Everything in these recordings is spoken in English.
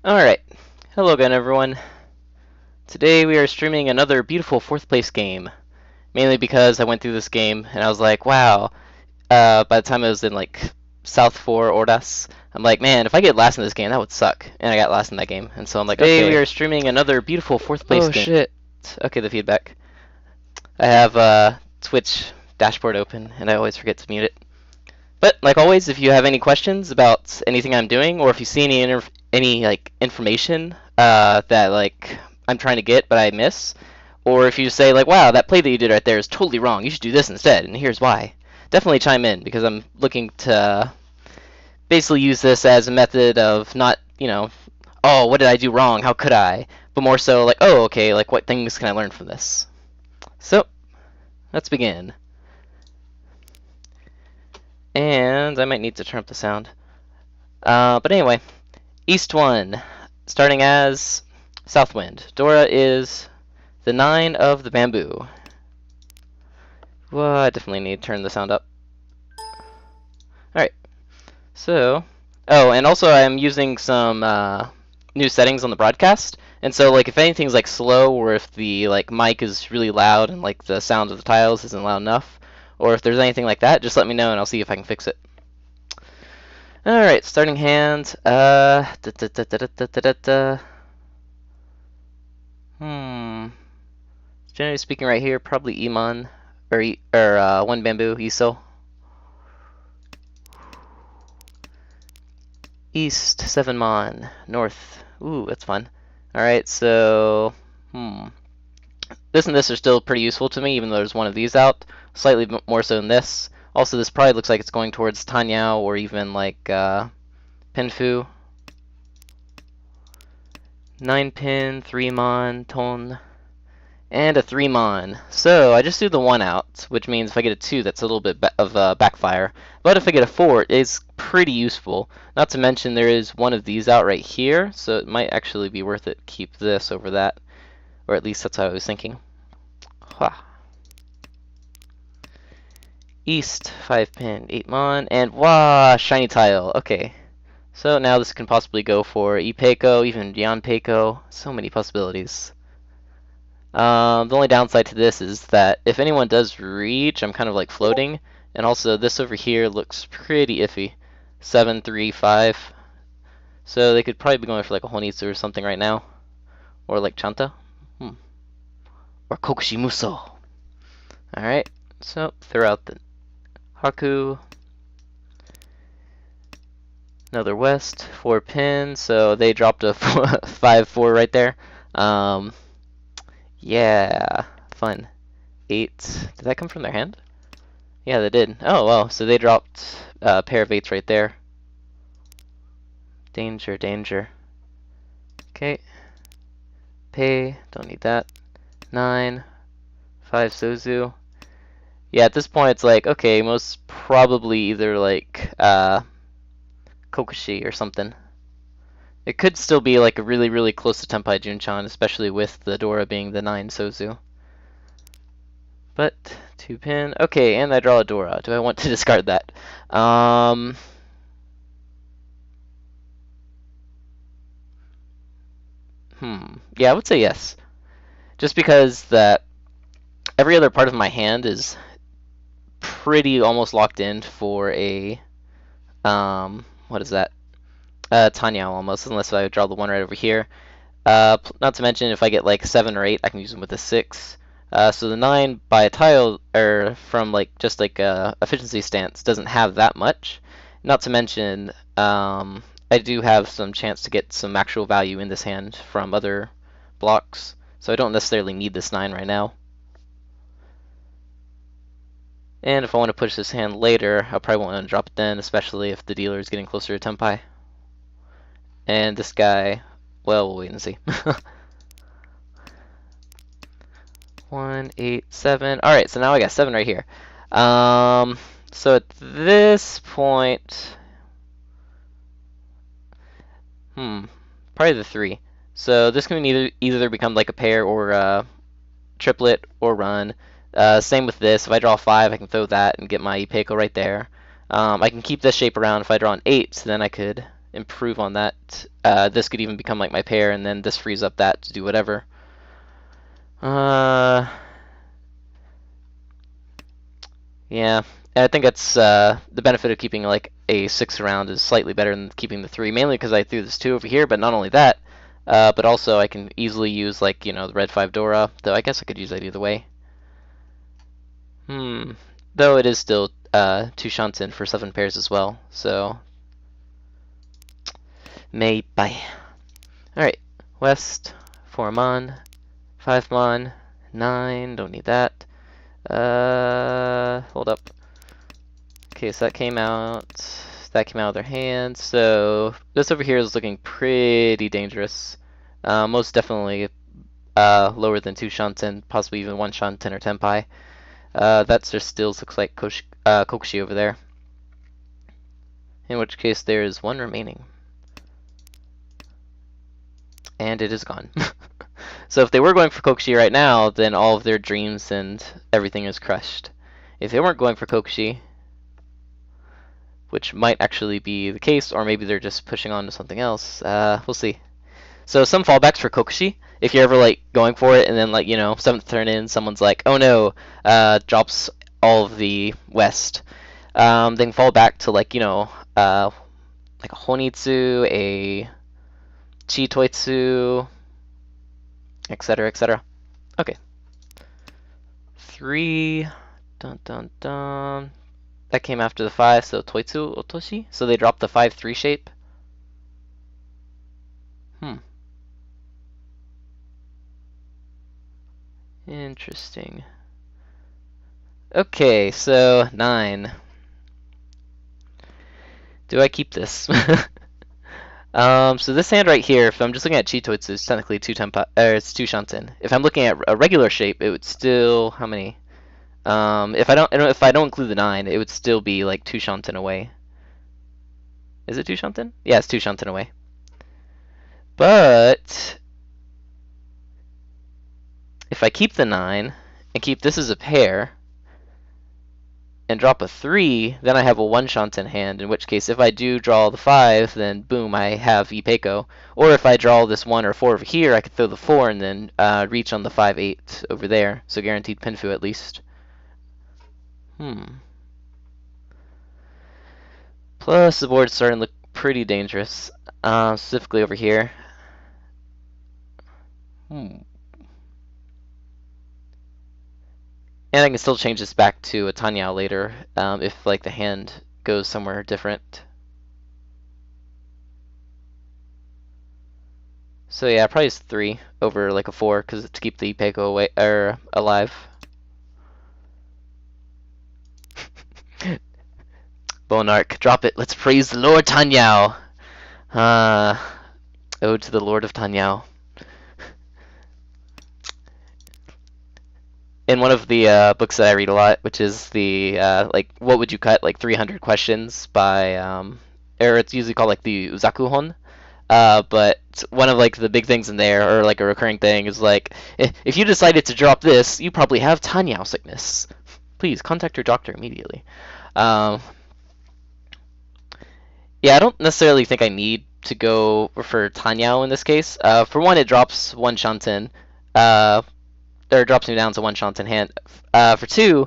Alright, hello again everyone. Today we are streaming another beautiful 4th place game. Mainly because I went through this game and I was like, wow, by the time I was in like South 4 Ordas, I'm like, man, if I get last in this game, that would suck. And I got last in that game. And so I'm like, today we are streaming another beautiful 4th place game. Oh shit. Okay, the feedback. I have Twitch dashboard open and I always forget to mute it. But like always, if you have any questions about anything I'm doing, or if you see any like information that like I'm trying to get but I miss, or if you say like, wow, that play that you did right there is totally wrong, you should do this instead, and here's why. Definitely chime in because I'm looking to basically use this as a method of not, oh, what did I do wrong? How could I? But more so like, oh, okay, like what things can I learn from this? So, let's begin. And I might need to turn up the sound. But anyway, East 1, starting as Southwind. Dora is the 9 of the bamboo. Well, I definitely need to turn the sound up. Alright, so, oh, and also I'm using some new settings on the broadcast. And so, like, if anything's like slow, or if the like mic is really loud and like the sound of the tiles isn't loud enough, or if there's anything like that, just let me know and I'll see if I can fix it. Alright, starting hand. Generally speaking, right here, probably Iman or one bamboo, Iso. East, 7 Mon. North. Ooh, that's fun. Alright, so this and this are still pretty useful to me, even though there's one of these out. Slightly more so than this. Also, this probably looks like it's going towards Tanyao or even like Penfu. 9 pin, 3 mon, ton, and a 3 mon. So I just threw the 1 out, which means if I get a 2, that's a little bit of backfire. But if I get a 4, it's pretty useful. Not to mention there is one of these out right here, so it might actually be worth it to keep this over that. Or at least that's how I was thinking. East, 5 pin, 8 mon, and wah, shiny tile. Okay. So now this can possibly go for Ipeiko, even beyond Peiko. So many possibilities. The only downside to this is that if anyone does reach, I'm kind of like floating. And also this over here looks pretty iffy. 7, 3, 5. So they could probably be going for like a Honitsu or something right now. Or like Chanta. Or Kokushi Muso. Alright, so throw out the Haku. Another west, 4 pin, so they dropped a 5-4 right there. Yeah, fun. 8. Did that come from their hand? Yeah, they did. Oh, well, so they dropped a pair of 8s right there. Danger, danger. Okay. Pay, don't need that. 9. 5 Sozu. Yeah, at this point it's like, okay, most probably either like Kokushi or something. It could still be like a really, really close to Tenpai Junchan, especially with the Dora being the 9 Sozu. But 2 pin. Okay, and I draw a Dora. Do I want to discard that? Yeah, I would say yes. Just because that every other part of my hand is pretty almost locked in for a what is that? Tanya almost, unless I draw the one right over here. Not to mention if I get like 7 or 8, I can use them with a 6. So the 9 by a tile, or from like just like a efficiency stance, doesn't have that much. Not to mention, I do have some chance to get some actual value in this hand from other blocks, so I don't necessarily need this 9 right now. And if I want to push this hand later, I probably won't want to drop it then, especially if the dealer is getting closer to Tenpai. And this guy, well, we'll wait and see. 1, 8, 7. Alright, so now I got 7 right here. So at this point, probably the 3. So this can either become like a pair or a triplet or run. Same with this. If I draw 5, I can throw that and get my Ipeiko right there. I can keep this shape around. If I draw an 8, then I could improve on that. This could even become like my pair, and then this frees up that to do whatever. Yeah, I think it's the benefit of keeping like a 6 around is slightly better than keeping the 3, mainly because I threw this 2 over here, but not only that, but also I can easily use like, the red 5 Dora, though I guess I could use that either way. Though it is still 2 Shanten for 7 pairs as well, so may bye. Alright, West, 4 Mon, 5 Mon, 9, don't need that. Hold up. Okay, so that came out. That came out of their hands. So this over here is looking pretty dangerous. Most definitely lower than 2 Shanten, possibly even 1 Shanten or Tenpai. That just still looks like Kokushi over there. In which case there is 1 remaining. And it is gone. So if they were going for Kokushi right now, then all of their dreams and everything is crushed. If they weren't going for Kokushi, which might actually be the case, or maybe they're just pushing on to something else, we'll see. So some fallbacks for Kokushi, if you're ever like going for it and then like, 7th turn in, someone's like, oh no, drops all of the west, then fall back to like, like a Honitsu, a Chitoitsu, etc., etc. Okay. 3, dun dun dun. That came after the 5, so Toitsu Otoshi. So they dropped the 5-3 shape. Interesting. Okay, so 9. Do I keep this? So this hand right here, if I'm just looking at Chitoitsu, it's technically 2 Tenpai, it's 2 Shanten. If I'm looking at a regular shape, it would still, how many? If I don't include the 9, it would still be like 2 Shanten away. Is it 2 Shanten? Yeah, it's 2 Shanten away. But if I keep the 9 and keep this as a pair and drop a 3, then I have a 1 Shanten hand, in which case if I do draw the 5, then boom, I have Ipeiko. Or if I draw this 1 or 4 over here, I could throw the 4 and then reach on the 5-8 over there, so guaranteed Pinfu at least. Plus the board's starting to look pretty dangerous, specifically over here. And I can still change this back to a Tanyao later, if like the hand goes somewhere different. So yeah, probably it's 3 over like a 4, because to keep the Ipeiko away or alive. Bonarch, drop it. Let's praise the Lord Tanyao. Ode to the Lord of Tanyao. In one of the books that I read a lot, which is the like what would you cut, like 300 questions by or it's usually called like the Uzakuhon. But one of like the big things in there, or like a recurring thing, is like if you decided to drop this, you probably have Tanyao sickness. Please contact your doctor immediately. Yeah, I don't necessarily think I need to go for Tanyao in this case. For one, it drops 1 Shanten. Or drops me down to 1 Shanten hand. For 2,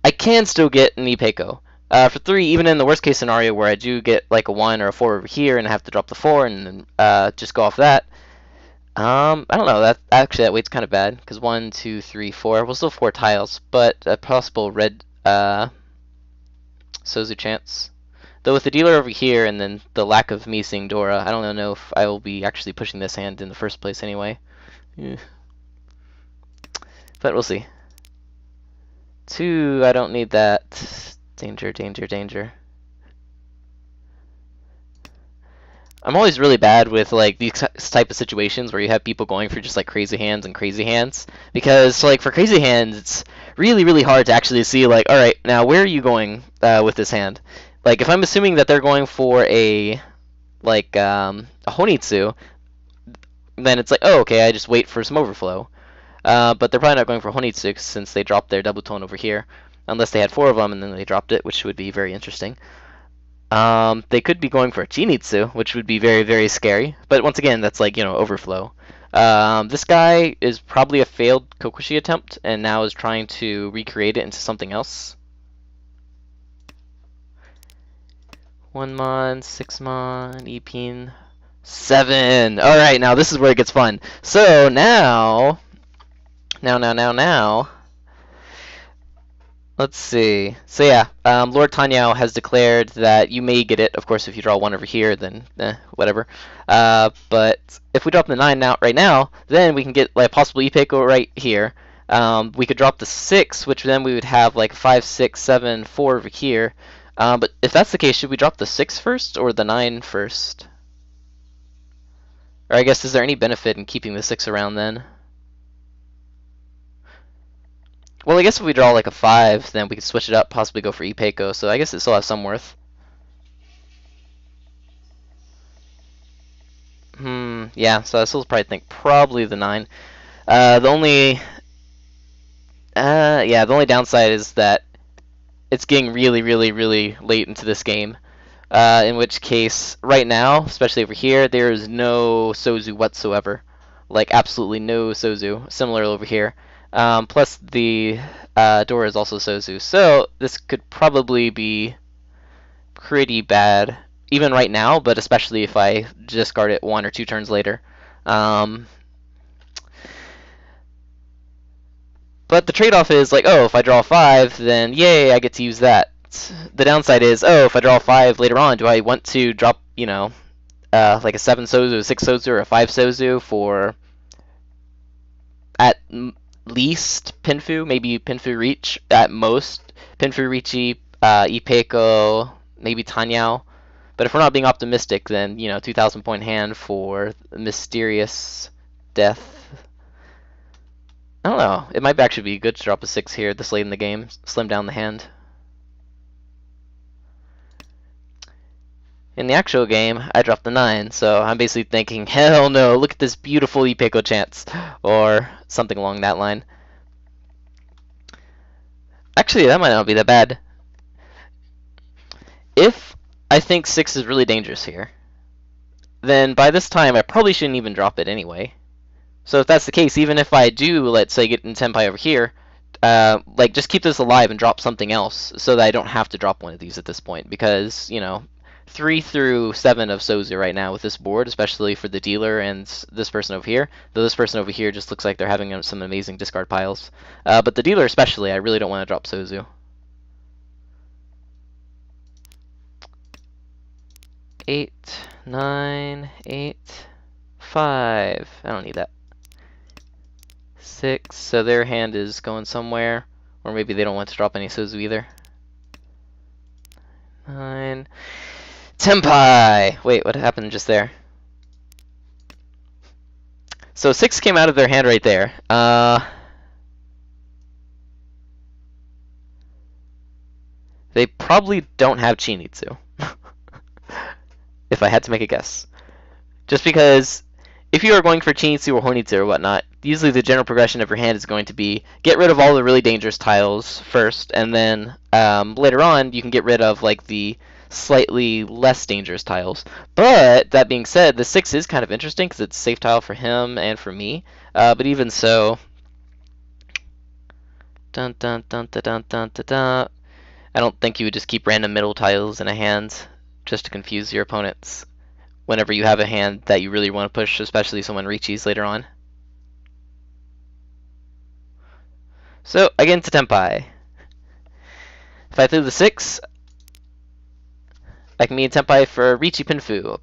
I can still get an Ipeiko. For 3, even in the worst case scenario where I do get like a 1 or a 4 over here and I have to drop the 4 and then just go off that, I don't know. That weight's kind of bad because 1, 2, 3, 4. Well, still 4 tiles, but a possible red Sozu chance. Though with the dealer over here and then the lack of me seeing Dora, I don't know if I will be actually pushing this hand in the first place anyway. But we'll see. 2, I don't need that. Danger, danger, danger. I'm always really bad with like these type of situations where you have people going for just like crazy hands and crazy hands, because like for crazy hands it's really really hard to actually see like, all right, now where are you going with this hand? Like if I'm assuming that they're going for a like a Honitsu, then it's like, oh okay, I just wait for some overflow. But they're probably not going for Honitsu since they dropped their double tone over here, unless they had 4 of them and then they dropped it, which would be very interesting. They could be going for a Chinitsu, which would be very, very scary. But once again, that's like, overflow. This guy is probably a failed Kokushi attempt, and now is trying to recreate it into something else. 1 mon, 6 mon, Epin, 7. All right, now this is where it gets fun. So now. Let's see. So yeah, Lord Tanyao has declared that you may get it. Of course, if you draw 1 over here, then whatever. But if we drop the 9 now, right now, then we can get like possible Ipeiko right here. We could drop the 6, which then we would have like 5, 6, 7, 4 over here. But if that's the case, should we drop the 6 first or the 9 first? Or I guess, is there any benefit in keeping the 6 around then? Well, I guess if we draw like a 5, then we could switch it up, possibly go for Ipeiko, so I guess it still has some worth. Yeah, so I still probably think probably the 9. The only downside is that it's getting really, really, really late into this game. In which case, right now, especially over here, there is no Sozu whatsoever. Like, absolutely no Sozu. Similar over here. Plus, the door is also Sozu. So, this could probably be pretty bad, even right now, but especially if I discard it 1 or 2 turns later. But the trade-off is, like, oh, if I draw 5, then yay, I get to use that. The downside is, oh, if I draw 5 later on, do I want to drop, like a 7 Sozu, a 6 Sozu, or a 5 Sozu for at least Pinfu, maybe Pinfu Reach, at most Pinfu Richi, Ipeiko, maybe Tanyao. But if we're not being optimistic, then 2,000 point hand for mysterious death. I don't know. It might actually be good to drop a 6 here this late in the game, slim down the hand. In the actual game, I dropped the 9, so I'm basically thinking, hell no, look at this beautiful Ipeiko chance, or something along that line. Actually, that might not be that bad. If I think 6 is really dangerous here, then by this time I probably shouldn't even drop it anyway. So if that's the case, even if I do, let's say, get in Senpai over here, like, just keep this alive and drop something else so that I don't have to drop one of these at this point, because, 3 through 7 of Sozu right now with this board, especially for the dealer and this person over here. Though this person over here just looks like they're having some amazing discard piles. But the dealer especially, I really don't want to drop Sozu. 8, 9, 8, 5. I don't need that. 6, so their hand is going somewhere. Or maybe they don't want to drop any Sozu either. 9. Senpai! Wait, what happened just there? So 6 came out of their hand right there. They probably don't have Chinitsu. If I had to make a guess. Just because if you are going for Chinitsu or Honitsu or whatnot, usually the general progression of your hand is going to be get rid of all the really dangerous tiles first, and then later on you can get rid of like the slightly less dangerous tiles. But that being said, the 6 is kind of interesting because it's a safe tile for him and for me. But even so, dun dun dun dun dun dun dun dun. I don't think you would just keep random middle tiles in a hand just to confuse your opponents whenever you have a hand that you really want to push, especially someone Richi's later on. So again to Senpai. If I threw the 6, I can be in Senpai for Richi Pinfu,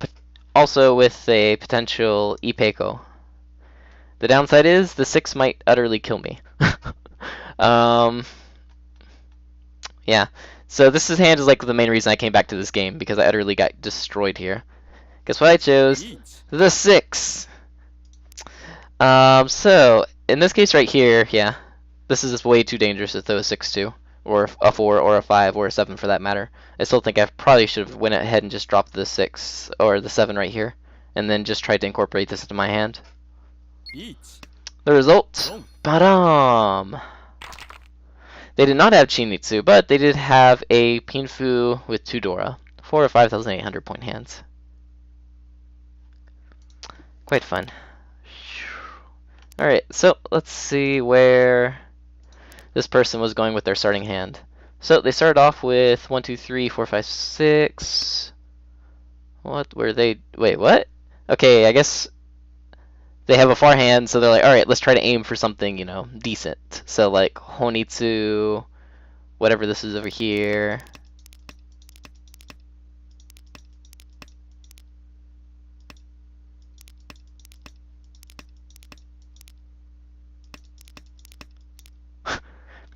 also with a potential Ipeiko. The downside is the 6 might utterly kill me. Yeah. So this hand is like the main reason I came back to this game, because I utterly got destroyed here. Guess what I chose? The 6. So in this case right here, yeah, this is just way too dangerous to throw a 6 to, or a 4, or a 5, or a 7 for that matter. I still think I probably should have went ahead and just dropped the 6 or the 7 right here, and then just tried to incorporate this into my hand. The result, badam. They did not have Chinitsu, but they did have a Pinfu with 2 Dora 4 or 5,800 point hands. Quite fun. Alright, so let's see where this person was going with their starting hand. So they started off with 1, 2, 3, 4, 5, 6. What were they? Wait, what? Okay, I guess they have a far hand, so they're like, alright, let's try to aim for something, you know, decent. So like Honitsu, whatever this is over here.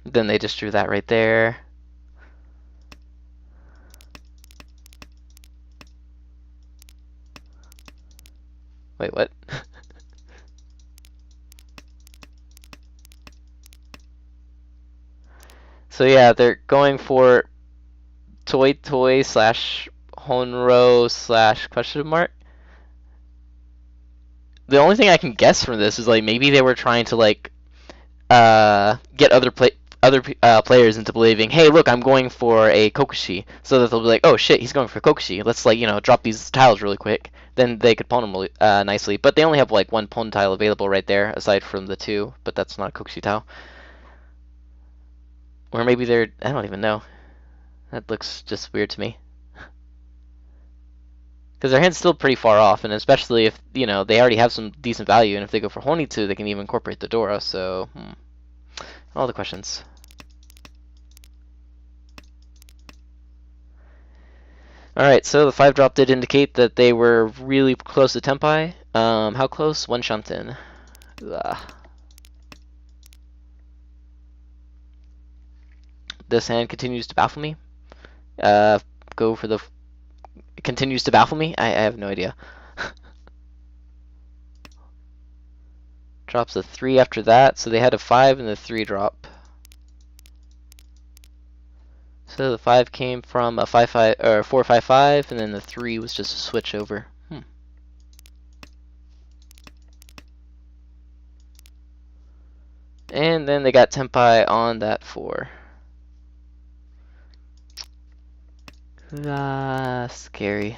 Then they just drew that right there. Wait, what? So yeah, they're going for Toy slash Honro slash question mark. The only thing I can guess from this is like maybe they were trying to like get other players into believing, hey, look, I'm going for a Kokushi, so that they'll be like, oh shit, he's going for Kokushi. Let's like drop these tiles really quick. Then they could pawn them really, nicely. But they only have like one pawn tile available right there, aside from the two. But that's not a Kokushi tile. Or maybe they're, I don't even know. That looks just weird to me. Because their hand's still pretty far off, and especially if they already have some decent value, and if they go for Honitsu, they can even incorporate the Dora. So, all the questions. Alright, so the 5 drop did indicate that they were really close to Tenpai. How close? 1 Shanten. Ugh. This hand continues to baffle me. Go for the... continues to baffle me? I have no idea. Drops a 3 after that, so they had a 5 and the 3 drop. So the 5 came from a 5-5 or 4-5-5, and then the 3 was just a switch over. And then they got Tenpai on that 4. Scary.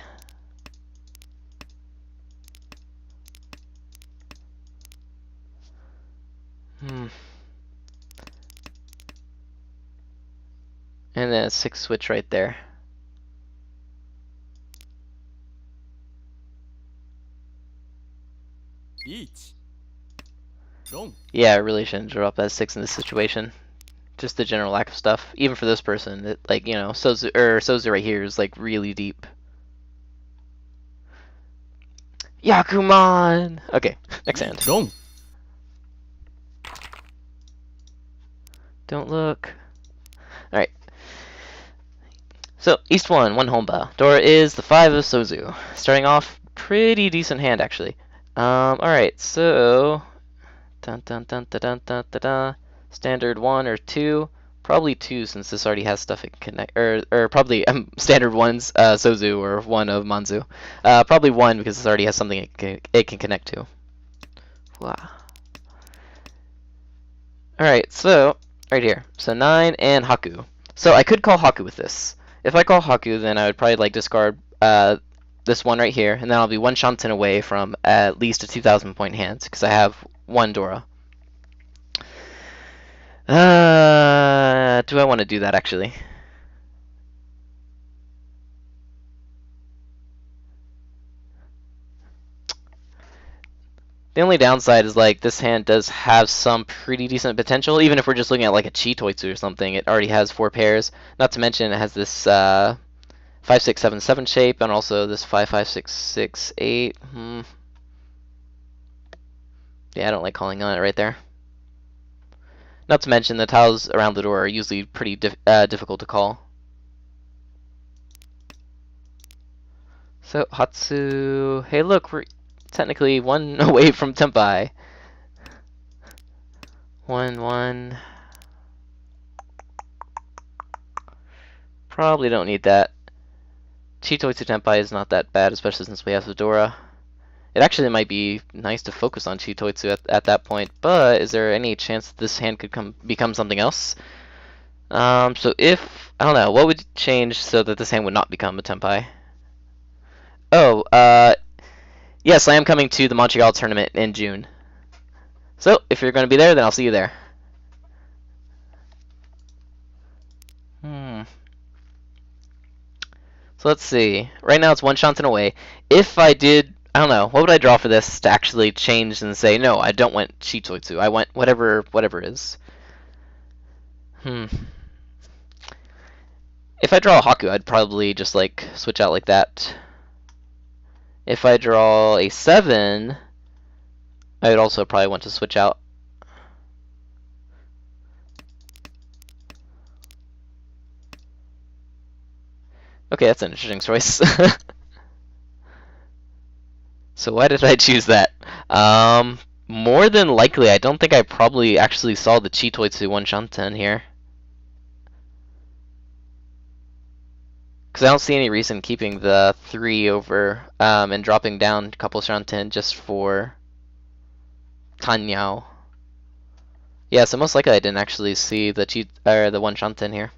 And then a 6 switch right there. Yeah, I really shouldn't drop that 6 in this situation. Just the general lack of stuff. Even for this person, it, like, Sozu right here is like really deep. Yakuman! Okay, next hand. Don't look. Alright. So, East 1 Honba. Dora is the 5 of Sozu. Starting off, pretty decent hand, actually. Alright, so... Dun dun dun dun dun dun dun dun. Standard 1 or 2. Probably 2 since this already has stuff it can connect. Or probably standard 1's Sozu or 1 of Manzu. Probably 1 because this already has something it can connect to. Wow. Alright, so... right here. So 9 and Haku. So I could call Haku with this. If I call Haku, then I would probably like discard this one right here, and then I'll be 1 Shanten away from at least a 2,000 point hand, because I have 1 Dora. Do I want to do that actually? The only downside is like this hand does have some pretty decent potential, even if we're just looking at like a Chitoitsu or something. It already has 4 pairs. Not to mention it has this 5, 6, 7, 7 shape, and also this 5, 5, 6, 6, 8. Yeah, I don't like calling on it right there. Not to mention the tiles around the door are usually pretty difficult to call. So Hatsu, hey look, we're technically 1 away from Tenpai. 1, 1. Probably don't need that. Chitoitsu Tenpai is not that bad, especially since we have Fedora. It actually might be nice to focus on Chitoitsu at that point, but is there any chance that this hand could become something else? So if I don't know, what would change so that this hand would not become a Tenpai? Oh, yes, I am coming to the Montreal tournament in June. So if you're going to be there, then I'll see you there. Hmm. So let's see. Right now it's one Shanten away. If I did, I don't know, what would I draw for this to actually change and say, no, I don't want Shitoitsu. I want whatever is. Hmm. If I draw a Haku, I'd probably just like switch out like that. If I draw a 7, I would also probably want to switch out. Okay, that's an interesting choice. So why did I choose that? More than likely, I don't think I probably actually saw the Chitoitsu one Shanten here. Because I don't see any reason keeping the 3 over and dropping down a couple Shanten just for Tanyao. Yeah, so most likely I didn't actually see the the one Shanten here.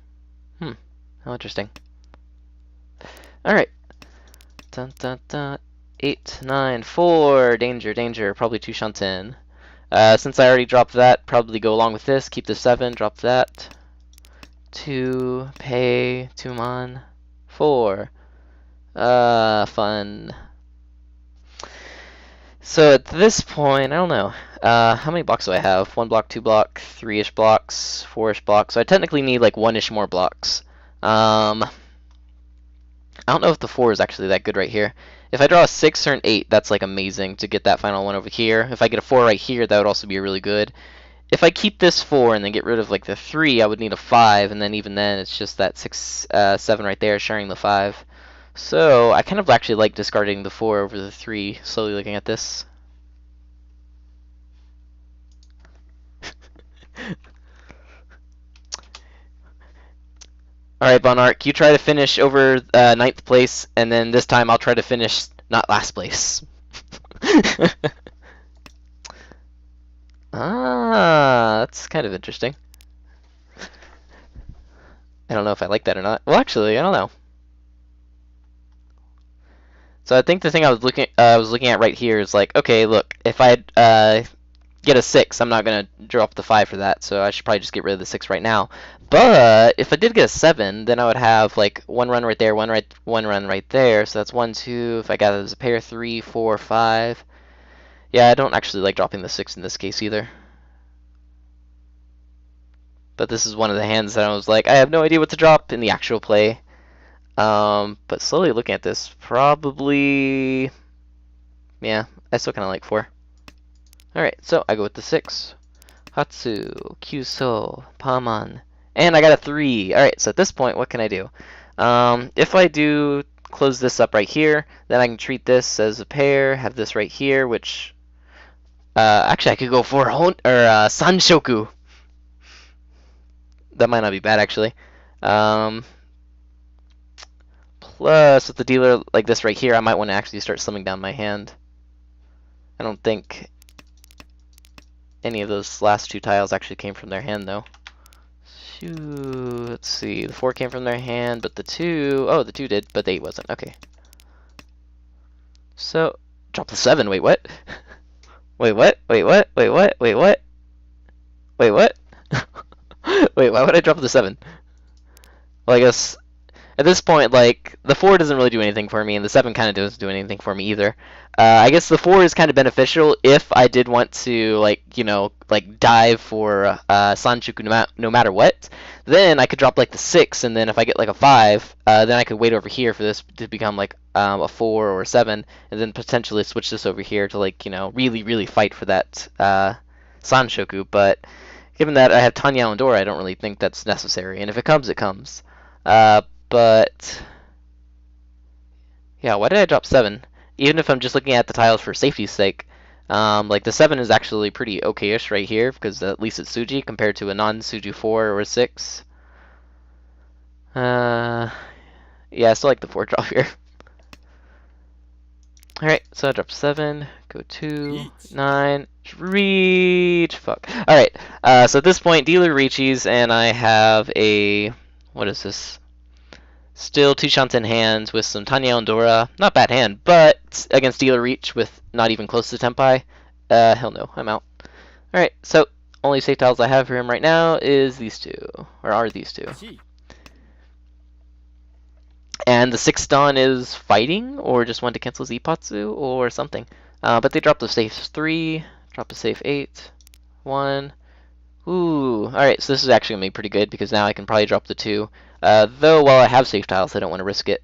How interesting. Alright. Dun dun dun. 8, 9, 4. Danger, danger. Probably 2 Shanten. Since I already dropped that, probably go along with this. Keep the 7, drop that. 2, pay, 2 mon. 4. Fun. So at this point, I don't know. How many blocks do I have? 1 block, 2 block, 3-ish blocks, 4-ish blocks. So I technically need like 1-ish more blocks. I don't know if the 4 is actually that good right here. If I draw a 6 or an 8, that's like amazing to get that final one over here. If I get a 4 right here, that would also be really good. If I keep this 4 and then get rid of like the 3, I would need a 5, and then even then it's just that 6, 7 right there sharing the 5. So I kind of actually like discarding the 4 over the 3, slowly looking at this. Alright, Bonark, you try to finish over 9th place, and then this time I'll try to finish not last place. Ah, that's kind of interesting. I don't know if I like that or not. Well, actually, I don't know. So I think the thing I was looking at right here is like, okay, look, if I get a 6, I'm not gonna drop the 5 for that, so I should probably just get rid of the 6 right now. But if I did get a 7, then I would have like 1 run right there, one run right there. So that's 1, 2. If I got it as a pair, 3, 4, 5. Yeah, I don't actually like dropping the 6 in this case either. But this is one of the hands that I was like, I have no idea what to drop in the actual play. But slowly looking at this, probably, yeah, I still kind of like 4. Alright, so I go with the 6. Hatsu, Kyuso, Paman, and I got a 3. Alright, so at this point, what can I do? If I do close this up right here, then I can treat this as a pair, have this right here, which, actually I could go for Sanshoku. That might not be bad, actually. Plus, with the dealer like this right here, I might want to actually start slimming down my hand. I don't think any of those last 2 tiles actually came from their hand, though. Let's see. The 4 came from their hand, but the 2... Oh, the 2 did, but the 8 wasn't. Okay. So, drop the 7. Wait, what? Wait, what? Wait, what? Wait, what? Wait, what? Wait, what? Wait, why would I drop the 7? Well, I guess at this point, like, the 4 doesn't really do anything for me, and the 7 kind of doesn't do anything for me either. I guess the 4 is kind of beneficial if I did want to, like, you know, like, dive for Sanchuku no matter what. Then I could drop, like, the 6, and then if I get, like, a 5, then I could wait over here for this to become, like, a 4 or a 7, and then potentially switch this over here to, like, you know, really, really fight for that Sanshoku. But given that I have Tanya and Dora, I don't really think that's necessary, and if it comes, it comes. But yeah, why did I drop 7? Even if I'm just looking at the tiles for safety's sake, like the 7 is actually pretty okay-ish right here because at least it's Suji compared to a non-Suji 4 or a 6. Yeah, I still like the 4 drop here. Alright, so I drop 7, go 2, 9, Reach. Fuck. Alright, so at this point, dealer reaches, and I have a... What is this? Still 2 shots in hand with some Tanya and Dora. Not bad hand, but against dealer reach with not even close to Tempai. Hell no, I'm out. Alright, so only safe tiles I have for him right now is these two. Or are these two. And the 6th Dawn is fighting, or just wanted to cancel Zipatsu, or something. But they dropped the safe 3, drop a safe 8, 1. Ooh, alright, so this is actually going to be pretty good, because now I can probably drop the 2. Though, while I have safe tiles, I don't want to risk it.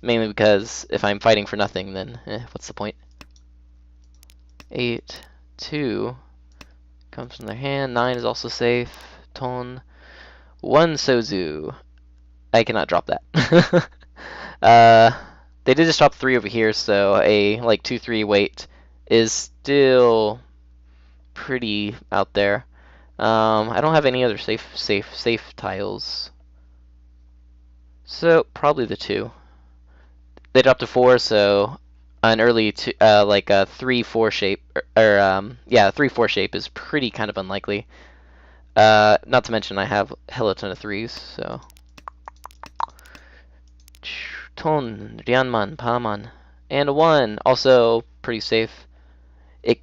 Mainly because if I'm fighting for nothing, then what's the point? 8, 2, comes from their hand. 9 is also safe. Ton. 1 Sozu. I cannot drop that. They did just drop 3 over here, so a like 2-3 weight is still pretty out there. I don't have any other safe tiles, so probably the 2. They dropped a 4, so an early like a 3-4 shape, or yeah, 3-4 shape is pretty kind of unlikely. Not to mention I have hella ton of 3s, so. Ton, Rianman, Paman, and a 1. Also pretty safe.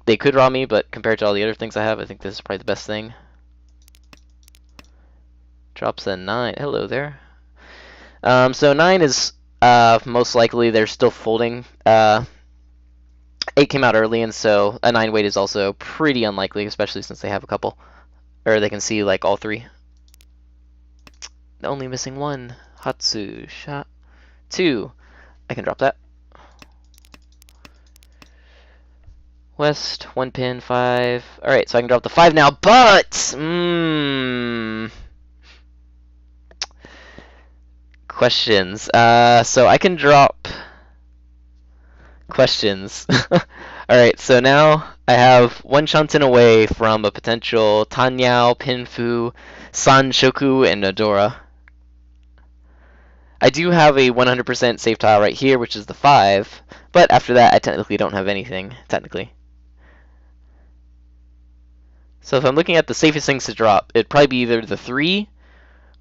They could draw me, but compared to all the other things I have, I think this is probably the best thing. Drops a 9. Hello there. So 9 is most likely they're still folding. 8 came out early, and so a 9 weight is also pretty unlikely, especially since they have a couple. Or they can see like all 3. Only missing 1. Hatsu, shot. 2. I can drop that. West, 1 pin, 5. Alright, so I can drop the 5 now, but... Questions. So I can drop... Questions. Alright, so now I have 1 Shanten away from a potential Tanyao, Pinfu, Sanshoku, and Nodora. I do have a 100% safe tile right here, which is the 5, but after that I technically don't have anything, technically. So if I'm looking at the safest things to drop, it'd probably be either the 3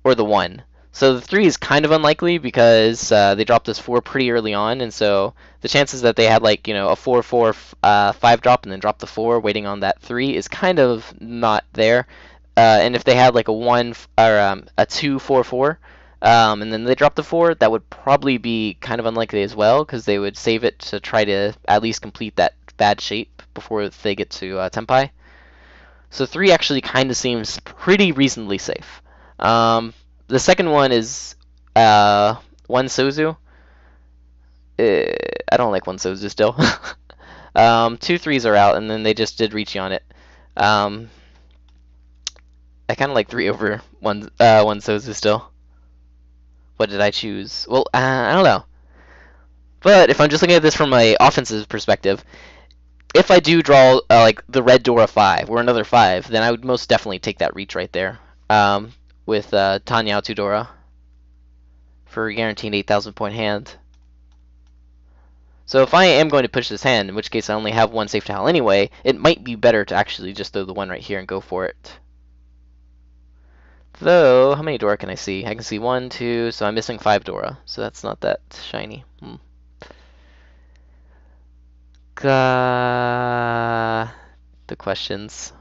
or the 1. So the 3 is kind of unlikely because they dropped this 4 pretty early on, and so the chances that they had like, you know, a 4-4 5 drop and then drop the 4 waiting on that 3 is kind of not there. And if they had like a 1 or a 2-4-4 and then they drop the 4, that would probably be kind of unlikely as well, because they would save it to try to at least complete that bad shape before they get to Tenpai. So 3 actually kind of seems pretty reasonably safe. The second one is 1 Sozu. I don't like 1 Sozu still. 2 3s are out, and then they just did Ricci on it. I kind of like 3 over 1 Sozu still. What did I choose? Well, I don't know. But if I'm just looking at this from an offensive perspective, if I do draw like the red Dora 5 or another 5, then I would most definitely take that reach right there with Tanya Tudora for a guaranteed 8,000 point hand. So if I am going to push this hand, in which case I only have 1 safe tile anyway, it might be better to actually just throw the 1 right here and go for it. Though, how many Dora can I see? I can see 1, 2, so I'm missing 5 Dora, so that's not that shiny. The questions.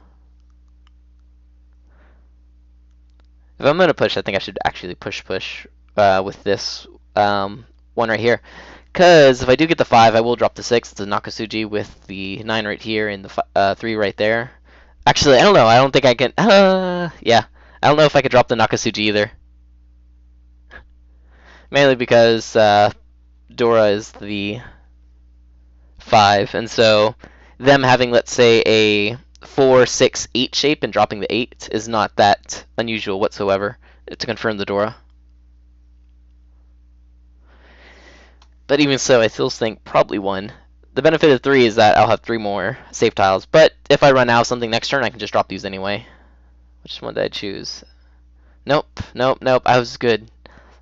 If I'm gonna push, I think I should actually push with this one right here. Because if I do get the 5, I will drop the 6. It's a Nakasuji with the 9 right here and the 3 right there. Actually, I don't know. I don't think I can. Yeah. I don't know if I could drop the Nakasuji either. Mainly because Dora is the 5, and so them having, let's say, a 4, 6, 8 shape and dropping the 8 is not that unusual whatsoever to confirm the Dora. But even so, I still think probably 1. The benefit of 3 is that I'll have 3 more safe tiles, but if I run out of something next turn, I can just drop these anyway. Which one did I choose? Nope, nope, nope, I was good.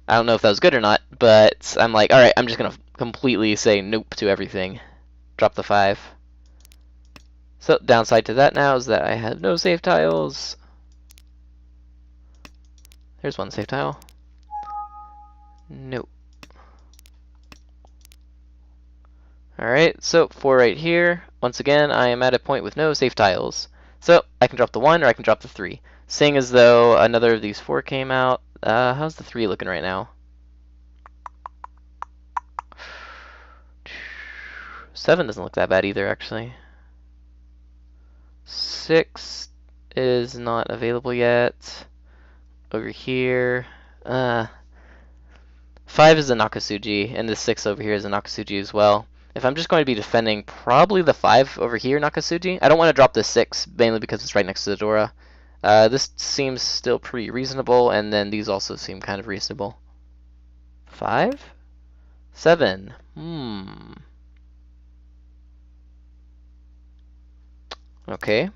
I don't know if that was good or not, but I'm like, alright, I'm just gonna completely say nope to everything. Drop the 5. So downside to that now is that I have no save tiles. There's one save tile. Nope. Alright, so 4 right here. Once again, I am at a point with no safe tiles. So I can drop the 1 or I can drop the 3. Seeing as though another of these 4 came out. How's the 3 looking right now? 7 doesn't look that bad either, actually. 6 is not available yet. Over here. 5 is a Nakasuji, and the 6 over here is a Nakasuji as well. If I'm just going to be defending, probably the 5 over here, Nakasuji. I don't want to drop the 6, mainly because it's right next to the Dora. This seems still pretty reasonable, and then these also seem kind of reasonable. 5? 7. Okay.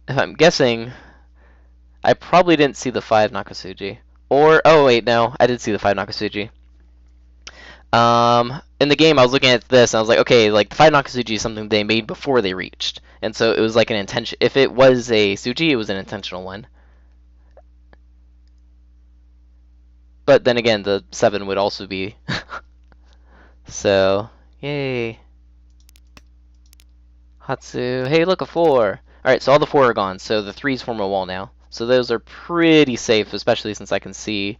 If I'm guessing, I probably didn't see the 5 Nakasuji. Or, oh wait, no, I did see the 5 Nakasuji. In the game, I was looking at this, and I was like, okay, like, the 5 Nakasuji is something they made before they reached. And so it was like an intention. If it was a Suji, it was an intentional one. But then again, the 7 would also be. So, yay. Hatsu. Hey, look, a 4. Alright, so all the 4 are gone, so the 3s form a wall now. So those are pretty safe, especially since I can see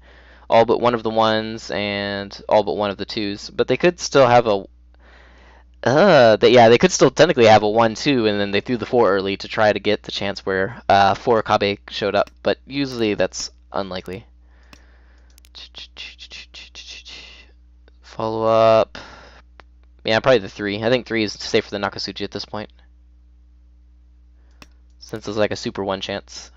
all but one of the 1s and all but one of the 2s. But they could still have a... yeah, they could still technically have a 1-2, and then they threw the 4 early to try to get the chance where 4 Kabe showed up. But usually that's unlikely. Follow up. Yeah, probably the 3. I think 3 is safe for the Nakasuji at this point. Since it's like a super 1 chance.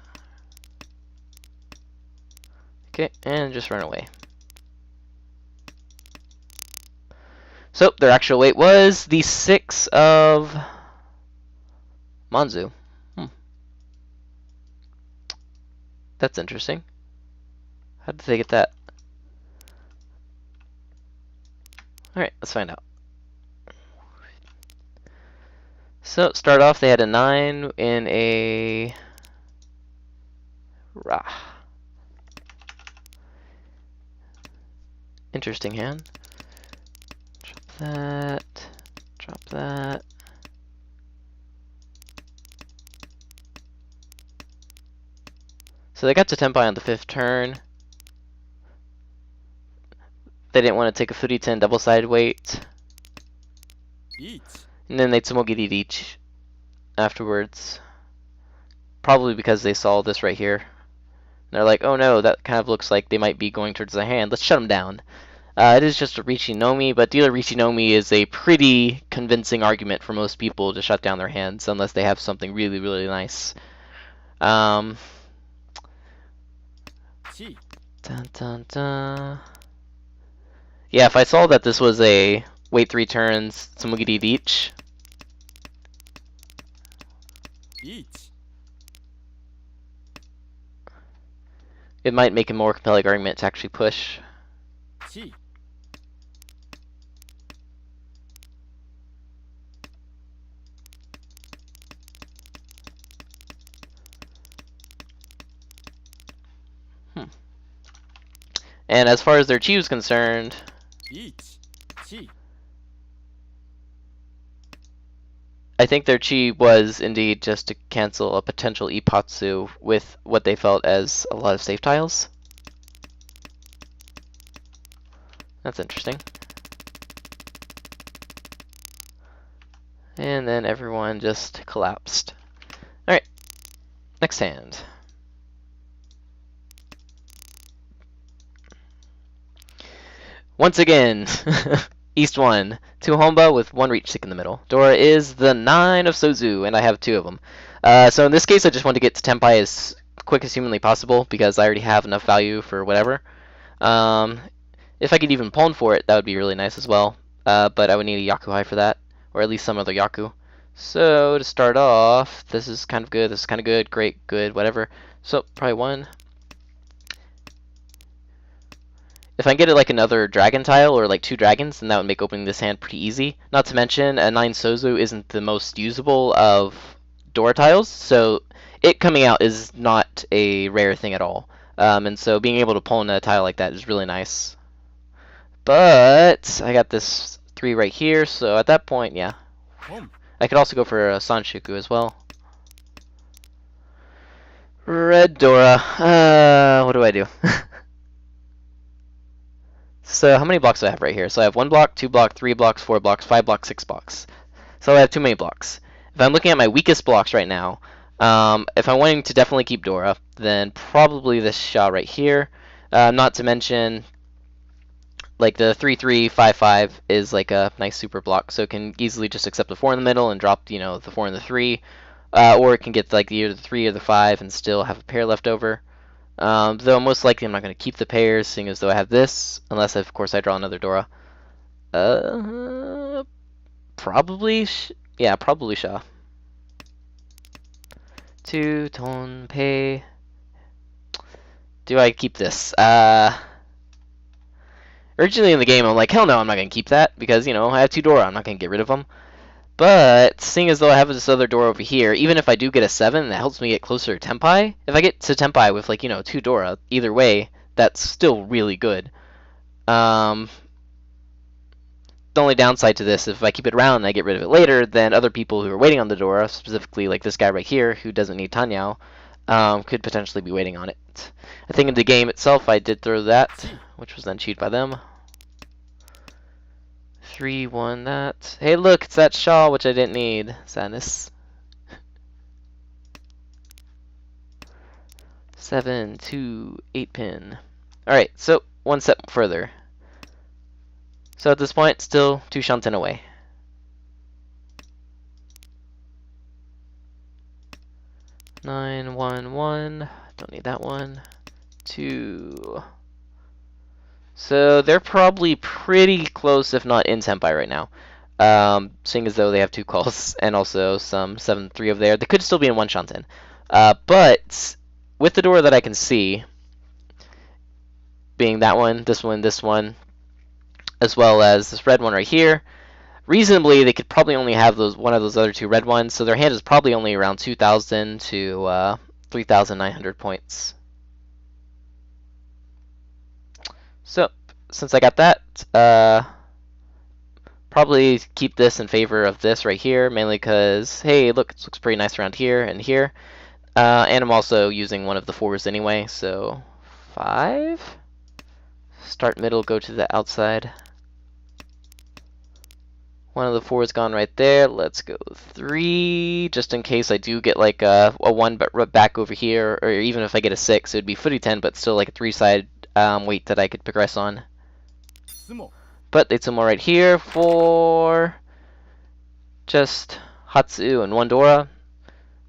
Okay, and just run away. So, their actual weight was the 6 of Manzu. That's interesting. How did they get that? Alright, let's find out. So, start off, they had a 9 in a... Rah. Interesting hand. Drop that. Drop that. So they got to Tenpai on the 5th turn. They didn't want to take a Furi-ten double-sided weight. And then they Tsumogiri each afterwards. Probably because they saw this right here. They're like, oh no, that kind of looks like they might be going towards the hand. Let's shut them down. It is just a Richinomi, but dealer Richinomi is a pretty convincing argument for most people to shut down their hands, unless they have something really, really nice. Dun, dun, dun. Yeah, if I saw that this was a wait 3 turns, Tsumogiri each. It might make a more compelling argument to actually push. And as far as their chi is concerned, I think their chi was indeed just to cancel a potential Ippatsu with what they felt as a lot of safe tiles. That's interesting. And then everyone just collapsed. Alright, next hand. Once again, East 1, 2 Homba with 1 reach stick in the middle. Dora is the 9 of Sozu, and I have 2 of them. So in this case, I just want to get to Tenpai as quick as humanly possible, because I already have enough value for whatever. If I could even pawn for it, that would be really nice as well. But I would need a Yakuhai for that, or at least some other Yaku. So to start off, this is kind of good, this is kind of good, great, good, whatever. So probably 1. If I can get it like another dragon tile or like 2 dragons, then that would make opening this hand pretty easy. Not to mention, a 9 Sozu isn't the most usable of Dora tiles, so it coming out is not a rare thing at all. And so being able to pull in a tile like that is really nice. But I got this 3 right here, so at that point, yeah. I could also go for a Sanshuku as well. Red Dora. What do I do? So how many blocks do I have right here? So I have 1 block, 2 block, 3 blocks, 4 blocks, 5 blocks, 6 blocks. So I have too many blocks. If I'm looking at my weakest blocks right now, if I'm wanting to definitely keep Dora, then probably this Sha right here. Not to mention, like the 3-3-5-5 is like a nice super block, so it can easily just accept the 4 in the middle and drop, you know, the 4 and the 3. Or it can get like either the 3 or the 5 and still have a pair left over. Though most likely I'm not going to keep the pairs, seeing as though I have this, unless of course I draw another Dora. Probably, yeah, probably Sha. 2 Ton Pei. Do I keep this? Originally in the game I'm like, hell no, I'm not going to keep that, because, you know, I have 2 Dora, I'm not going to get rid of them. But, seeing as though I have this other door over here, even if I do get a 7, that helps me get closer to Tenpai. If I get to Tenpai with, like, you know, 2 Dora, either way, that's still really good. The only downside to this, if I keep it around and I get rid of it later, then other people who are waiting on the Dora, specifically like this guy right here, who doesn't need Tanyao, could potentially be waiting on it. I think in the game itself I did throw that, which was then cheated by them. 3-1 that. Hey look, it's that Shaw which I didn't need. Sadness. 7, 2, 8 pin. Alright, so one step further. So at this point, still 2 Shanten away. Nine, 1, 1. Don't need that one. 2. So they're probably pretty close, if not in Senpai right now. Seeing as though they have 2 calls and also some 7-3 over there. They could still be in 1 Shanten. But with the door that I can see, being that one, this one, as well as this red one right here, reasonably they could probably only have one of those other 2 red ones, so their hand is probably only around 2,000 to 3,900 points. So, since I got that, probably keep this in favor of this right here, mainly because, hey, look, it looks pretty nice around here and here. And I'm also using one of the 4s anyway, so 5. Start middle, go to the outside. One of the 4 is gone right there. Let's go 3, just in case I do get like a 1 back over here, or even if I get a 6, it would be footy 10, but still like a 3-side weight that I could progress on. But they sumo right here for just Hatsu and 1 Dora,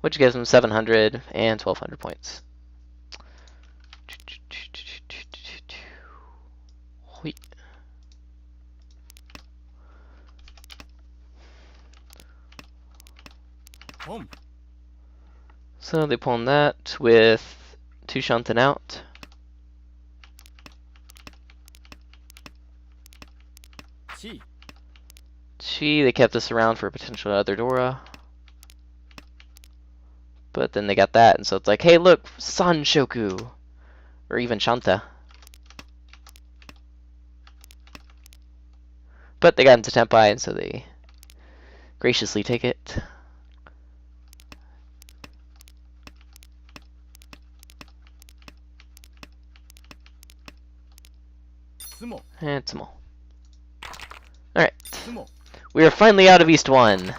which gives them 700 and 1,200 points. So they pawn that with 2 Shanten out. Chi, they kept this around for a potential other Dora. But then they got that, and so it's like, hey look, Sanshoku! Or even Shanta. But they got into Tenpai, and so they graciously take it. And Sumo. Alright. We are finally out of East 1.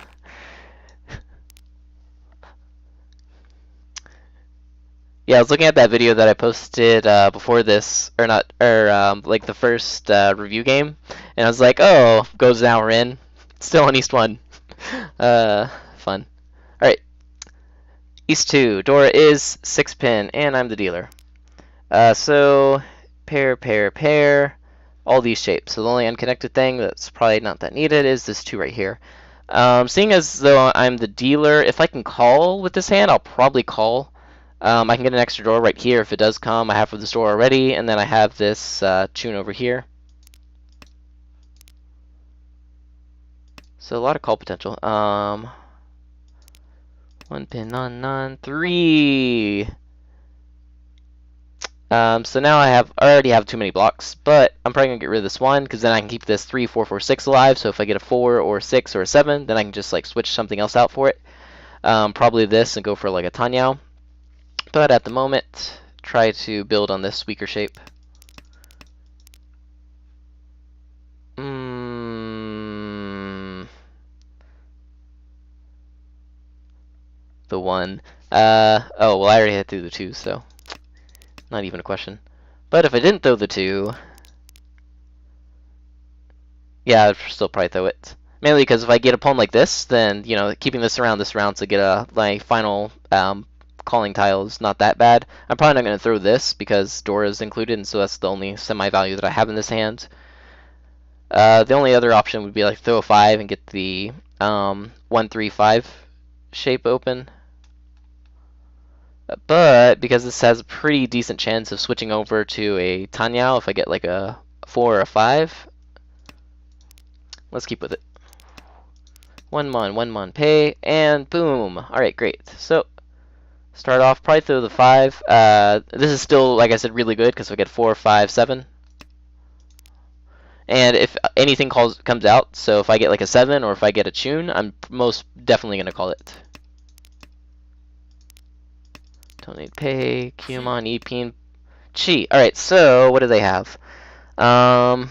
Yeah, I was looking at that video that I posted before this, or not, or like the first review game, and I was like, oh, goes an hour in, still on East 1. Fun. Alright. East 2. Dora is 6 pin, and I'm the dealer. So, pair, all these shapes. So the only unconnected thing that's probably not that needed is this 2 right here. Seeing as though I'm the dealer, if I can call with this hand, I'll probably call. I can get an extra door right here if it does come. I have this door already, and then I have this tune over here. So a lot of call potential. One pin on none, 3. So now I already have too many blocks, but I'm probably gonna get rid of this one because then I can keep this 3, 4, 4, 6 alive. So if I get a 4 or 6 or a 7, then I can just like switch something else out for it. Probably this and go for like a Tanyao. But at the moment, try to build on this weaker shape. The 1. Oh, well, I already had through the 2, so not even a question. But if I didn't throw the 2, yeah, I'd still probably throw it. Mainly because if I get a pawn like this, then, you know, keeping this around to get my final calling tile is not that bad. I'm probably not going to throw this because Dora is included, and so that's the only semi-value that I have in this hand. The only other option would be like throw a 5 and get the 1, 3, 5 shape open. But because this has a pretty decent chance of switching over to a Tanyao if I get like a 4 or a 5, let's keep with it. 1 mon, pay, and boom. Alright, great. So, start off, probably throw the 5. This is still, like I said, really good because we get 4, 5, 7. And if anything comes out, so if I get like a 7 or if I get a tune, I'm most definitely going to call it. Don't need pay, Kyumon, Epin, Chi. Alright, so what do they have? So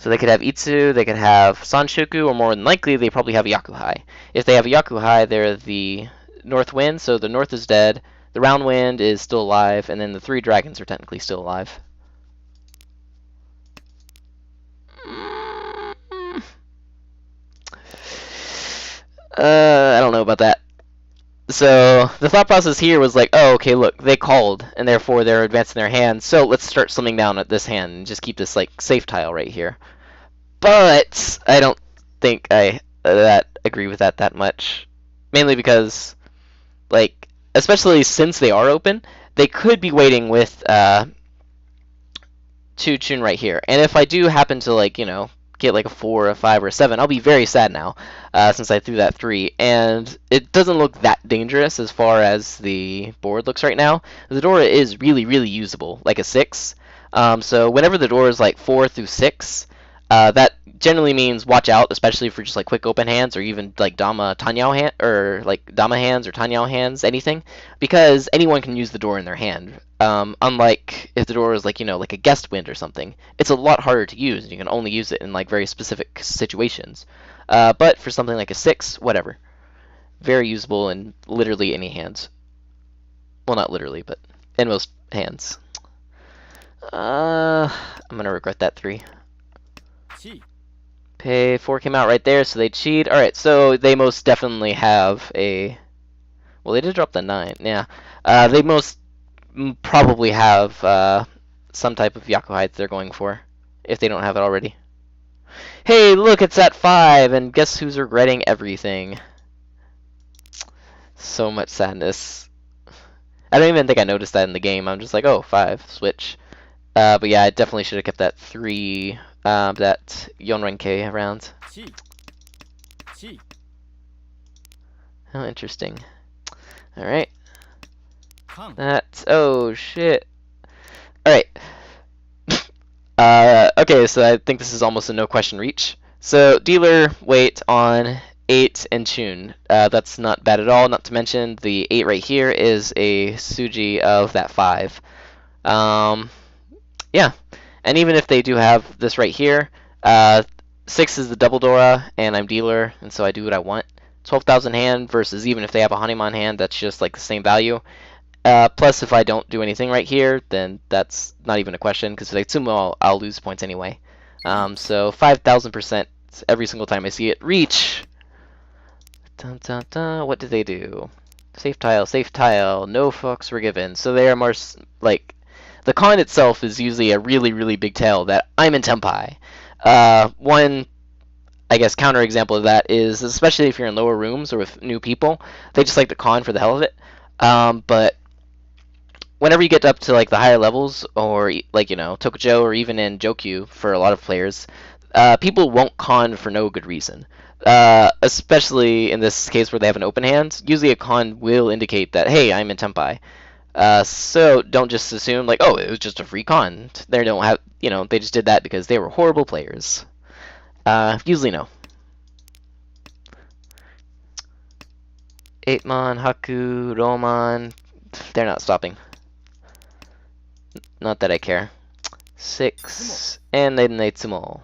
they could have Itsu, they could have Sanshoku, or more than likely, they probably have Yakuhai. If they have Yakuhai, they're the North Wind, so the North is dead, the Round Wind is still alive, and then the 3 dragons are technically still alive. I don't know about that. So the thought process here was like, oh, okay, look, they called, and therefore they're advancing their hand, so let's start slimming down at this hand and just keep this like safe tile right here. But I don't think I agree with that much, mainly because, like, especially since they are open, they could be waiting with 2 tune right here, and if I do happen to, like, you know, get like a 4, a 5, or a 7, I'll be very sad now, since I threw that 3. And it doesn't look that dangerous as far as the board looks right now. The Dora is really, really usable, like a 6. So whenever the Dora is like 4 through 6, that generally means watch out, especially for just like quick open hands or even like Dama Tanyao hand or like Dama hands or Tanyao hands, anything, because anyone can use the door in their hand. Unlike if the door is like, you know, like a guest wind or something, it's a lot harder to use. You can only use it in like very specific situations. But for something like a 6, whatever, very usable in literally any hands. Well, not literally, but in most hands. I'm gonna regret that 3. Pay 4 came out right there, so they cheat. Alright, so they most definitely have a... Well, they did drop the 9, yeah. They most probably have some type of Yakuhai they're going for, if they don't have it already. Hey, look, it's at 5, and guess who's regretting everything? So much sadness. I don't even think I noticed that in the game. I'm just like, oh, 5, switch. But yeah, I definitely should have kept that 3... that Yonrenke around. How interesting. Alright. That's... Oh, shit. Alright. Okay, so I think this is almost a no-question reach. So, dealer, wait on 8 and tune. That's not bad at all, not to mention the 8 right here is a Suji of that 5. Yeah. And even if they do have this right here, 6 is the double Dora, and I'm dealer, and so I do what I want. 12,000 hand versus even if they have a Hanuman hand, that's just like the same value. Plus, if I don't do anything right here, then that's not even a question, because if I assume I'll lose points anyway. So 5,000% every single time I see it. Reach! Dun, dun, dun. What did they do? Safe tile, no fucks were given. So they are more, like... The con itself is usually a really, really big tell that I'm in Tenpai. One, I guess, counterexample of that is, especially if you're in lower rooms or with new people, they just like to con for the hell of it. But whenever you get up to like the higher levels, or like Tokujo, or even in Jokyu for a lot of players, people won't con for no good reason. Especially in this case where they have an open hand, usually a con will indicate that, hey, I'm in Tenpai. So don't just assume like, oh, it was just a free con. They don't have, they just did that because they were horrible players. Usually no. 8-mon, Haku, Roman, they're not stopping. Not that I care. 6, and then they Tsumo.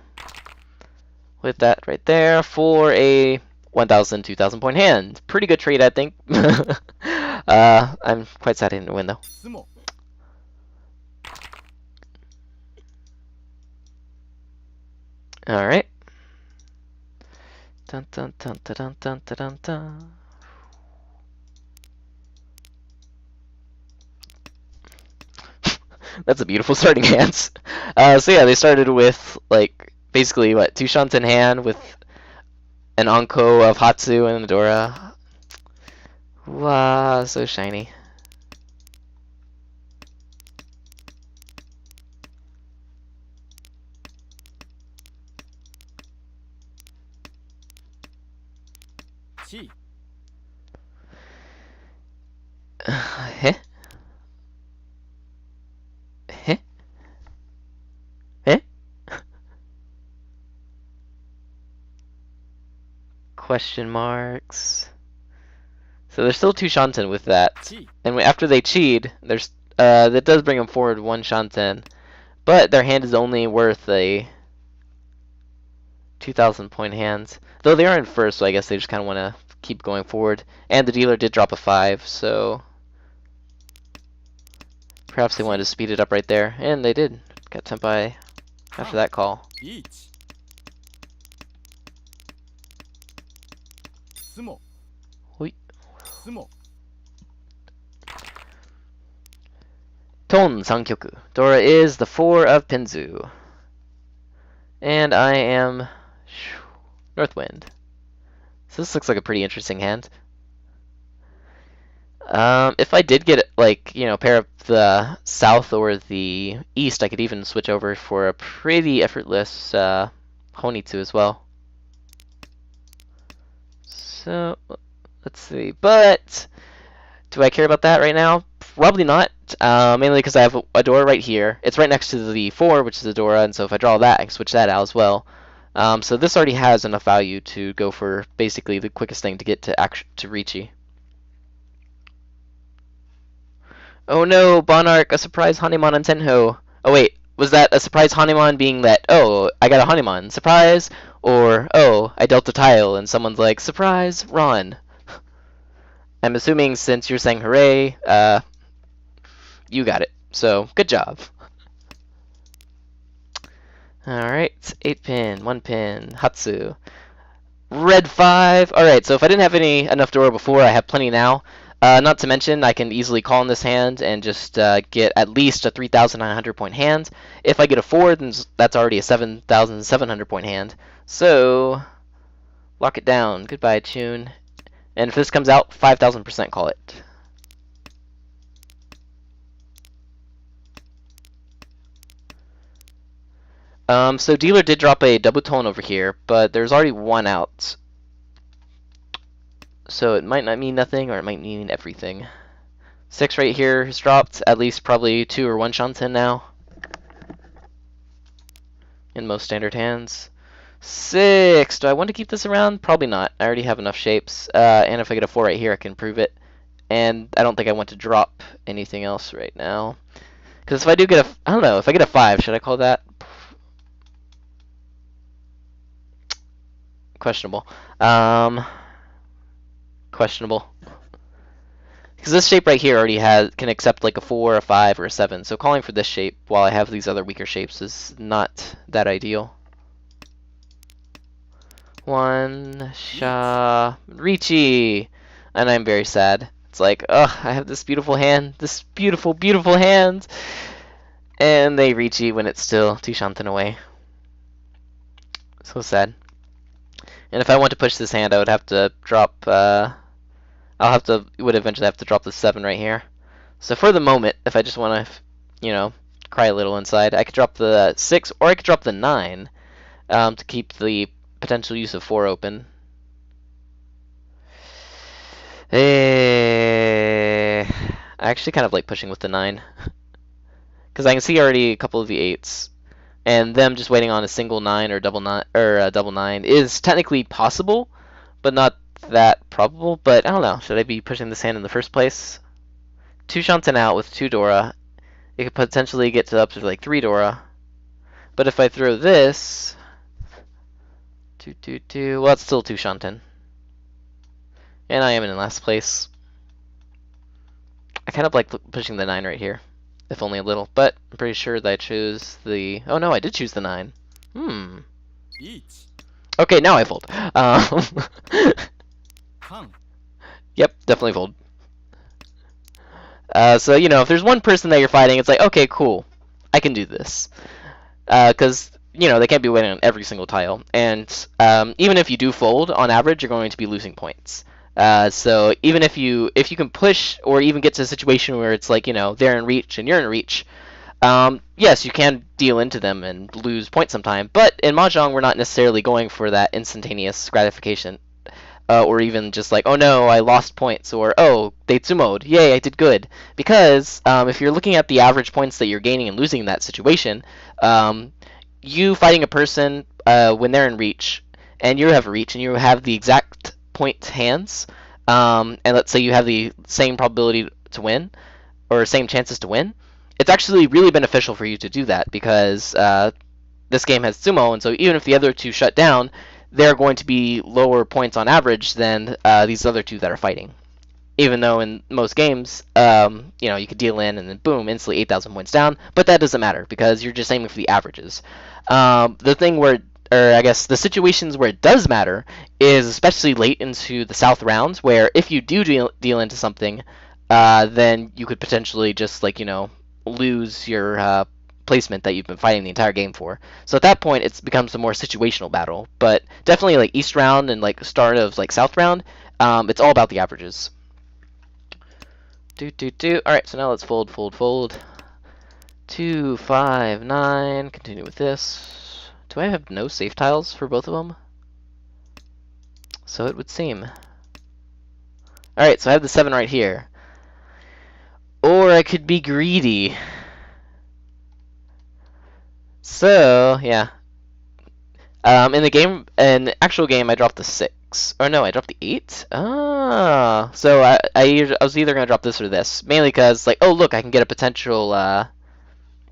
With that right there for a 1,000, 2,000 point hand. Pretty good trade, I think. I'm quite sad I didn't win, though. Alright. Dun dun dun dun dun dun dun dun. That's a beautiful starting hand. So yeah, they started with like basically what, 2 shunts in hand with an Anko of Hatsu and Adora. Wow, so shiny. Heh? Heh? Heh? Question marks. So there's still 2 Shanten with that. And after they cheat, there's that does bring them forward 1 Shanten. But their hand is only worth a 2,000 point hand. Though they are in first, so I guess they just kind of want to keep going forward. And the dealer did drop a 5, so perhaps they wanted to speed it up right there. And they did. Got Tenpai after that call. Hui. Ton Sankyoku. Dora is the 4 of Pinzu. And I am Northwind. So this looks like a pretty interesting hand. If I did get like, pair up the south or the east, I could even switch over for a pretty effortless Honitsu as well. So let's see. But do I care about that right now? Probably not. Mainly because I have Adora right here. It's right next to the 4, which is Adora, and so if I draw that, I can switch that out as well. So this already has enough value to go for basically the quickest thing to get to Riichi. Oh no, Bonarch, a surprise Hanemon on Tenho. Oh wait, was that a surprise Hanemon being that, oh, I got a Hanemon, surprise? Or, oh, I dealt a tile and someone's like, surprise, run. I'm assuming since you're saying hooray, you got it. So, good job. Alright, 8 pin, 1 pin, Hatsu. Red 5. Alright, so if I didn't have enough Dora before, I have plenty now. Not to mention, I can easily call in this hand and just get at least a 3,900 point hand. If I get a 4, then that's already a 7,700 point hand. So, lock it down. Goodbye, Tune. And if this comes out, 5,000% call it. So dealer did drop a double tone over here, but there's already 1 out. So it might not mean nothing, or it might mean everything. 6 right here has dropped, at least probably 2 or 1 Shanten now. In most standard hands. 6! Do I want to keep this around? Probably not. I already have enough shapes. And if I get a 4 right here, I can prove it. And I don't think I want to drop anything else right now. Because if I do get a... I don't know, if I get a 5, should I call that? Questionable. Questionable. Because this shape right here already can accept like a 4, a 5, or a 7. So calling for this shape while I have these other weaker shapes is not that ideal. 1 Sha Riichi, and I'm very sad. It's like, ugh, I have this beautiful hand, this beautiful, beautiful hand, and they Riichi when it's still 2 Shanten away. So sad. And if I want to push this hand, I would have to drop would eventually have to drop the 7 right here. So for the moment, if I just want to, cry a little inside, I could drop the 6, or I could drop the 9 to keep the potential use of 4 open. I actually kind of like pushing with the 9. Because I can see already a couple of the 8s. And them just waiting on a single 9 or double 9 or a double 9 is technically possible, but not that probable. But I don't know. Should I be pushing this hand in the first place? 2 Shanten out with 2 Dora. It could potentially get to up to like 3 Dora. But if I throw this, 2, 2, 2. Well, it's still 2 Shanten. And I am in last place. I kind of like pushing the 9 right here, if only a little. But I'm pretty sure that I chose the... Oh no, I did choose the 9. Okay, now I fold. Yep, definitely fold. So, if there's one person that you're fighting, it's like, okay, cool. I can do this. Because, they can't be winning on every single tile. And even if you do fold, on average, you're going to be losing points. So even if you can push or even get to a situation where it's like, they're in reach and you're in reach, yes, you can deal into them and lose points sometime. But in Mahjong, we're not necessarily going for that instantaneous gratification. Or even just like, oh no, I lost points, or oh, they sumoed, yay, I did good. Because if you're looking at the average points that you're gaining and losing in that situation, you fighting a person when they're in reach, and you have reach, and you have the exact point hands, and let's say you have the same probability to win, or same chances to win, it's actually really beneficial for you to do that, because this game has sumo, and so even if the other two shut down, they're going to be lower points on average than these other two that are fighting. Even though in most games, you could deal in and then boom, instantly 8,000 points down, but that doesn't matter because you're just aiming for the averages. The thing where, or I guess the situations where it does matter is especially late into the south rounds, where if you do deal into something, then you could potentially just lose your placement that you've been fighting the entire game for. So at that point, it becomes a more situational battle. But definitely like East round and like start of like South round, it's all about the averages. All right, so now let's fold, fold, fold. 2, 5, 9. Continue with this. Do I have no safe tiles for both of them? So it would seem. All right, so I have the 7 right here. Or I could be greedy. So, yeah. In the actual game, I dropped the 6. Or no, I dropped the 8? Ah. So I was either going to drop this or this. Mainly because, like, oh, look, I can get a potential,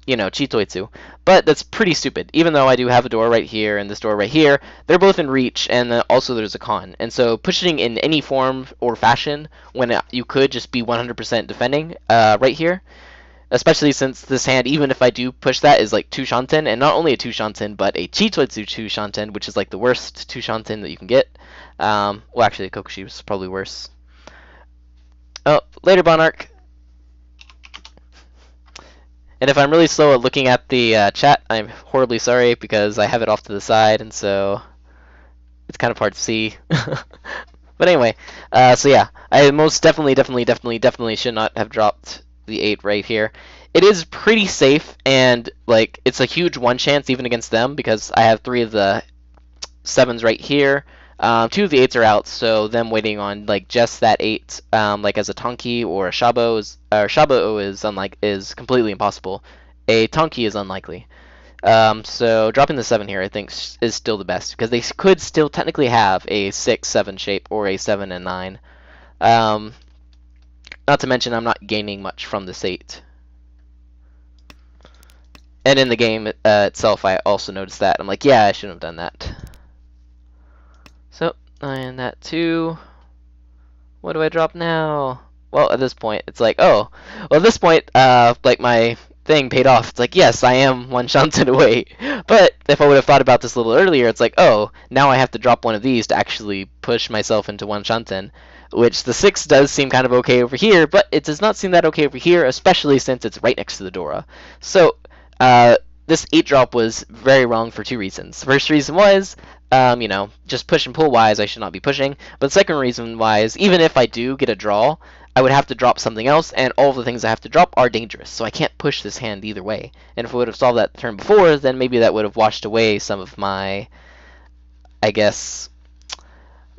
Chitoitsu. But that's pretty stupid. Even though I do have a door right here and this door right here, they're both in reach, and also there's a con. And so pushing in any form or fashion when you could just be 100% defending right here, especially since this hand, even if I do push that, is like 2 Shanten, and not only a 2 Shanten, but a Chitoitsu 2 Shanten, which is like the worst 2 Shanten that you can get. Well, actually, Kokushi was probably worse. Oh, later, Bonarch. And if I'm really slow at looking at the chat, I'm horribly sorry because I have it off to the side, and so it's kind of hard to see. But anyway, so yeah, I most definitely should not have dropped the 8 right here. It is pretty safe, and like it's a huge one chance even against them because I have 3 of the 7s right here. 2 of the 8s are out, so them waiting on like just that 8, like as a Tonki or a Shabo is completely impossible. A Tonki is unlikely. So dropping the 7 here, I think, is still the best because they could still technically have a 6-7 shape or a 7 and 9. Not to mention, I'm not gaining much from this 8. And in the game itself, I also noticed that. I'm like, yeah, I shouldn't have done that. So, and that 2. What do I drop now? Well, at this point, it's like, oh. Well, at this point, like, my thing paid off. It's like, yes, I am 1 Shanten away. But if I would have thought about this a little earlier, it's like, oh, now I have to drop one of these to actually push myself into 1 Shanten. Which the 6 does seem kind of okay over here, but it does not seem that okay over here, especially since it's right next to the Dora. So, this 8 drop was very wrong for 2 reasons. The first reason was, you know, just push and pull wise, I should not be pushing. But the second reason wise, even if I do get a draw, I would have to drop something else, and all of the things I have to drop are dangerous. So I can't push this hand either way. And if I would have solved that turn before, then maybe that would have washed away some of my, I guess,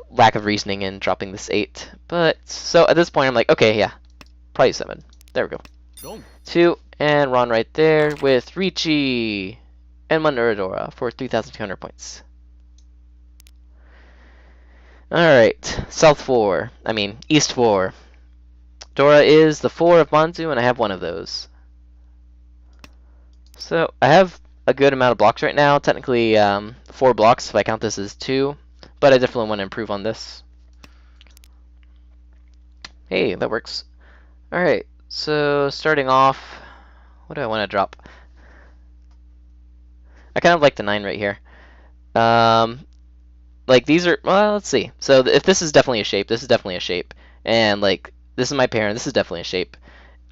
lack of reasoning in dropping this 8. But, so at this point I'm like, okay, yeah, probably 7. There we go. 2, and Ron right there with Ricci and Muradora for 3,200 points. Alright, South 4, I mean, East 4. Dora is the 4 of Manzu, and I have one of those. So, I have a good amount of blocks right now. Technically, 4 blocks if I count this as 2, but I definitely want to improve on this. Hey, that works. Alright, so starting off, what do I want to drop? I kind of like the 9 right here. Like these are, well, let's see. So if this is definitely a shape, this is definitely a shape. And like, this is my pair, and this is definitely a shape.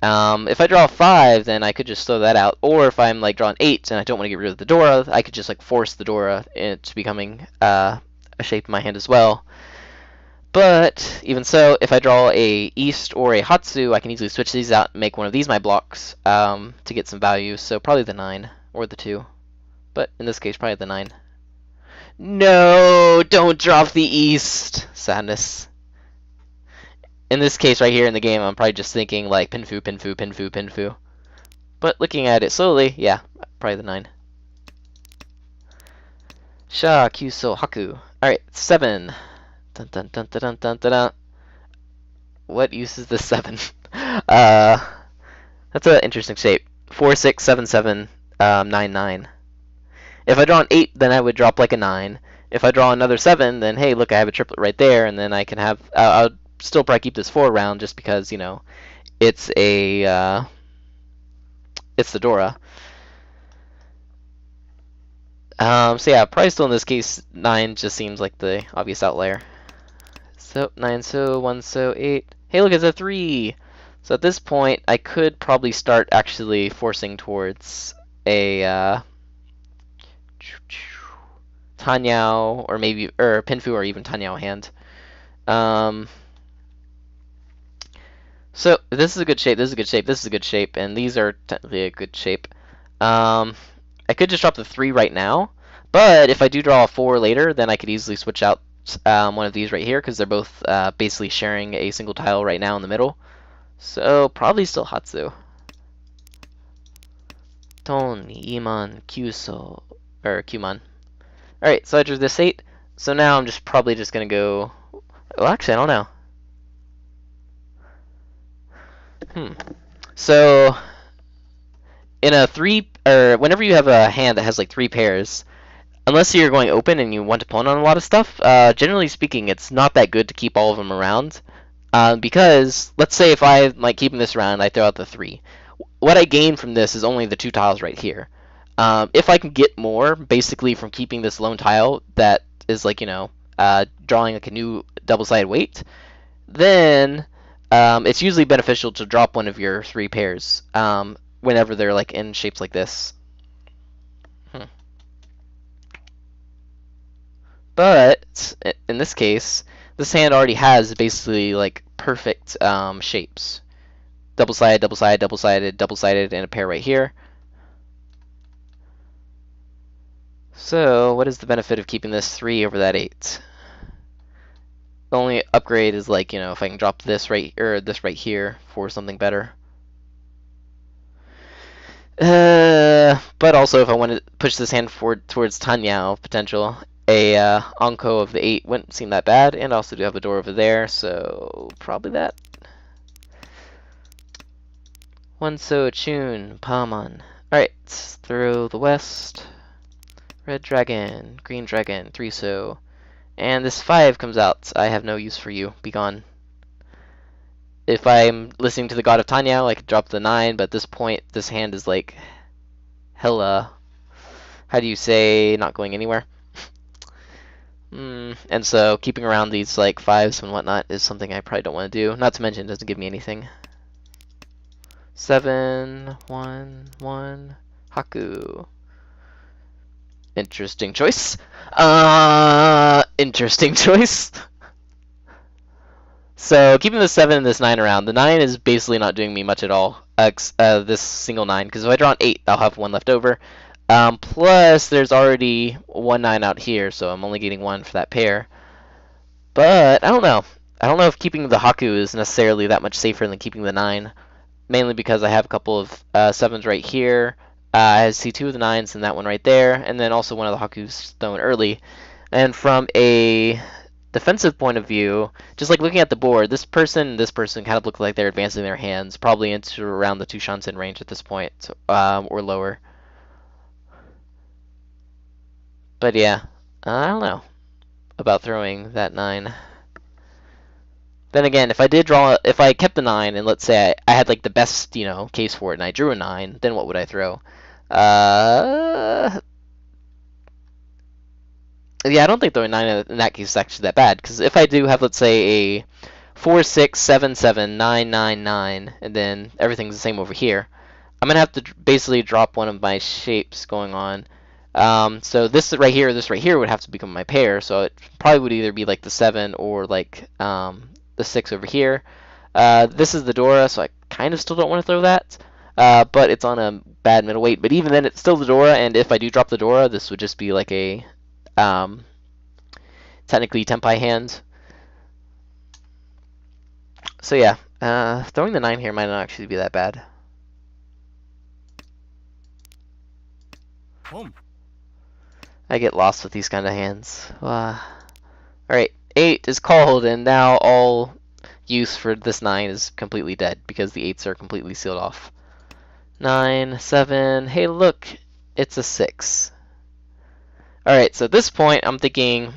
If I draw a 5, then I could just throw that out. Or if I'm like drawing 8 and I don't want to get rid of the Dora, I could just like force the Dora into becoming a shape in my hand as well. But even so, if I draw a East or a Hatsu, I can easily switch these out and make one of these my blocks to get some value. So probably the 9 or the 2. But in this case, probably the 9. No, don't drop the East. Sadness. In this case right here in the game, I'm probably just thinking like Pinfu, Pinfu, Pinfu, Pinfu. But looking at it slowly, yeah, probably the 9. Sha, Kyuso, Haku. Alright, 7. Dun dun dun dun dun dun dun. What use is this 7? That's an interesting shape. 4, 6, 7, 7, 9, 9. If I draw an 8, then I would drop like a 9. If I draw another 7, then hey, look, I have a triplet right there, and then I can have, I'll still probably keep this 4 around just because, you know, it's a, it's the Dora. So yeah, probably still in this case, 9 just seems like the obvious outlier. So, 9 so, 1 so, 8. Hey, look, it's a 3! So at this point, I could probably start actually forcing towards a, Tanyao, or maybe, or Pinfu, or even Tanyao hand. So this is a good shape, this is a good shape, this is a good shape, and these are technically a good shape. I could just drop the 3 right now, but if I do draw a 4 later, then I could easily switch out one of these right here, because they're both basically sharing a single tile right now in the middle. So probably still Hatsu. Ton, Iman, Kyuso, or Kyumon. Alright, so I drew this 8. So now I'm just probably just going to go... Well, actually, I don't know. So, in a 3... Or whenever you have a hand that has like 3 pairs, unless you're going open and you want to pawn on a lot of stuff, generally speaking, it's not that good to keep all of them around. Because, let's say if I like keeping this around, I throw out the 3. What I gain from this is only the 2 tiles right here. If I can get more, basically from keeping this lone tile that is like, you know, drawing like a new double-sided weight, then it's usually beneficial to drop one of your 3 pairs whenever they're like in shapes like this. But in this case, this hand already has basically like perfect shapes. Double-sided, double-sided, double-sided, double-sided, and a pair right here. So, what is the benefit of keeping this 3 over that 8? The only upgrade is like, you know, if I can drop this right here for something better. But also if I want to push this hand forward towards Tanyao potential, a Anko of the 8 wouldn't seem that bad, and also do have a door over there, so probably that. 1 so Chun, Palmon. Alright, throw the west. Red dragon, green dragon, 3 so. And this 5 comes out. I have no use for you. Be gone. If I'm listening to the God of Tanyao, I could drop the 9, but at this point, this hand is like hella, how do you say, not going anywhere. And so keeping around these like 5s and whatnot is something I probably don't want to do. Not to mention it doesn't give me anything. 7, 1, 1, Haku. Interesting choice. Interesting choice. So keeping the 7 and this 9 around, the 9 is basically not doing me much at all. This single 9, because if I draw an 8, I'll have 1 left over. Plus, there's already 1 9 out here, so I'm only getting 1 for that pair. But I don't know. I don't know if keeping the Haku is necessarily that much safer than keeping the 9. Mainly because I have a couple of 7s right here. I see 2 of the 9s and that one right there, and then also one of the Hakus thrown early. And from a defensive point of view, just like looking at the board, this person and this person kind of look like they're advancing their hands, probably into around the 2 shansen range at this point, or lower. But yeah, I don't know about throwing that 9. Then again, if I kept the 9, and let's say I had like the best, case for it, and I drew a 9, then what would I throw? Yeah, I don't think throwing 9 in that case is actually that bad, because if I do have, let's say, a 4, 6, 7, 7, 9, 9, 9, and then everything's the same over here, I'm going to have to basically drop one of my shapes going on. So this right here, or this right here would have to become my pair, so it probably would either be like the 7 or like the 6 over here. This is the Dora, so I kind of still don't want to throw that. But it's on a bad middle weight. But even then, it's still the Dora, and if I do drop the Dora, this would just be like a technically Tenpai hand. So yeah, throwing the 9 here might not actually be that bad. I get lost with these kind of hands. Alright, 8 is called, and now all use for this 9 is completely dead because the 8s are completely sealed off. 9, 7, hey look, it's a 6. Alright, so at this point I'm thinking,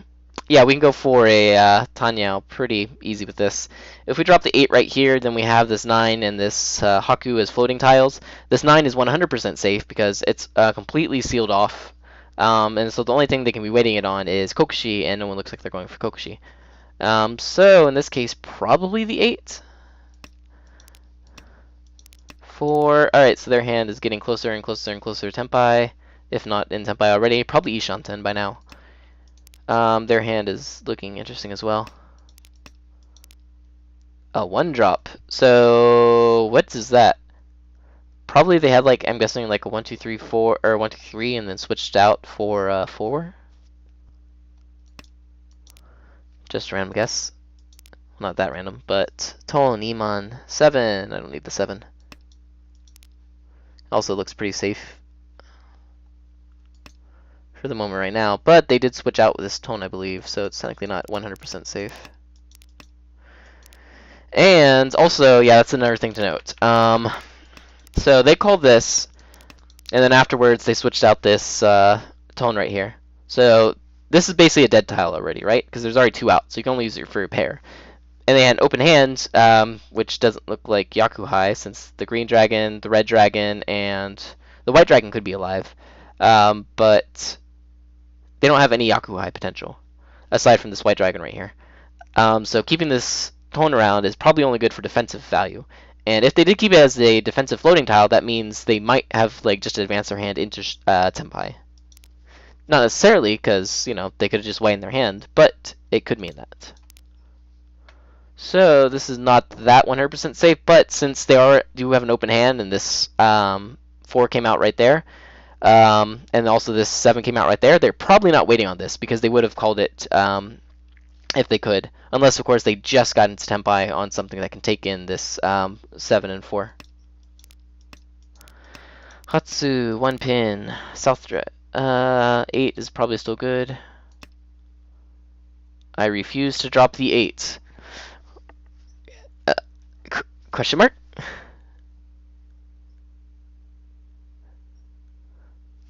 yeah, we can go for a Tanyao, pretty easy with this. If we drop the 8 right here, then we have this 9 and this Haku as floating tiles. This 9 is 100% safe because it's completely sealed off. And so the only thing they can be waiting it on is Kokushi, and no one looks like they're going for Kokushi. So in this case, probably the 8. 4. Alright, so their hand is getting closer and closer and closer to Tenpai. If not in Tenpai already, probably Ishanten by now. Their hand is looking interesting as well. A 1 drop. So what is that? Probably they had like, I'm guessing like a 1 2 3 4 or 1 2 3 and then switched out for 4. Just a random guess. Not that random, but Ton Iman 7. I don't need the 7. Also looks pretty safe for the moment right now, but they did switch out with this Tone, I believe, so it's technically not 100% safe. And also, yeah, that's another thing to note. So they called this, and then afterwards they switched out this Tone right here. So this is basically a dead tile already, right? Because there's already 2 out, so you can only use it for your pair. And they had an open hand, which doesn't look like Yakuhai, since the green dragon, the red dragon, and the white dragon could be alive. But they don't have any Yakuhai potential, aside from this white dragon right here. So keeping this Tone around is probably only good for defensive value. And if they did keep it as a defensive floating tile, that means they might have like just advanced their hand into Tenpai. Not necessarily, because, they could have just whitened their hand, but it could mean that. So this is not that 100% safe, but since they do have an open hand, and this 4 came out right there, and also this 7 came out right there, they're probably not waiting on this, because they would have called it if they could. Unless, of course, they just got into Tenpai on something that can take in this 7 and 4. Hatsu, 1 pin, South Threat. 8 is probably still good. I refuse to drop the 8. Question mark?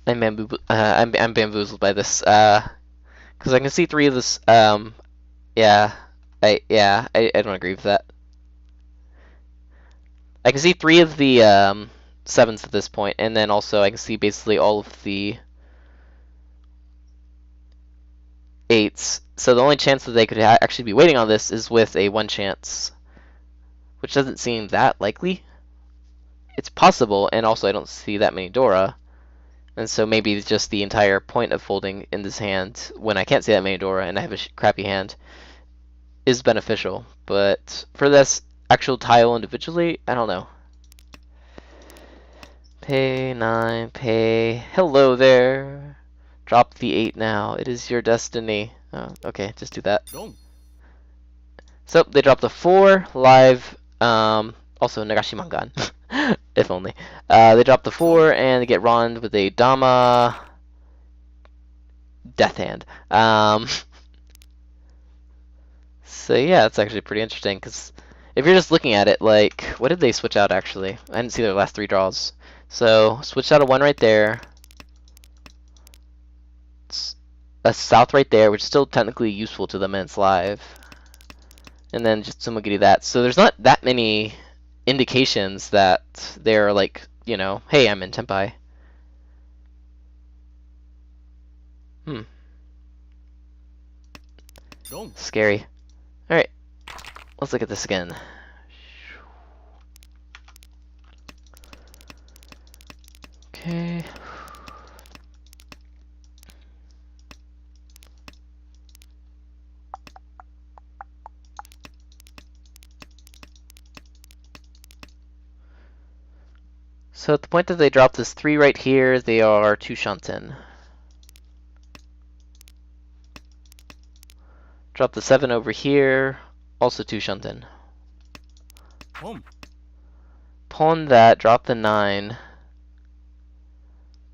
I'm bamboozled by this, because I can see 3 of this, yeah, I don't agree with that. I can see 3 of the 7s at this point, and then also I can see basically all of the 8s. So the only chance that they could actually be waiting on this is with a 1 chance, which doesn't seem that likely. It's possible, and also I don't see that many Dora. And so maybe just the entire point of folding in this hand, when I can't see that many Dora and I have a crappy hand, is beneficial. But for this actual tile individually, I don't know. Pay 9, pay. Hello there. Drop the 8 now. It is your destiny. Oh, okay, just do that. So they dropped a 4 live. Also Nagashimangan, if only. They dropped the 4 and they get Rond with a Dama Death Hand. So yeah, it's actually pretty interesting because if you're just looking at it, like, what did they switch out actually? I didn't see their last 3 draws. So switched out a 1 right there. A south right there, which is still technically useful to them and it's live. And then just Tsumogiri that. So there's not that many indications that they're like, you know, hey, I'm in Tenpai. Scary. Alright, let's look at this again. Okay. So at the point that they drop this 3 right here, they are 2 Shanten. Drop the 7 over here, also 2 Shanten. Pawn that, drop the 9.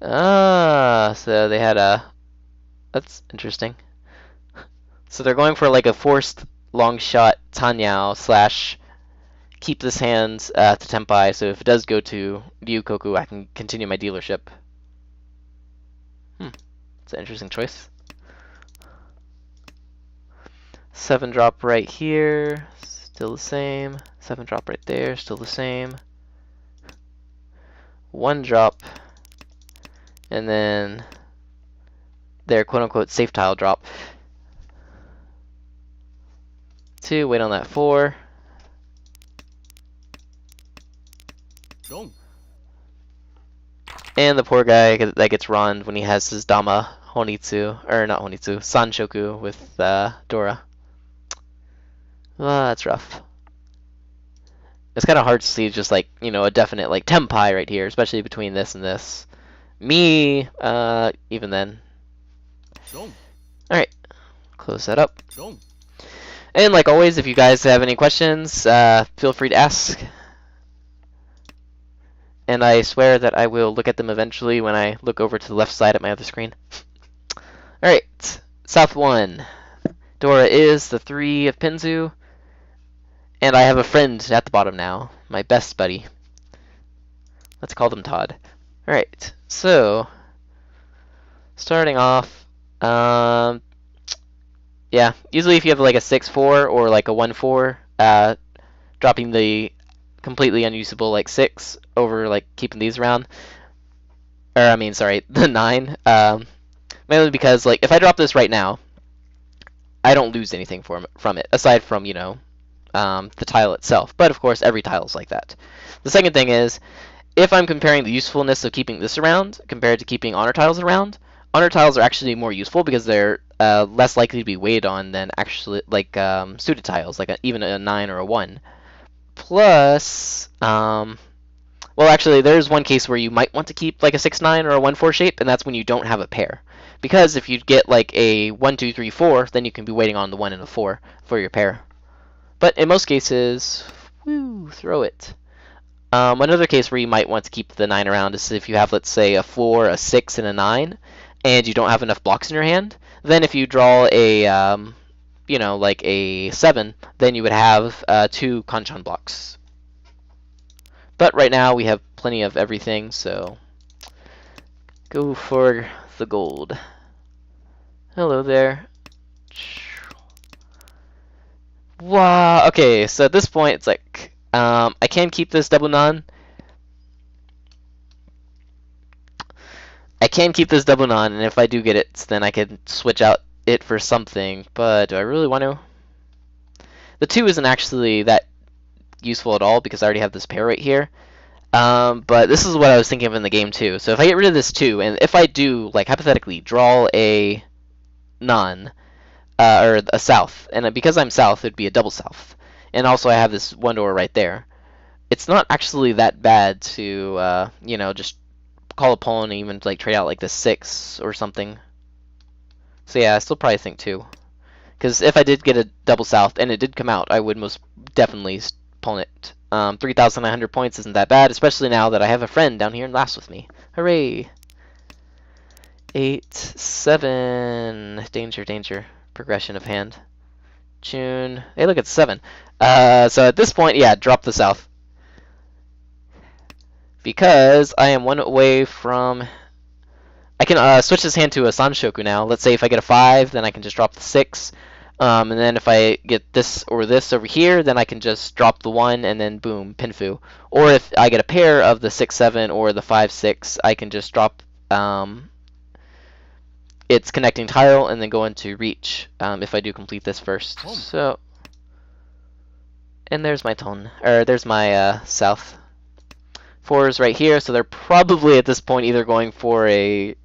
Ah, so they had a... That's interesting. So they're going for like a forced long shot Tanyao slash keep this hand to Tenpai, so if it does go to Ryukoku, I can continue my dealership. It's an interesting choice. 7 drop right here, still the same. 7 drop right there, still the same. 1 drop, and then their quote-unquote safe tile drop. 2, wait on that 4. And the poor guy that gets Rond when he has his Dama Honitsu, or not Honitsu, Sanshoku with Dora. Well, that's rough. It's kind of hard to see just like, you know, a definite like Tenpai right here, especially between this and this. Me, even then. Alright, close that up. And like always, if you guys have any questions, feel free to ask. And I swear that I will look at them eventually when I look over to the left side at my other screen. Alright, South 1. Dora is the 3 of Pinzu. And I have a friend at the bottom now, my best buddy. Let's call them Todd. Alright, so starting off, yeah, usually if you have like a 6-4 or like a 1-4, dropping the completely unusable like 6 over like keeping these around, or I mean, sorry, the 9, mainly because like if I drop this right now, I don't lose anything from it, aside from, you know, the tile itself. But of course, every tile is like that. The second thing is, if I'm comparing the usefulness of keeping this around compared to keeping honor tiles around, honor tiles are actually more useful because they're less likely to be weighed on than actually like suited tiles, like even a 9 or a 1. Plus, well, actually, there's one case where you might want to keep like a 6-9 or a 1-4 shape, and that's when you don't have a pair. Because if you get like a 1, 2, 3, 4, then you can be waiting on the 1 and a 4 for your pair. But in most cases, woo, throw it. Another case where you might want to keep the 9 around is if you have, let's say, a 4, a 6, and a 9, and you don't have enough blocks in your hand. Then if you draw a, you know, like a 7, then you would have 2 Kanchan blocks. But right now we have plenty of everything, so go for the gold. Hello there. Wow. Okay, so at this point it's like I can keep this double non. I can keep this double non, and if I do get it, then I can switch out it for something. But do I really want to? The 2 isn't actually that useful at all because I already have this pair right here. But this is what I was thinking of in the game too. So if I get rid of this 2, and if I do, like, hypothetically, draw a none, or a south, and because I'm south, it'd be a double south. And also I have this one door right there. It's not actually that bad to, you know, just call a pawn and even, like, trade out, like, the 6 or something. So yeah, I still probably think 2. Because if I did get a double south, and it did come out, I would most definitely pawn it. 3,900 points isn't that bad, especially now that I have a friend down here in last with me. Hooray! 8, 7. Danger, danger. Progression of hand. Tune. Hey, look, it's 7. So at this point, yeah, drop the south. Because I am 1 away from... I can switch this hand to a Sanshoku now. Let's say if I get a 5, then I can just drop the 6. And then if I get this or this over here, then I can just drop the 1 and then boom, Pinfu. Or if I get a pair of the 6-7 or the 5-6, I can just drop its connecting tile and then go into reach if I do complete this first. So, and there's my tone, or there's my south. 4 is right here, so they're probably at this point either going for a...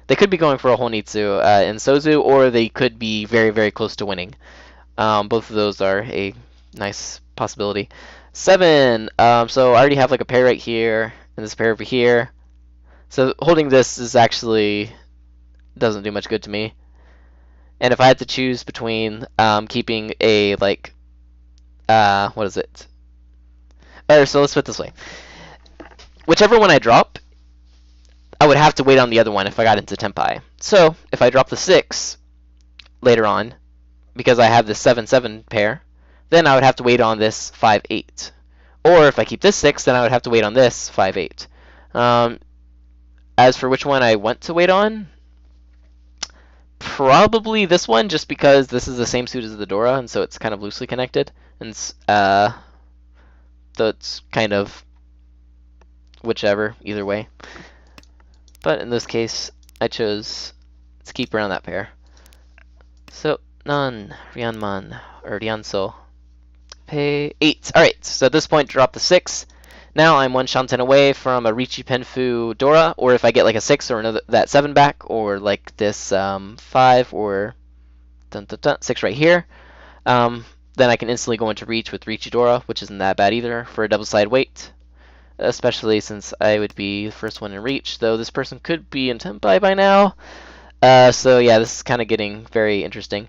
They could be going for a Honitsu in Sozu, or they could be very, very close to winning. Both of those are a nice possibility. 7, so I already have like a pair right here, and this pair over here. So holding this is actually doesn't do much good to me. And if I had to choose between keeping a, like, what is it? Or, so let's put it this way. Whichever one I drop, I would have to wait on the other one if I got into Tenpai. So, if I drop the 6 later on, because I have this 7-7 pair, then I would have to wait on this 5-8. Or if I keep this 6, then I would have to wait on this 5-8. As for which one I want to wait on, probably this one, just because this is the same suit as the Dora, and so it's kind of loosely connected. And so it's kind of whichever, either way. But in this case, I chose to keep around that pair. So, Nan, Ryanman, or Ryanso. Pay 8. Alright, so at this point, drop the 6. Now I'm 1 Shanten away from a Richi Penfu Dora, or if I get like a 6 or another that 7 back, or like this 5 or 6 right here, then I can instantly go into reach with Richi Dora, which isn't that bad either for a double side weight. Especially since I would be the first one in reach, though this person could be in Tenpai by now. So yeah, this is kind of getting very interesting.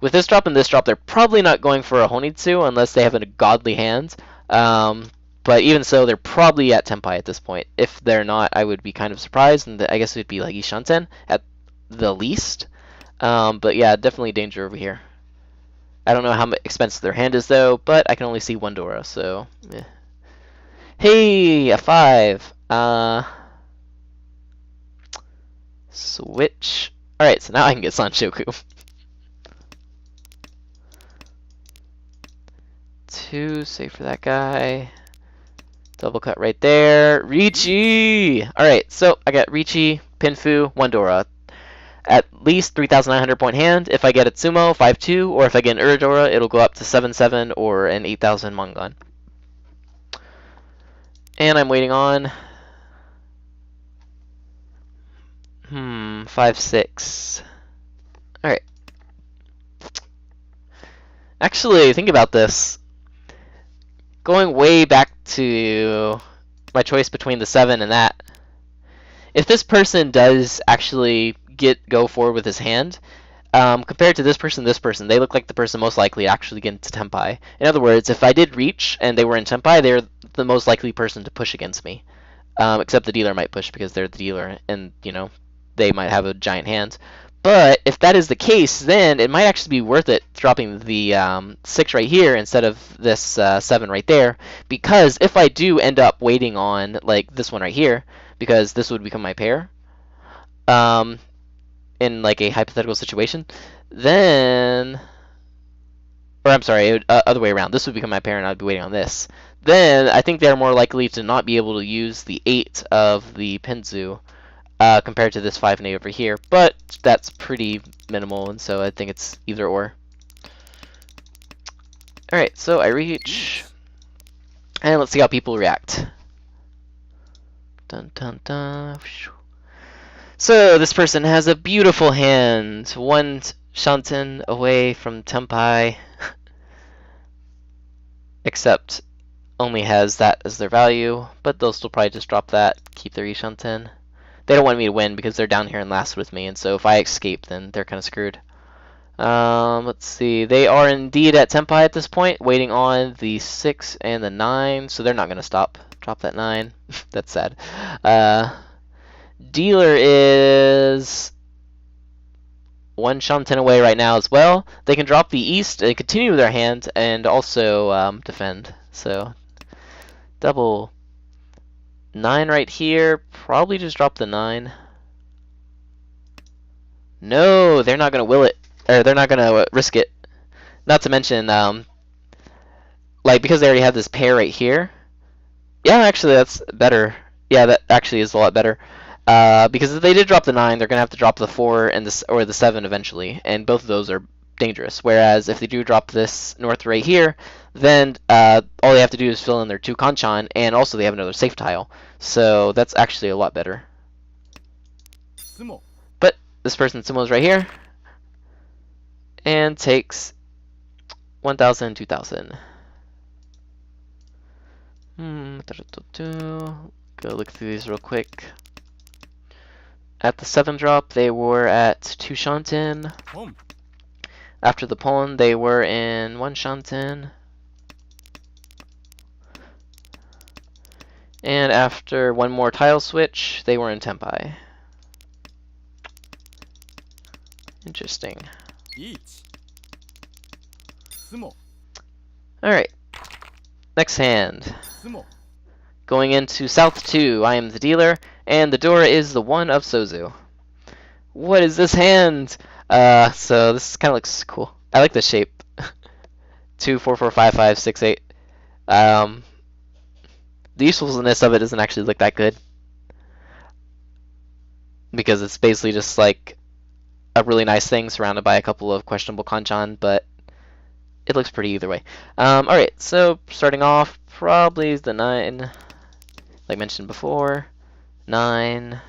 With this drop and this drop, they're probably not going for a Honitsu unless they have a godly hand. But even so, they're probably at Tenpai at this point. If they're not, I would be kind of surprised, and I guess it would be like Ishanten at the least. But yeah, definitely danger over here. I don't know how expensive their hand is, though, but I can only see 1 Dora, so... Eh. Hey, a 5. Switch. Alright, so now I can get Sanshoku. 2, save for that guy. Double cut right there. Richi! Alright, so I got Richi, Pinfu, 1 Dora. At least 3,900 point hand. If I get a Tsumo, 5-2, or if I get an Uradora, it'll go up to 7-7 or an 8,000 Mongon. And I'm waiting on 5-6. Alright. Actually, think about this. Going way back to my choice between the 7 and that. If this person does actually go forward with his hand, compared to this person, they look like the person most likely to actually get into Tenpai. In other words, if I did reach and they were in Tenpai, they're the most likely person to push against me. Except the dealer might push because they're the dealer and, you know, they might have a giant hand. But if that is the case, then it might actually be worth it dropping the 6 right here instead of this 7 right there. Because if I do end up waiting on, like, this one right here, because this would become my pair, in, like, a hypothetical situation, then... Or, I'm sorry, other way around. This would become my pair and I'd be waiting on this. Then, I think they're more likely to not be able to use the 8 of the Penzu, compared to this 5 and 8 over here. But that's pretty minimal, and so I think it's either or. Alright, so I reach. And let's see how people react. Dun dun dun. So this person has a beautiful hand. One shanten away from Tempai, except only has that as their value, but they'll still probably just drop that, keep their Ishanten. They don't want me to win because they're down here in last with me, and so if I escape, then they're kind of screwed. Let's see. They are indeed at Tempai at this point, waiting on the 6 and the 9, so they're not going to stop. Drop that 9. That's sad. Dealer is one Shanten away right now as well. They can drop the East and continue their hand and also defend. So double 9 right here. Probably just drop the 9. No, they're not going to will it. Or they're not going to risk it. Not to mention, like, because they already have this pair right here. Yeah, actually, that's better. Yeah, that actually is a lot better. Because if they did drop the 9, they're going to have to drop the 4 and or the 7 eventually. And both of those are dangerous. Whereas if they do drop this north right here, then all they have to do is fill in their 2 Kanchan, and also they have another safe tile. So that's actually a lot better. But this person Sumo's right here. And takes 1,000, 2,000. Go look through these real quick. At the 7 drop, they were at 2 Shanten. After the pawn, they were in 1 Shanten. And after one more tile switch, they were in Tempai. Interesting. Alright. Next hand. Going into South 2, I am the dealer, and the door is the 1 of Sozu. What is this hand? So this kind of looks cool. I like the shape. 2, 4, 4, 5, 5, 6, 8. The usefulness of it doesn't actually look that good. Because it's basically just like a really nice thing surrounded by a couple of questionable Kanchan, but it looks pretty either way. Alright, so starting off, probably is the 9, like mentioned before. 9.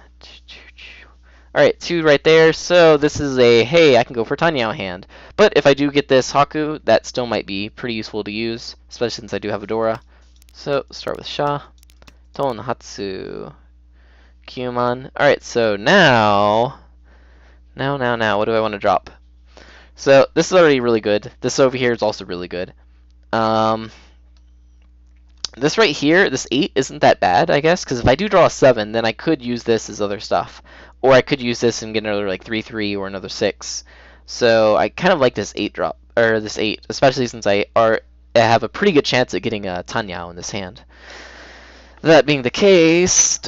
Alright, 2 right there, so this is a, hey, I can go for Tanyao hand. But if I do get this Haku, that still might be pretty useful to use, especially since I do have a Dora. So, start with Sha, Ton, Hatsu, Kyuman. Alright, so now, what do I want to drop? So this is already really good. This over here is also really good. This right here, this 8 isn't that bad, I guess, because if I do draw a 7, then I could use this as other stuff. Or I could use this and get another like 3-3 or another 6. So I kind of like this 8 drop, or this 8, especially since I have a pretty good chance at getting a Tanyao in this hand. That being the case,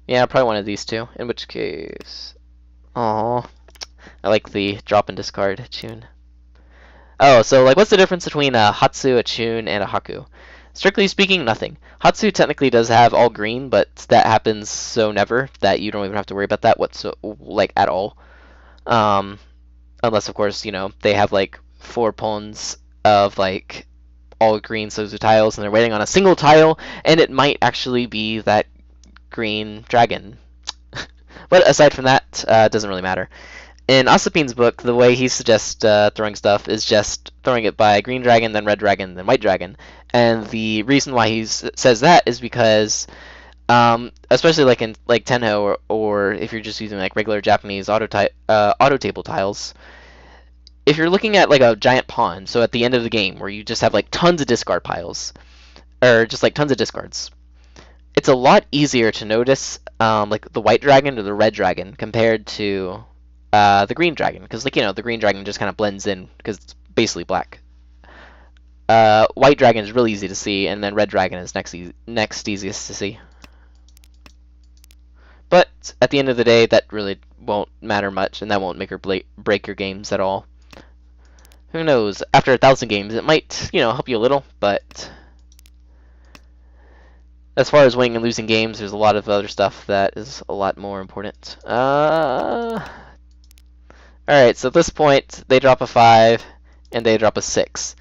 yeah, probably one of these two. In which case, oh, I like the drop and discard tune. Oh, so like, what's the difference between a Hatsu, a Chun, and a Haku? Strictly speaking, nothing. Hatsu technically does have all green, but that happens so never that you don't even have to worry about that like at all. Unless of course, you know, they have like 4 pawns of like all green Sozu tiles, and they're waiting on a single tile, and it might actually be that green dragon. But aside from that, it doesn't really matter. In Asapin's book, the way he suggests throwing stuff is just throwing it by green dragon, then red dragon, then white dragon. And the reason why he says that is because, especially like in like Tenho, or if you're just using like regular Japanese auto table tiles, if you're looking at like a giant pawn, so at the end of the game where you just have like tons of discard piles, or just like tons of discards, it's a lot easier to notice like the white dragon or the red dragon compared to the green dragon, because like, you know, the green dragon just kind of blends in because it's basically black. White dragon is really easy to see, and then red dragon is next easiest to see. But at the end of the day, that really won't matter much, and that won't make or break your games at all. Who knows? After 1,000 games, it might, you know, help you a little, but as far as winning and losing games, there's a lot of other stuff that is a lot more important. Alright, so at this point, they drop a 5, and they drop a 6.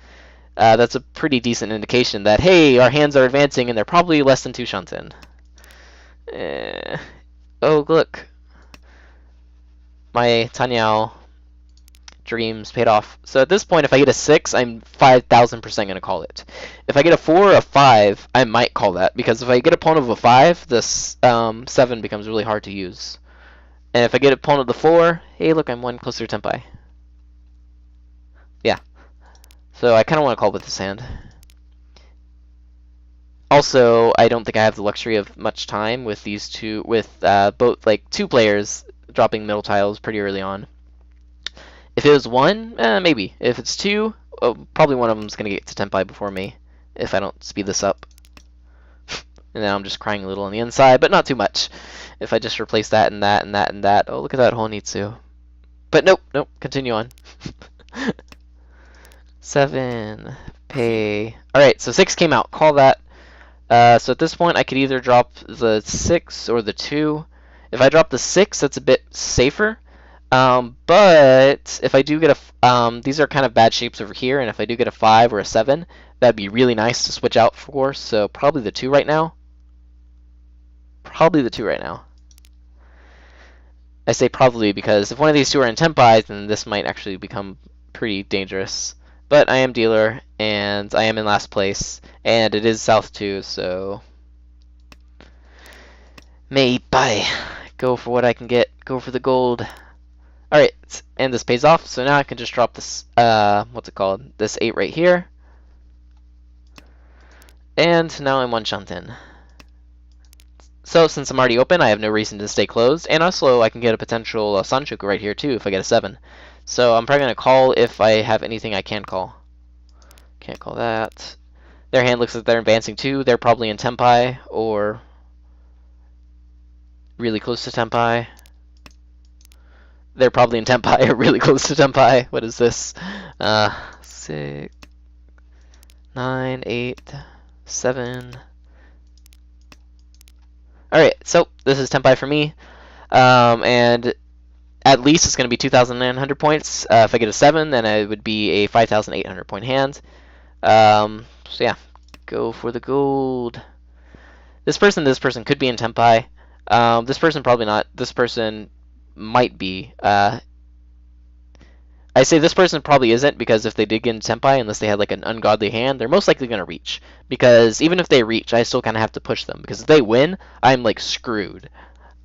that's a pretty decent indication that, hey, our hands are advancing and they're probably less than 2 shunten. Oh, look. My Tanyao dreams paid off. So at this point, if I get a 6, I'm 5,000% going to call it. If I get a 4 or a 5, I might call that, because if I get a pawn of a 5, this 7 becomes really hard to use. And if I get a pawn of the 4, hey, look, I'm 1 closer to Tenpai. Yeah. So I kind of want to call with this hand. Also, I don't think I have the luxury of much time with these two, with both, like, 2 players dropping middle tiles pretty early on. If it was 1, maybe. If it's 2, probably one of them's going to get to Tenpai before me, if I don't speed this up. And now I'm just crying a little on the inside, but not too much. If I just replace that and that and that and that. Oh, look at that Honitsu. But nope, continue on. 7, pay. Alright, so 6 came out. Call that. So at this point, I could either drop the 6 or the 2. If I drop the 6, that's a bit safer. But if I do get a, these are kind of bad shapes over here, and if I do get a 5 or a 7, that'd be really nice to switch out for. So probably the 2 right now. Probably the 2 right now. I say probably because if one of these 2 are in Tenpai, then this might actually become pretty dangerous. But I am dealer, and I am in last place, and it is South 2, so may buy. Go for what I can get. Go for the gold. Alright, and this pays off, so now I can just drop this, what's it called? This 8 right here. And now I'm 1 shunten. So since I'm already open, I have no reason to stay closed, and also I can get a potential Sanchoku right here too if I get a 7. So I'm probably going to call if I have anything I can call. Can't call that. Their hand looks like they're advancing too. They're probably in Tenpai, or really close to Tenpai. They're probably in Tenpai, or really close to Tenpai. What is this? 6, 9, 8, 7... Alright, so this is Tenpai for me, and at least it's going to be 2,900 points. If I get a 7, then it would be a 5,800 point hand. So yeah, go for the gold. This person could be in Tenpai. This person probably not. This person might be. I say this person probably isn't, because if they did get in Senpai, unless they had like an ungodly hand, they're most likely going to reach. Because even if they reach, I still kind of have to push them. Because if they win, I'm like screwed.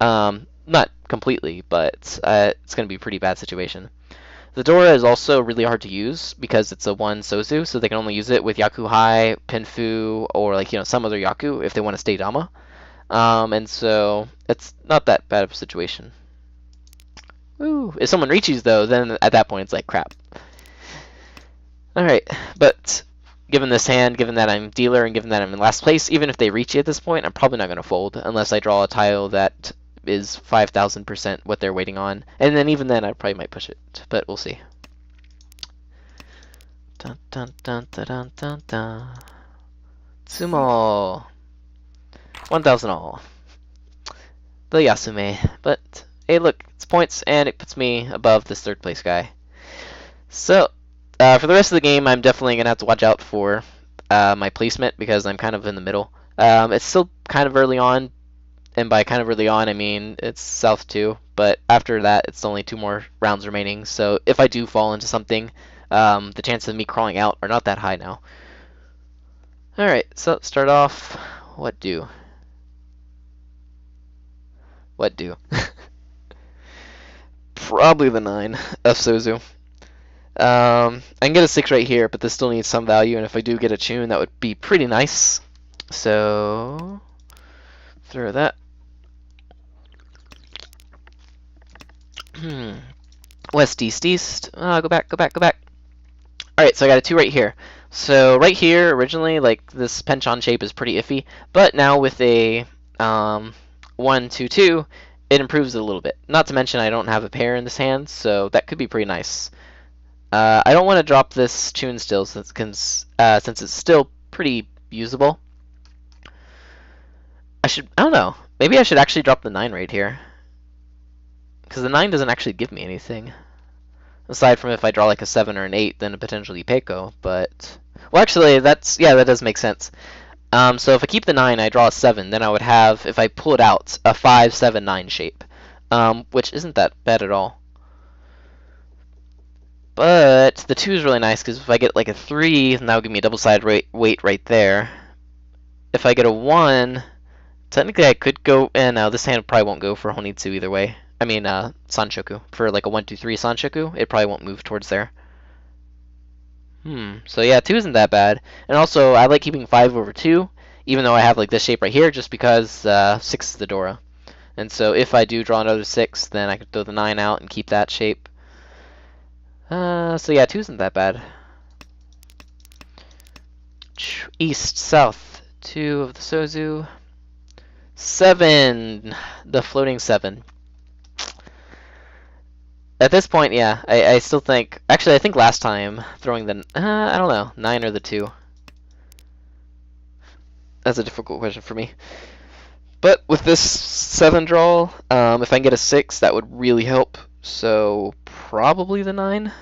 Not completely, but it's going to be a pretty bad situation. The Dora is also really hard to use because it's a 1 Sozu, so they can only use it with Yaku Hai, Pinfu, or like, you know, some other Yaku if they want to stay Dama. And so it's not that bad of a situation. Ooh, if someone reaches though, then at that point it's like crap. Alright, but given this hand, given that I'm dealer, and given that I'm in last place, even if they reach you at this point, I'm probably not going to fold unless I draw a tile that is 5,000% what they're waiting on. And then even then I probably might push it, but we'll see. Dun dun dun dun dun dun dun. Sumo 1,000 all. The Yasume, but hey, look, it's points, and it puts me above this 3rd place guy. So, for the rest of the game, I'm definitely going to have to watch out for my placement, because I'm kind of in the middle. It's still kind of early on, and by kind of early on, I mean it's South 2, but after that, it's only 2 more rounds remaining, so if I do fall into something, the chances of me crawling out are not that high now. Alright, so start off, what do? What do? Probably the 9 of Sozu. I can get a 6 right here, but this still needs some value, and if I do get a tune, that would be pretty nice. So, throw that. West, east, east. Go back, go back, go back. Alright, so I got a 2 right here. So right here, originally, like, this penchant shape is pretty iffy, but now with a 1, 2, 2, it improves it a little bit. Not to mention I don't have a pair in this hand, so that could be pretty nice. I don't want to drop this tune still, since it's still pretty usable. I don't know. Maybe I should actually drop the 9 right here. Because the 9 doesn't actually give me anything. Aside from if I draw like a 7 or an 8, then potentially Peiko, but Well, actually, that does make sense. So if I keep the 9, I draw a 7, then I would have, if I pull it out, a 5, 7, 9 shape, which isn't that bad at all. But the 2 is really nice because if I get like a 3, then that would give me a double-sided weight right there. If I get a 1, technically I could go, and this hand probably won't go for Honitsu either way. I mean, Sanshoku. For like a 1, 2, 3 Sanshoku, it probably won't move towards there. So yeah, 2 isn't that bad. And also, I like keeping 5 over 2, even though I have like this shape right here, just because 6 is the Dora. And so if I do draw another 6, then I could throw the 9 out and keep that shape. So yeah, 2 isn't that bad. East, south, 2 of the Sozu. 7, the floating 7. At this point, yeah, I still think. Actually, I think last time throwing the I don't know, 9 or the 2. That's a difficult question for me. But with this 7 draw, if I can get a 6, that would really help. So probably the 9.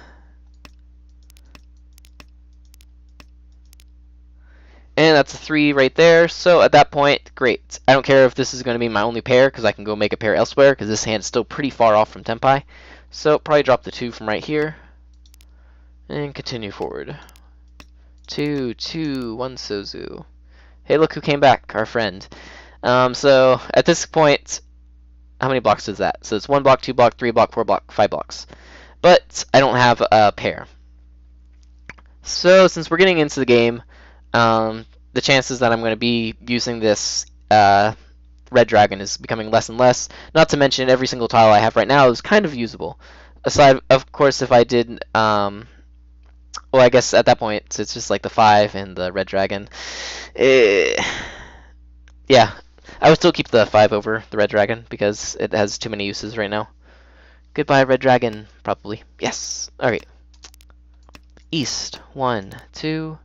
And that's a 3 right there. So at that point, great. I don't care if this is going to be my only pair, because I can go make a pair elsewhere, because this hand is still pretty far off from Tenpai. So probably drop the 2 from right here. And continue forward. 2, 2, 1 Sozu. Hey, look who came back, our friend. So at this point, how many blocks is that? So it's 1 block, 2 block, 3 block, 4 block, 5 blocks. But I don't have a pair. So since we're getting into the game, the chances that I'm going to be using this red dragon is becoming less and less. Not to mention every single tile I have right now is kind of usable. Aside, of course, if I did, well, I guess at that point it's just like the 5 and the red dragon. Yeah, I would still keep the 5 over the red dragon because it has too many uses right now. Goodbye, red dragon, probably. Yes. Alright. East. 1, 2.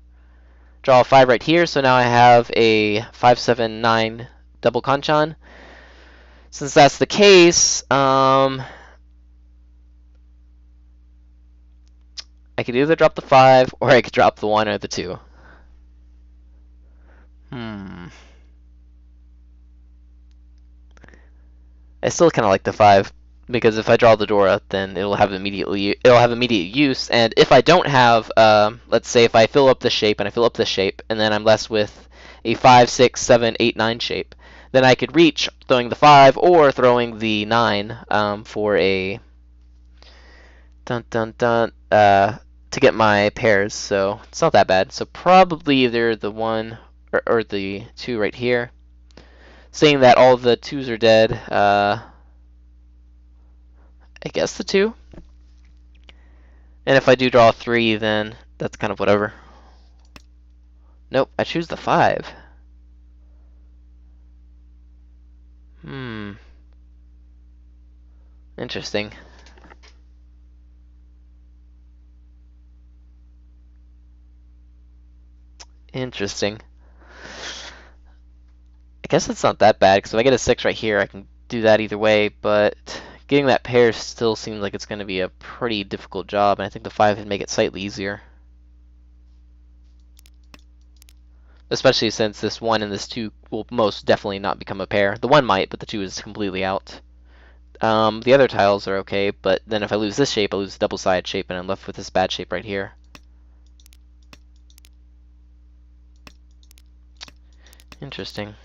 Draw a 5 right here, so now I have a 5, 7, 9 double kanchan. Since that's the case, I could either drop the 5 or I could drop the 1 or the 2. I still kind of like the 5 because if I draw the Dora, then it'll have immediate use. And if I don't have, let's say if I fill up this shape and I fill up this shape, and then I'm left with a 5, 6, 7, 8, 9 shape, then I could reach throwing the 5 or throwing the 9 for a to get my pairs. So it's not that bad. So probably either the 1 or the 2 right here. Seeing that all the 2s are dead, I guess the 2. And if I do draw 3, then that's kind of whatever. Nope, I choose the 5. Interesting. Interesting. I guess it's not that bad, because if I get a 6 right here, I can do that either way, but getting that pair still seems like it's going to be a pretty difficult job, and I think the 5 would make it slightly easier. Especially since this 1 and this 2 will most definitely not become a pair. The 1 might, but the 2 is completely out. The other tiles are okay, but then if I lose this shape, I lose the double-sided shape, and I'm left with this bad shape right here. Interesting.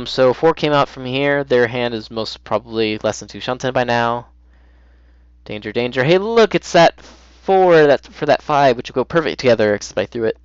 So 4 came out from here. Their hand is most probably less than 2 Shanten by now. Danger, danger. Hey, look, it's that 4 for that 5, which will go perfect together, except I threw it.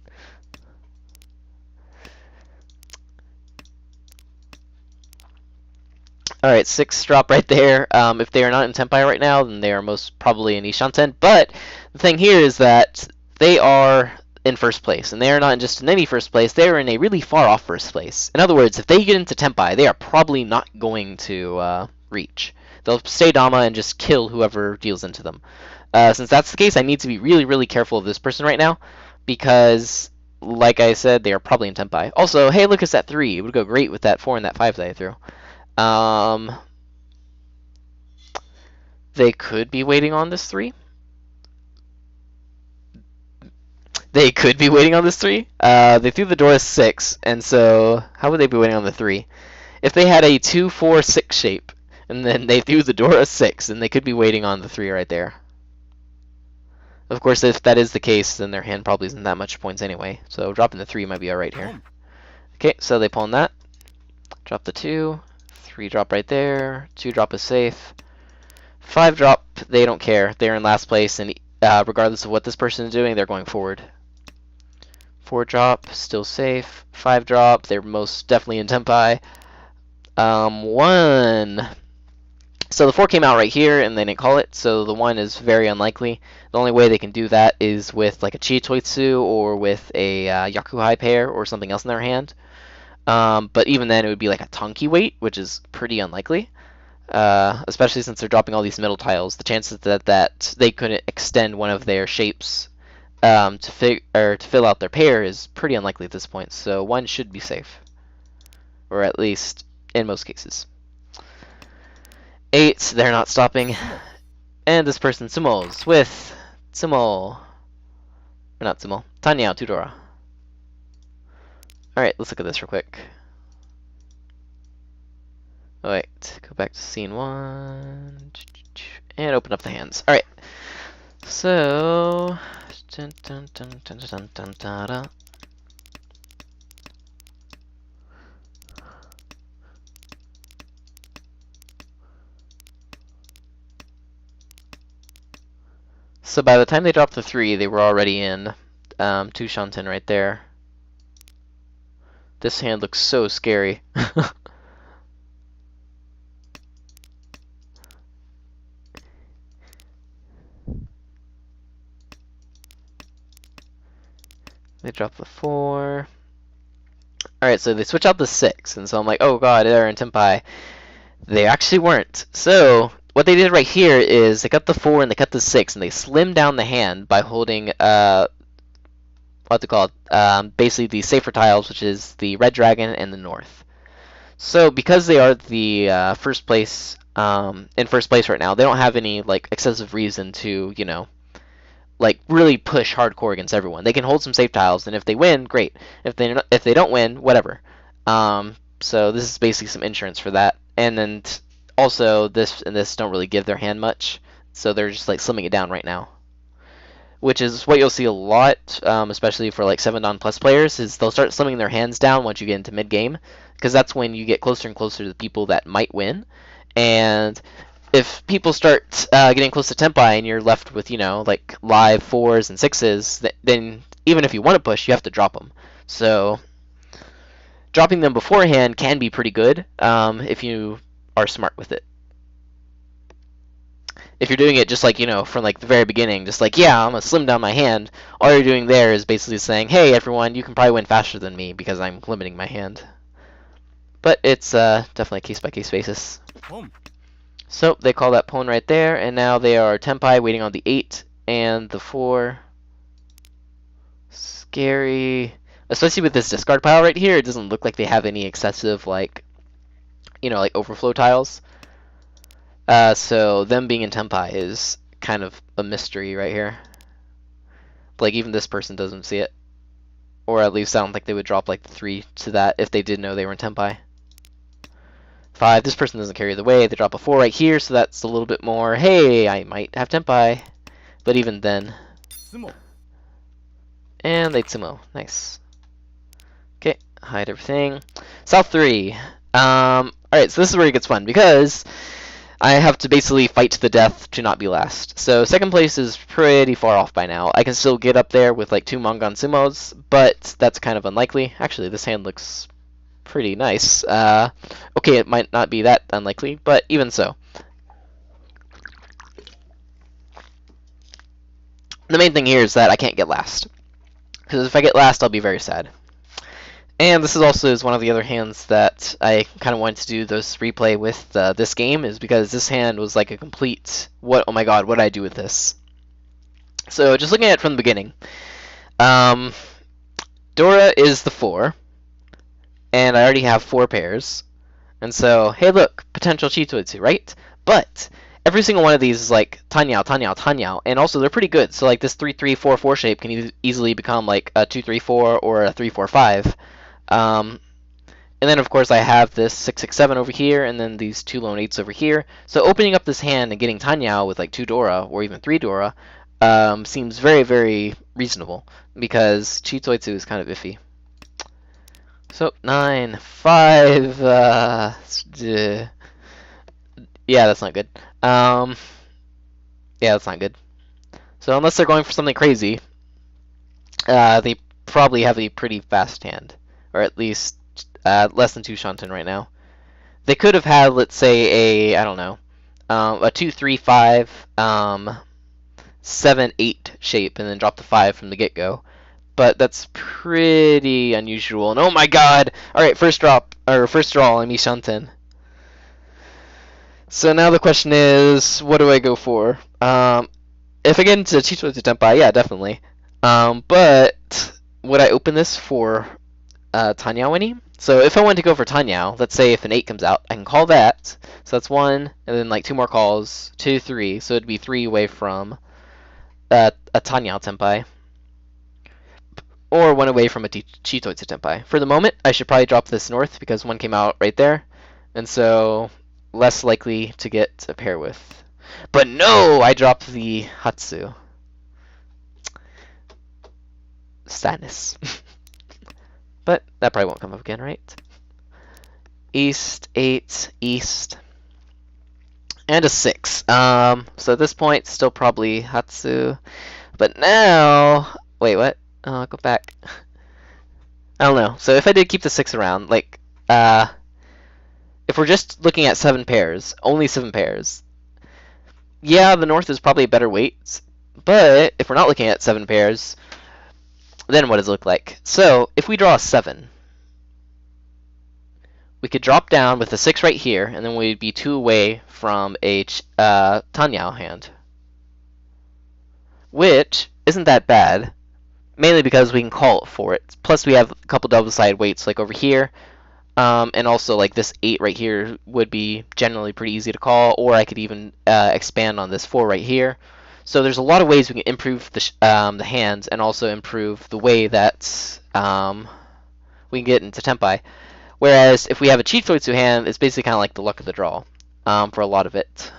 Alright, 6 drop right there. If they are not in Tenpai right now, then they are most probably in Ishanten. But the thing here is that they are in first place, and they are not just in any first place, they are in a really far off first place. In other words, if they get into Tenpai, they are probably not going to reach. They'll stay Dama and just kill whoever deals into them. Since that's the case, I need to be really, really careful of this person right now, because, like I said, they are probably in Tenpai. Also, hey, look, it's that 3. It would go great with that 4 and that 5 that I threw. They could be waiting on this 3. They could be waiting on this 3. They threw the door a 6, and so how would they be waiting on the 3? If they had a 2, 4, 6 shape, and then they threw the door a 6, then they could be waiting on the 3 right there. Of course, if that is the case, then their hand probably isn't that much points anyway, so dropping the 3 might be alright here. Okay, so they pawn that. Drop the 2. 3 drop right there. 2 drop is safe. 5 drop, they don't care. They're in last place, and regardless of what this person is doing, they're going forward. 4 drop, still safe. 5 drop, they're most definitely in tempai. 1. So the 4 came out right here, and they didn't call it, so the 1 is very unlikely. The only way they can do that is with like a Chiitoitsu or with a Yakuhai pair or something else in their hand. But even then, it would be like a Tonki wait, which is pretty unlikely. Especially since they're dropping all these middle tiles. The chances that they couldn't extend one of their shapes to fill out their pair is pretty unlikely at this point. So 1 should be safe, or at least in most cases. 8, they're not stopping, and this person sumos with sumo, or not sumo, Tanyao Tudora. All right, let's look at this real quick. Oh, wait, go back to scene 1 and open up the hands. All right, so so by the time they dropped the 3, they were already in 2 Shanten right there. This hand looks so scary. They drop the 4. Alright, so they switch out the 6, and so I'm like, oh god, they're in Tenpai. They actually weren't. So, what they did right here is they cut the 4 and they cut the 6, and they slimmed down the hand by holding, basically the safer tiles, which is the Red Dragon and the North. So, because they are the in first place right now, they don't have any, like, excessive reason to, you know, like really push hardcore against everyone. They can hold some safe tiles, and if they win, great. If they don't win, whatever. So this is basically some insurance for that. And then also this and this don't really give their hand much, so they're just like slimming it down right now. Which is what you'll see a lot, especially for like 7-dan plus players, is they'll start slimming their hands down once you get into mid game, because that's when you get closer and closer to the people that might win. And if people start getting close to Tenpai and you're left with, you know, like live 4s and 6s, then even if you want to push, you have to drop them. So dropping them beforehand can be pretty good if you are smart with it. If you're doing it just like, you know, from like the very beginning, just like, yeah, I'm going to slim down my hand, all you're doing there is basically saying, hey, everyone, you can probably win faster than me because I'm limiting my hand. But it's definitely a case-by-case basis. So they call that pawn right there, and now they are Tenpai waiting on the 8 and the 4. Scary. Especially with this discard pile right here, it doesn't look like they have any excessive, like, you know, like overflow tiles. So them being in Tenpai is kind of a mystery right here. Like, even this person doesn't see it. Or at least I don't think they would drop like 3 to that if they did know they were in Tenpai. 5, this person doesn't carry the way. They drop a 4 right here, so that's a little bit more, hey, I might have Tenpai. But even then. Sumo. And they Tsumo. Nice. Okay, hide everything. South 3. Alright, so this is where it gets fun, because I have to basically fight to the death to not be last. So second place is pretty far off by now. I can still get up there with like 2 Mangan Sumos, but that's kind of unlikely. Actually, this hand looks pretty nice. Okay, it might not be that unlikely, but even so. The main thing here is that I can't get last. Because if I get last, I'll be very sad. And this is also one of the other hands that I kind of wanted to do this replay with this game, is because this hand was like a complete, oh my god, what did I do with this? So just looking at it from the beginning. Dora is the 4. And I already have 4 pairs. And so, hey look, potential Chiitoitsu, right? But every single one of these is like Tanyao, Tanyao, Tanyao, and also they're pretty good. So like this 3-3-4-4 shape can easily become like a 2-3-4 or a 3-4-5. And then of course I have this 6-6-7 over here, and then these two lone 8s over here. So opening up this hand and getting Tanyao with like 2 Dora or even 3 Dora seems very, very reasonable, because Chitoitsu is kind of iffy. So 9-5. Yeah, that's not good. Yeah, that's not good. So unless they're going for something crazy, they probably have a pretty fast hand, or at least less than 2 Shanten right now. They could have had, let's say, I don't know, a 2-3-5, 7-8 shape, and then drop the 5 from the get-go. But that's pretty unusual. And oh my god! Alright, first draw, I'm Shanten. So now the question is, what do I go for? If I get into Chitoitsu Tenpai, yeah, definitely. But would I open this for Tanyao any? So if I want to go for Tanyao, let's say if an 8 comes out, I can call that. So that's 1, and then like 2 more calls, 2, 3. So it'd be 3 away from a Tanyao Tenpai. Or 1 away from a Chitoitsu Tenpai. For the moment, I should probably drop this north because 1 came out right there. And so less likely to get a pair with. But no! I dropped the Hatsu. Sadness. But that probably won't come up again, right? East, 8, East. And a 6. So at this point, still probably Hatsu. But now... Wait, what? Go back. I don't know. So if I did keep the 6 around, like... if we're just looking at 7 pairs, only 7 pairs, yeah, the north is probably a better weight. But if we're not looking at 7 pairs, then what does it look like? So if we draw a 7, we could drop down with a 6 right here, and then we'd be 2 away from a Tanyao hand, which isn't that bad, mainly because we can call it for it. Plus we have a couple double-sided weights like over here. And also, like, this 8 right here would be generally pretty easy to call, or I could even expand on this 4 right here. So there's a lot of ways we can improve the hands, and also improve the way that we can get into Tenpai. Whereas if we have a Chitoitsu hand, it's basically kind of like the luck of the draw for a lot of it.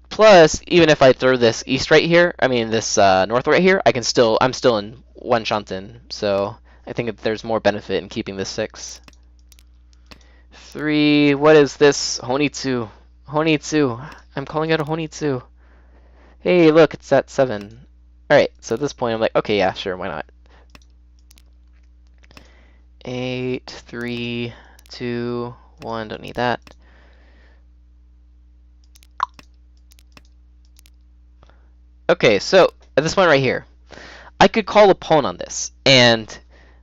Plus, even if I throw this east right here, I mean this north right here, I'm still in 1 Shanten, so I think there's more benefit in keeping this 6. 3, what is this? Honitsu. Honitsu. I'm calling it a Honitsu. Hey, look, it's at 7. Alright, so at this point I'm like, okay, yeah, sure, why not? 8, 3, 2, 1, don't need that. Okay, so at this point right here, I could call a pawn on this, and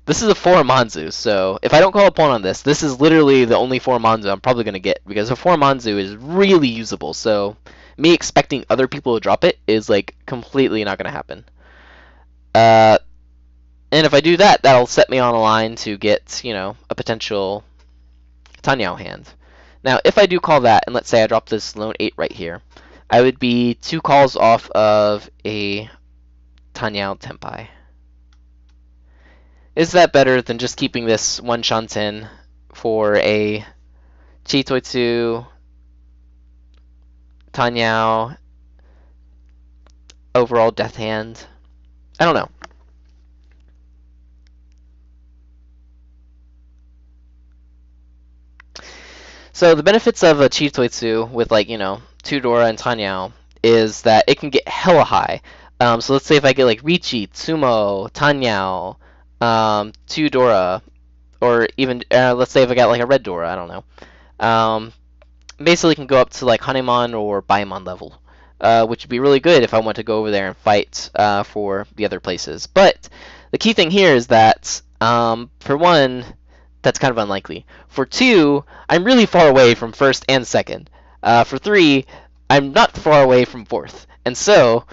this is a 4 Manzu, so if I don't call a pawn on this, this is literally the only 4 Manzu I'm probably going to get, because a 4 Manzu is really usable, so me expecting other people to drop it is like completely not going to happen. And if I do that, that'll set me on a line to get, you know, a potential Tanyao hand. Now, if I do call that, and let's say I drop this lone 8 right here, I would be 2 calls off of a Tanyao Tenpai. Is that better than just keeping this 1 Shanten for a Chitoitsu, Tanyao, overall death hand? I don't know. So the benefits of a Chitoitsu with, like, you know, 2 Dora and Tanyao is that it can get hella high. So let's say if I get like Richi, Tsumo, Tanyao, 2 Dora, or even let's say if I got like a red Dora, I don't know. Basically can go up to like Hanemon or Baimon level, which would be really good if I want to go over there and fight for the other places. But the key thing here is that for 1, that's kind of unlikely. For 2, I'm really far away from 1st and 2nd. For 3, I'm not far away from 4th. And so,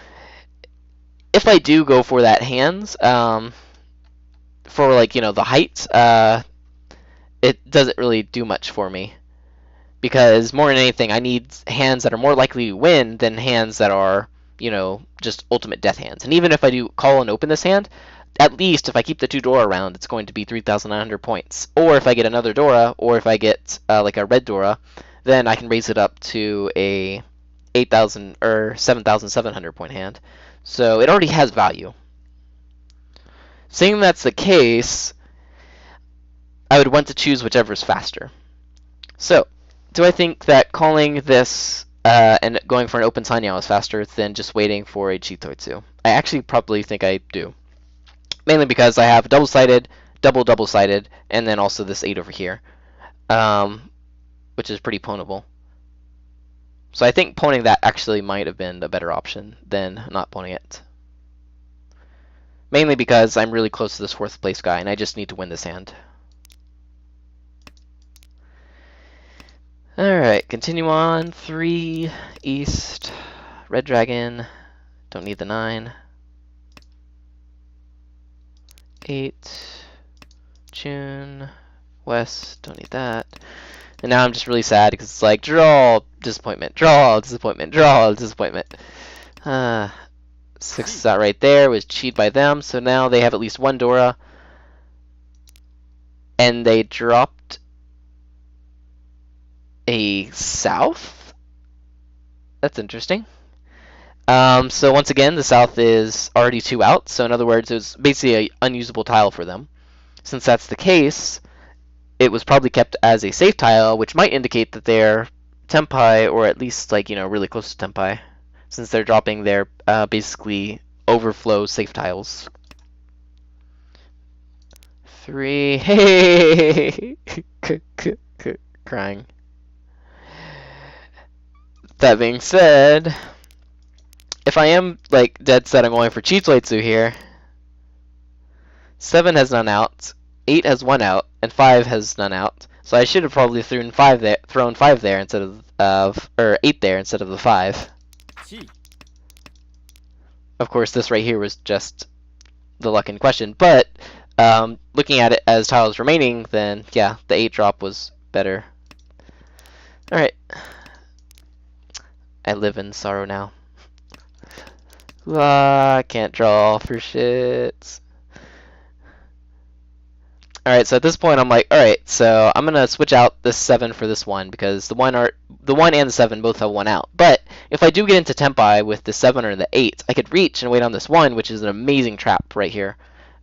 if I do go for that hands, for like, you know, the height, it doesn't really do much for me. because more than anything, I need hands that are more likely to win than hands that are, you know, just ultimate death hands. And even if I do call and open this hand, at least if I keep the 2 Dora around, it's going to be 3,900 points. Or if I get another Dora, or if I get like a red Dora, then I can raise it up to a 8,000 or 7,700 point hand. So it already has value. Seeing that's the case, I would want to choose whichever is faster. So, do I think that calling this and going for an open Sanyao is faster than just waiting for a Chitoitsu? I actually probably think I do. Mainly because I have double-sided, double-sided, and then also this 8 over here, which is pretty pwnable. So I think pwning that actually might have been a better option than not pwning it. Mainly because I'm really close to this 4th place guy, and I just need to win this hand. Alright, continue on. 3, East, Red Dragon, don't need the 9. 8, June, West, don't need that. And now I'm just really sad because it's like, draw, disappointment, draw, disappointment, draw, disappointment. 6 is out right there, was cheated by them, so now they have at least 1 Dora. And they dropped a South? That's interesting. So once again, the South is already 2 out, so in other words, it was basically an unusable tile for them. Since that's the case, it was probably kept as a safe tile, which might indicate that they're Tenpai, or at least, like, you know, really close to Tenpai, since they're dropping their basically overflow safe tiles. 3, hey, crying. That being said, if I am like dead set, I'm going for Chitsuitsu here. 7 has none out, 8 has 1 out, and 5 has none out. So I should have probably thrown 5 there instead of or 8 there instead of the 5. Of course, this right here was just the luck in question, but looking at it as tiles remaining, then yeah, the 8 drop was better. Alright. I live in sorrow now. I can't draw for shit. Alright, so at this point I'm like, alright, so I'm gonna switch out this 7 for this 1 because the 1 and the 7 both have 1 out. But if I do get into Tenpai with the 7 or the 8, I could reach and wait on this 1, which is an amazing trap right here.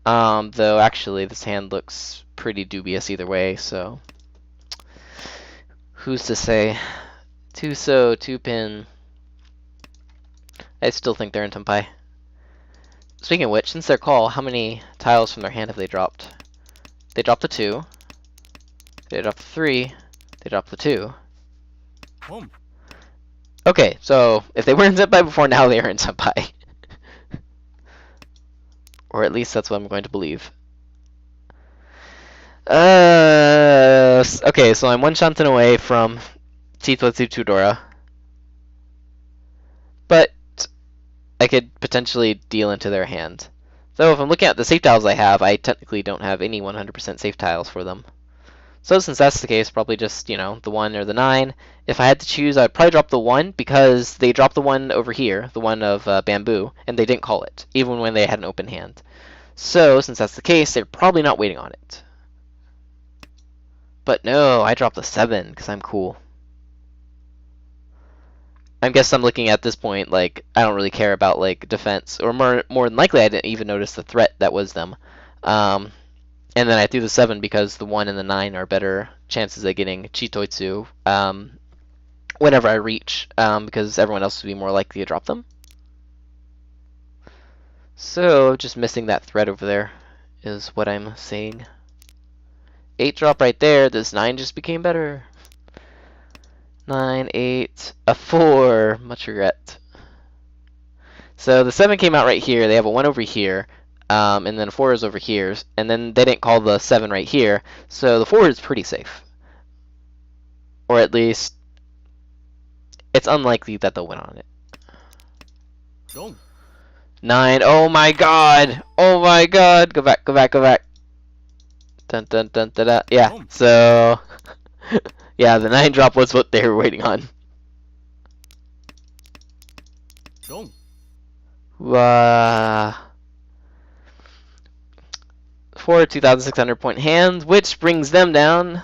Though actually this hand looks pretty dubious either way, so who's to say? 2-so, 2-pin. I still think they're in Tenpai. Speaking of which, since they're call, how many tiles from their hand have they dropped? They dropped the 2. They dropped the 3. They dropped the 2. Okay, so if they were in Senpai before, now they are in Senpai. Or at least that's what I'm going to believe. Okay, so I'm 1 Shanten away from Chitotsu Tudora. But I could potentially deal into their hand. So if I'm looking at the safe tiles I have, I technically don't have any 100% safe tiles for them. So since that's the case, probably just, you know, the 1 or the 9. If I had to choose, I'd probably drop the 1 because they dropped the 1 over here, the 1 of Bamboo, and they didn't call it, even when they had an open hand. So since that's the case, they're probably not waiting on it. But no, I dropped the 7 because I'm cool. I guess I'm looking at this point like I don't really care about like defense, or more than likely I didn't even notice the threat that was them. And then I threw the 7 because the 1 and the 9 are better chances of getting Chitoitsu whenever I reach, because everyone else would be more likely to drop them. So just missing that threat over there is what I'm saying. 8 drop right there. This 9 just became better. 9, 8, a 4. Much regret. So the 7 came out right here. They have a 1 over here. And then a 4 is over here. And then they didn't call the 7 right here. So the 4 is pretty safe. Or at least, it's unlikely that they'll win on it. 9. Oh my god. Oh my god. Go back, go back, go back. Dun dun dun da da. Yeah, so Yeah, the 9 drop was what they were waiting on. Gong. Uh, 2,600 point hands, which brings them down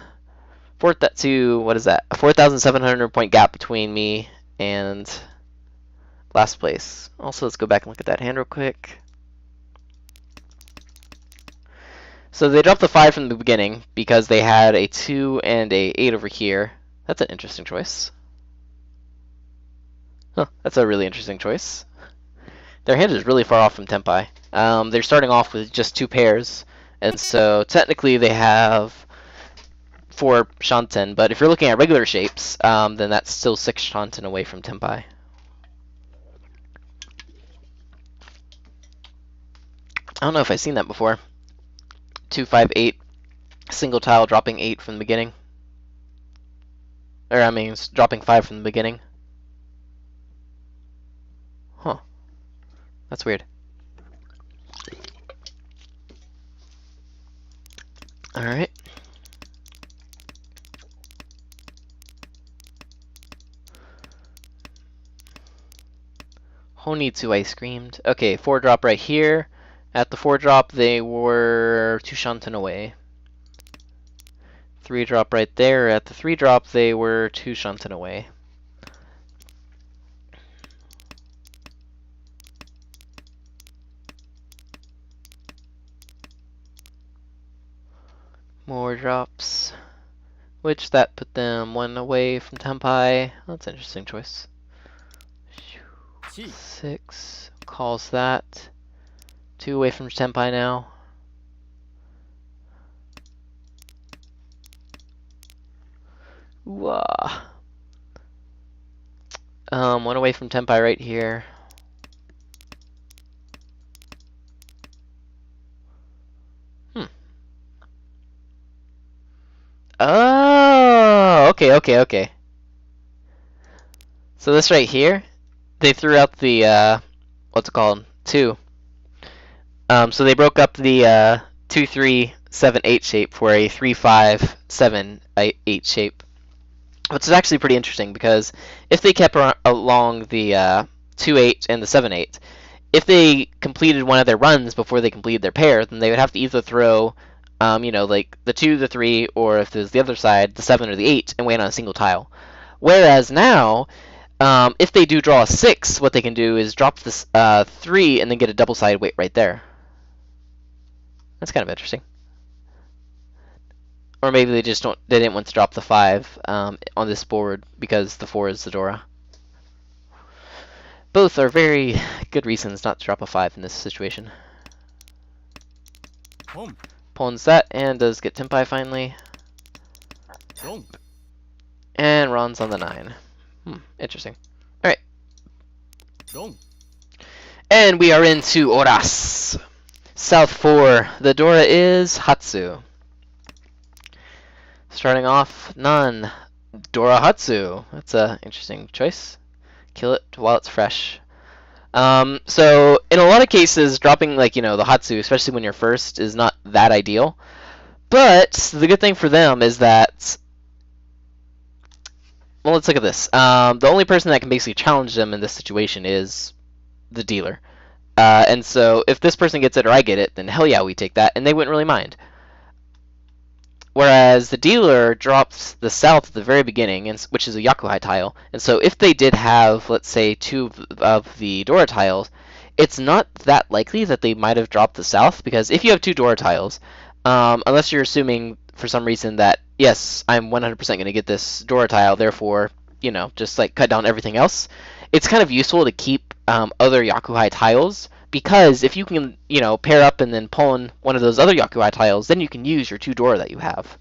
to, what is that? A 4,700 point gap between me and last place. Also, let's go back and look at that hand real quick. So they dropped the 5 from the beginning because they had a 2 and a 8 over here. That's an interesting choice. Huh, that's a really interesting choice. Their hand is really far off from Tenpai. They're starting off with just 2 pairs, and so technically they have 4 Shanten, but if you're looking at regular shapes, then that's still 6 Shanten away from Tenpai. I don't know if I've seen that before. 2, 5, 8, single tile dropping 8 from the beginning. Or, I mean, dropping 5 from the beginning. Huh. That's weird. Alright. Honitsu, I screamed. Okay, 4 drop right here. At the 4 drop, they were 2 Shanten away. 3 drop right there. At the 3 drop, they were 2 Shanten away. More drops. Which that put them 1 away from Tenpai. That's an interesting choice. 6 calls that. 2 away from Tenpai now. Wah. 1 away from Tenpai right here. Oh, okay. So this right here, they threw out the, what's it called? 2. So they broke up the 2, 3, 7, 8 shape for a 3, 5, 7, 8 shape. Which is actually pretty interesting because if they kept along the 2, 8 and the 7, 8, if they completed one of their runs before they completed their pair, then they would have to either throw, like the 2, the 3, or if there's the other side, the 7 or the 8, and wait on a single tile. Whereas now, if they do draw a 6, what they can do is drop this 3 and then get a double-sided weight right there. That's kind of interesting. Or maybe they didn't want to drop the 5 on this board because the 4 is the Dora. Both are very good reasons not to drop a 5 in this situation. Pawns that and does get Tenpai finally. And Ron's on the 9. Interesting. Alright. And we are into Oras. South 4. The Dora is Hatsu. Starting off, none. Dora Hatsu. That's an interesting choice. Kill it while it's fresh. So in a lot of cases, dropping the Hatsu, especially when you're first, is not that ideal. But the good thing for them is that, well, let's look at this. The only person that can basically challenge them in this situation is the dealer. And so if this person gets it or I get it, then hell yeah, we take that, and they wouldn't really mind. Whereas the dealer drops the south at the very beginning, which is a Yakuhai tile. And so if they did have, let's say, 2 of the Dora tiles, it's not that likely that they might have dropped the south, because if you have 2 Dora tiles, unless you're assuming for some reason that, yes, I'm 100% going to get this Dora tile, therefore, just cut down everything else, it's kind of useful to keep other Yakuhai tiles. Because if you can, pair up and then pawn one of those other Yakuhai tiles, then you can use your 2 Dora that you have.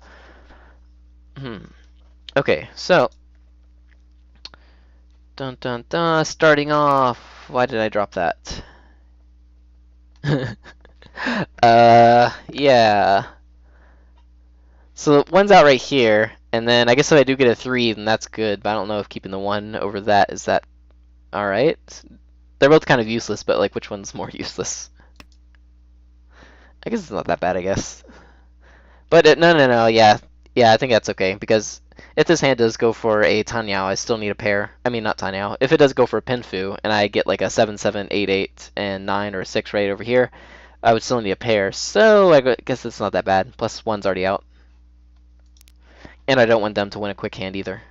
Okay, so. Dun dun dun, starting off. Why did I drop that? Yeah. So one's out right here, and then I guess if I do get a 3, then that's good, but I don't know if keeping the 1 over that, is that alright? They're both kind of useless, but which one's more useless? I guess it's not that bad, I guess. But no, yeah, I think that's okay because if this hand does go for a Tanyao, I still need a pair. I mean, not Tanyao. If it does go for a Pinfu, and I get like a 7, 7, 8, 8, and 9 or a 6 right over here, I would still need a pair. So I guess it's not that bad. Plus 1's already out. And I don't want them to win a quick hand either.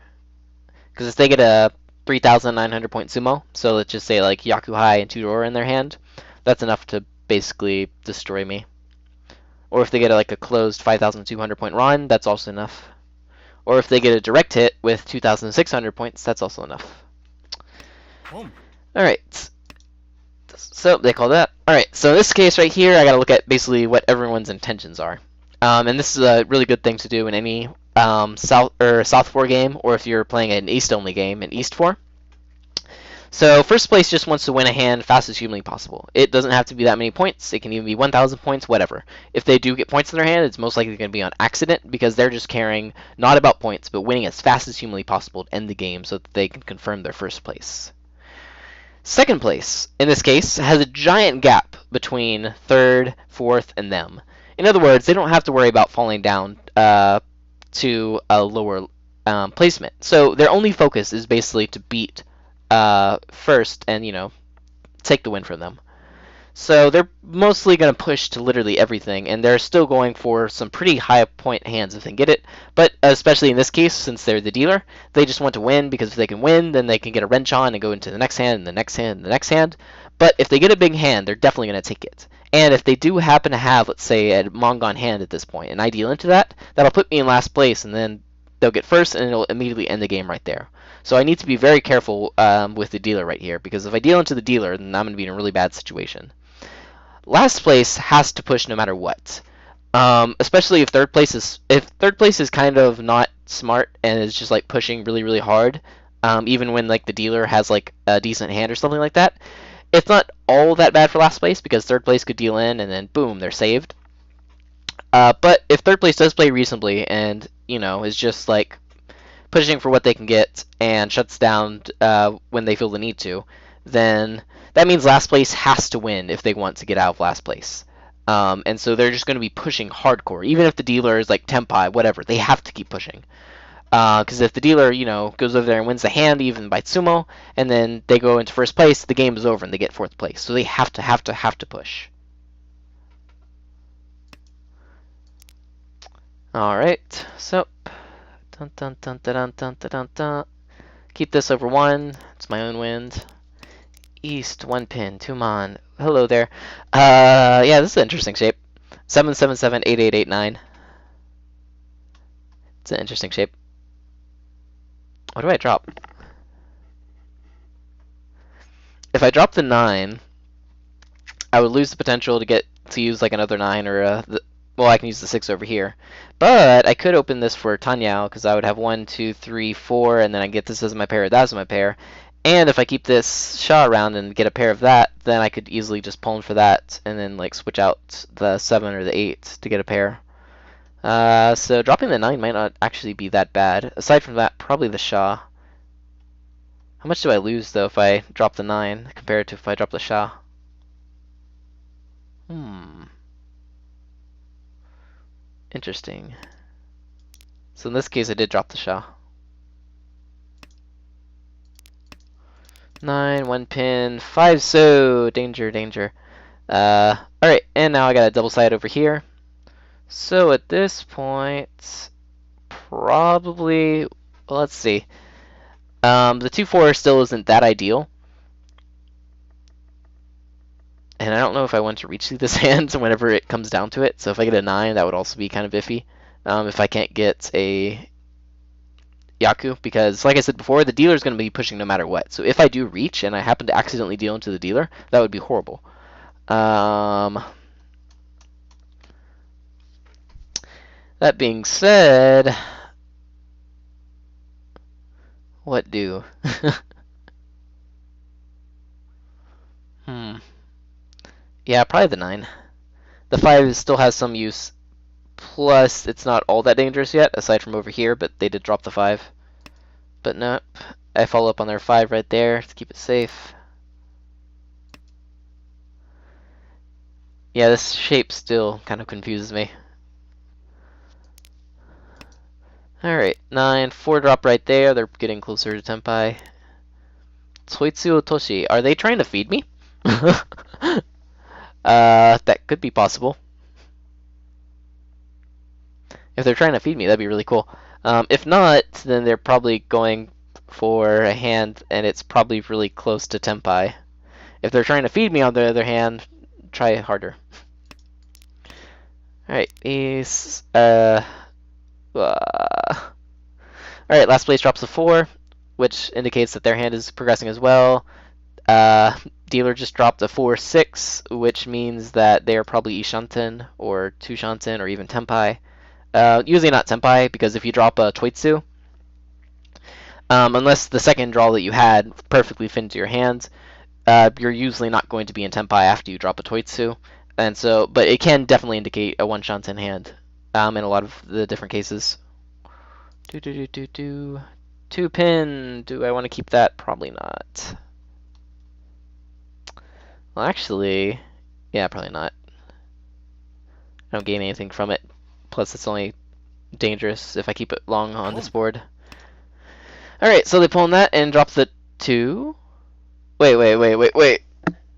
Because if they get a 3,900 point sumo, so let's just say like Yakuhai and Tudor in their hand, that's enough to basically destroy me. Or if they get like a closed 5,200 point run, that's also enough. Or if they get a direct hit with 2,600 points, that's also enough. Boom. Alright. So they call that. Alright, so in this case right here, I gotta look at basically what everyone's intentions are. And this is a really good thing to do in any South 4 game, or if you're playing an East only game in East 4. So first place just wants to win a hand fast as humanly possible. It doesn't have to be that many points. It can even be 1,000 points, whatever. If they do get points in their hand, it's most likely going to be on accident because they're just caring not about points, but winning as fast as humanly possible to end the game so that they can confirm their first place. Second place, in this case, has a giant gap between third, fourth, and them. In other words, they don't have to worry about falling down to a lower placement. So their only focus is basically to beat first and, take the win from them. So they're mostly going to push to literally everything, and they're still going for some pretty high point hands if they can get it. But especially in this case, since they're the dealer, they just want to win because if they can win, then they can get a wrench on and go into the next hand, and the next hand, and the next hand. But if they get a big hand, they're definitely going to take it. And if they do happen to have, let's say, a Mongon hand at this point, and I deal into that, that'll put me in last place, and then they'll get first, and it'll immediately end the game right there. So I need to be very careful with the dealer right here, because if I deal into the dealer, then I'm going to be in a really bad situation. Last place has to push no matter what. Especially if third place is kind of not smart and is just like pushing really really hard, even when like the dealer has like a decent hand or something like that. It's not all that bad for last place because third place could deal in and then boom, they're saved. But if third place does play reasonably and is just like pushing for what they can get and shuts down when they feel the need to, then that means last place has to win if they want to get out of last place. And so they're just going to be pushing hardcore. Even if the dealer is like Tempai, whatever, they have to keep pushing. Because if the dealer, goes over there and wins the hand, even by Sumo, and then they go into first place, the game is over and they get fourth place. So they have to push. Alright, so dun, dun, dun, dun, dun, dun, dun, dun. Keep this over 1. It's my own wind. East, 1 pin, 2 mon. Hello there. Yeah, this is an interesting shape. 777 8889. It's an interesting shape. What do I drop? If I drop the 9, I would lose the potential to get to use like another 9 or well, I can use the 6 over here. But I could open this for Tanyao because I would have 1, 2, 3, 4, and then I get this as my pair, that as my pair. And if I keep this Shah around and get a pair of that, then I could easily just pull in for that and then like switch out the 7 or the 8 to get a pair. So dropping the 9 might not actually be that bad. Aside from that, probably the Shah. How much do I lose though if I drop the 9 compared to if I drop the Shah? Interesting. So in this case, I did drop the Shah. 9, 1 pin, 5 so danger, danger. Alright, and now I got a double side over here. So at this point, probably, well, let's see. The 2-4 still isn't that ideal. And I don't know if I want to reach through this hand whenever it comes down to it. So if I get a 9, that would also be kind of iffy. If I can't get a Yaku, because like I said before, the dealer is going to be pushing no matter what. So if I do reach and I happen to accidentally deal into the dealer, that would be horrible. That being said, what do? Yeah, probably the 9. The 5 still has some use. Plus, it's not all that dangerous yet, aside from over here, but they did drop the 5. But nope. I follow up on their 5 right there to keep it safe. Yeah, this shape still kind of confuses me. Alright, 9, 4 drop right there. They're getting closer to Tenpai. Tsuitsu Otoshi. Are they trying to feed me? That could be possible. If they're trying to feed me, that'd be really cool. If not, then they're probably going for a hand, and it's probably really close to Tenpai. If they're trying to feed me, on the other hand, try harder. Alright, Alright, last place drops a 4, which indicates that their hand is progressing as well. Dealer just dropped a 4-6, which means that they are probably Ishanten, or Tushanten, or even Tenpai. Usually not Tenpai, because if you drop a Toitsu, unless the second draw that you had perfectly fit into your hand, you're usually not going to be in Tenpai after you drop a Toitsu. And so, but it can definitely indicate a one-shanten hand in a lot of the different cases. Two pin. Do I want to keep that? Probably not. Well, actually, yeah, probably not. I don't gain anything from it. Plus, it's only dangerous if I keep it long on this board. Alright, so they pull on that and drop the 2. Wait.